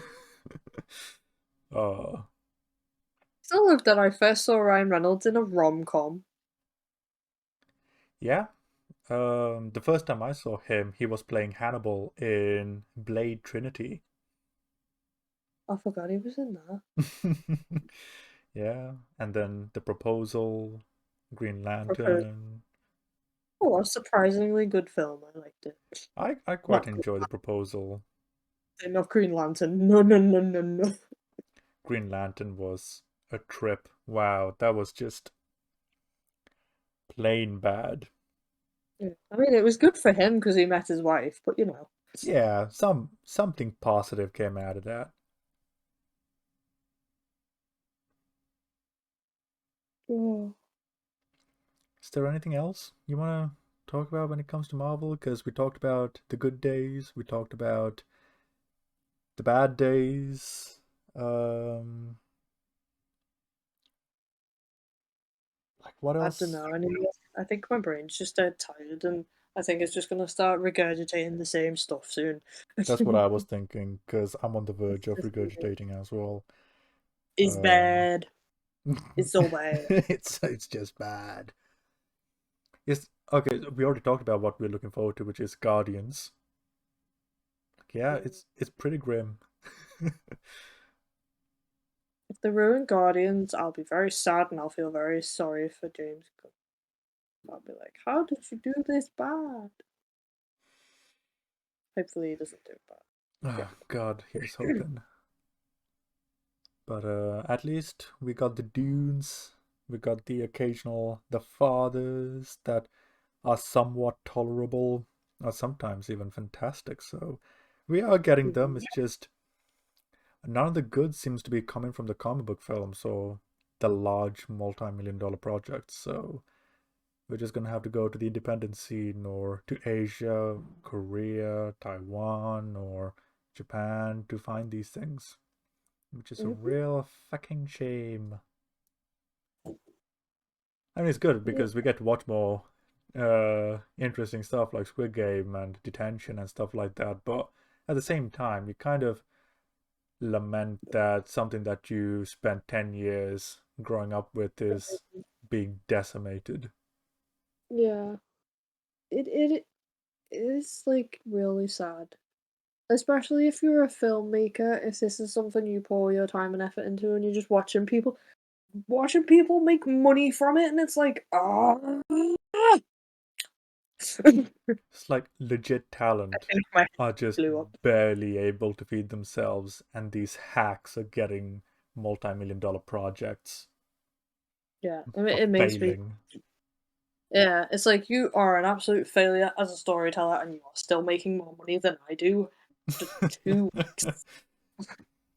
Still love that I first saw Ryan Reynolds in a rom-com. Yeah. The first time I saw him, he was playing Hannibal in Blade Trinity. I forgot he was in that. Yeah, and then The Proposal, Green Lantern. Oh, a surprisingly good film. I liked it. I quite enjoy The Proposal. Not Green Lantern. No. Green Lantern was a trip. Wow, that was just plain bad. Yeah. I mean, it was good for him because he met his wife, but you know. Yeah, something positive came out of that. Oh. Is there anything else you want to talk about when it comes to Marvel? Because we talked about the good days, we talked about the bad days. Like what else? I don't know anymore. I think my brain's just dead tired, and I think it's just gonna start regurgitating the same stuff soon. That's what I was thinking, because I'm on the verge of regurgitating as well. It's bad. It's so bad. It's just bad. It's okay. We already talked about what we're looking forward to, which is Guardians. Yeah, it's pretty grim. If they ruin Guardians, I'll be very sad and I'll feel very sorry for James Gunn. I'll be like, how did you do this bad? Hopefully he doesn't do it bad. Oh, God, here's hoping. But at least we got the Dunes, we got the occasional The Fathers that are somewhat tolerable, or sometimes even fantastic. So we are getting them. It's just none of the good seems to be coming from the comic book films or the large multi-million-dollar projects. So we're just gonna have to go to the independent scene or to Asia, Korea, Taiwan, or Japan to find these things, which is a real fucking shame. I mean, it's good because we get to watch more interesting stuff like Squid Game and Detention and stuff like that. But at the same time, you kind of lament that something that you spent 10 years growing up with is being decimated. Yeah. It is like really sad. Especially if you're a filmmaker, if this is something you pour your time and effort into and you're just watching people make money from it and it's like, ah. It's like legit talent are just barely able to feed themselves, and these hacks are getting multi-million-dollar projects. Yeah, I mean, it makes me. Yeah, it's like you are an absolute failure as a storyteller, and you are still making more money than I do. 2 weeks.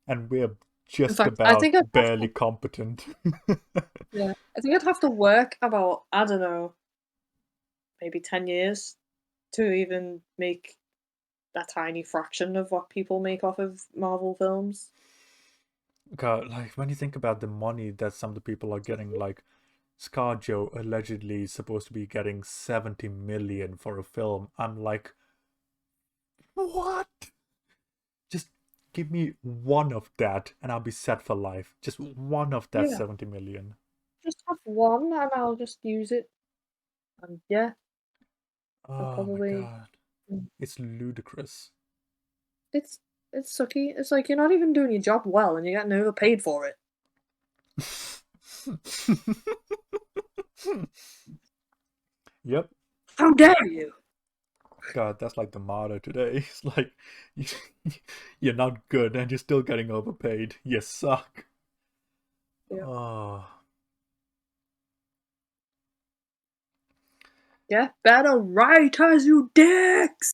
and we're In just fact, I about think I'd have barely to, competent. yeah, I think I'd have to work about, I don't know, maybe 10 years to even make a tiny fraction of what people make off of Marvel films. God, like when you think about the money that some of the people are getting, like ScarJo allegedly is supposed to be getting 70 million for a film. I'm like, what? Just give me one of that and I'll be set for life. Just one of that Yeah, 70 million. just have one and I'll just use it. And yeah, I'll Oh my probably. god. Mm. It's ludicrous. It's it's sucky. It's like you're not even doing your job well and you're getting overpaid for it. Yep. How dare you? God, that's like the motto today. It's like you're not good and you're still getting overpaid. You suck. Yeah. Oh, Get better writers, you dicks!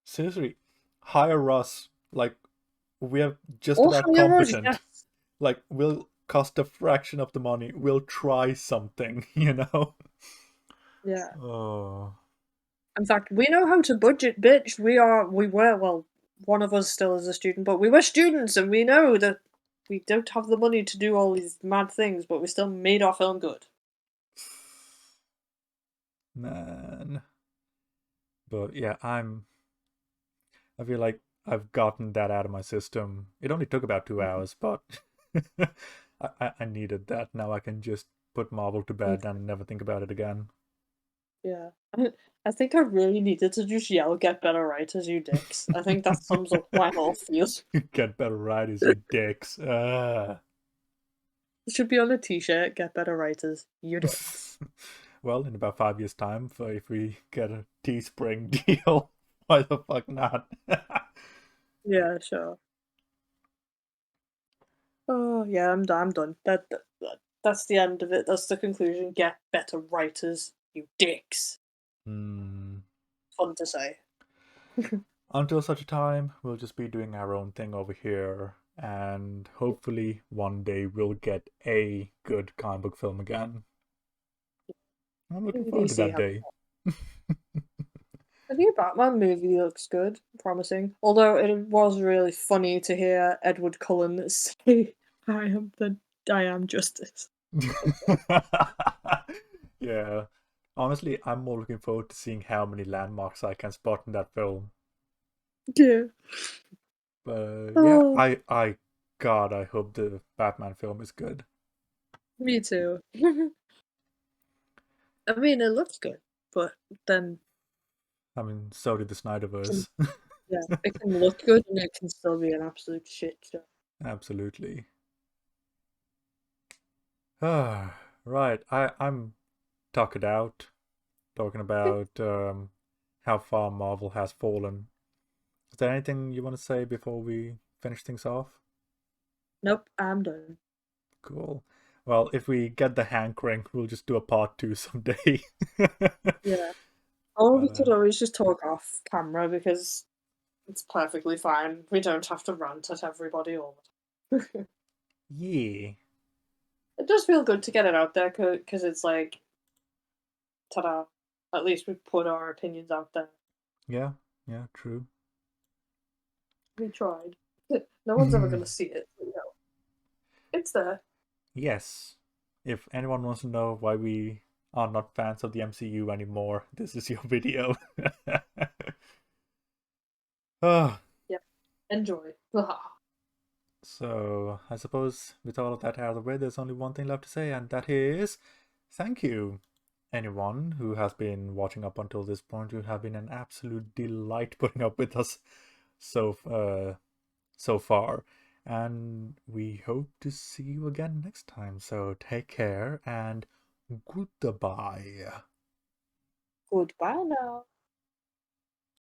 seriously, hire us. Like we're just Or about hire us, competent. yes. Like we'll cost a fraction of the money. We'll try something, you know? Yeah. Oh. In fact, we know how to budget, bitch. Well, one of us still is a student, but we were students and we know that we don't have the money to do all these mad things, but we still made our film good. Man. But yeah, I feel like I've gotten that out of my system. It only took about 2 hours, but I needed that. Now I can just put Marvel to bed and never think about it again. Yeah. I think I really needed to just yell, get better writers, you dicks. I think that sums up my whole feels. Get better writers, you dicks. It should be on a t-shirt, get better writers, you dicks. Well, in about 5 years' time, for if we get a Teespring deal, why the fuck not? Yeah, sure. Oh, yeah, I'm done. That's the end of it. That's the conclusion. Get better writers, you dicks. Hmm. Fun to say. Until such a time, we'll just be doing our own thing over here, and hopefully one day we'll get a good comic book film again. I'm looking Maybe forward to DC that have. day. The new Batman movie looks good, promising. Although it was really funny to hear Edward Cullen say, I am justice." Yeah. Honestly, I'm more looking forward to seeing how many landmarks I can spot in that film. Yeah. But yeah, Oh, God, I hope the Batman film is good. me too. I mean, it looks good, but then I mean, so did the can, Snyderverse. yeah, it can look good and it can still be an absolute shit show. Absolutely. Right, I'm tuckered out, talking about how far Marvel has fallen. Is there anything you want to say before we finish things off? Nope, I'm done. Cool. Well, if we get the hankering, we'll just do a part two someday. Yeah. Or we But could always just talk off camera because it's perfectly fine. We don't have to rant at everybody all the time. yeah, It does feel good to get it out there because it's like, ta-da! At least we put our opinions out there. yeah, yeah, true. We tried. No one's ever gonna see it. But, it's there. Yes. If anyone wants to know why we are not fans of the MCU anymore, this is your video. Ah, Yep. Enjoy. so I suppose with all of that out of the way, there's only one thing left to say, and that is thank you, anyone who has been watching up until this point. You have been an absolute delight putting up with us so far, and we hope to see you again next time. So take care and goodbye. Goodbye now.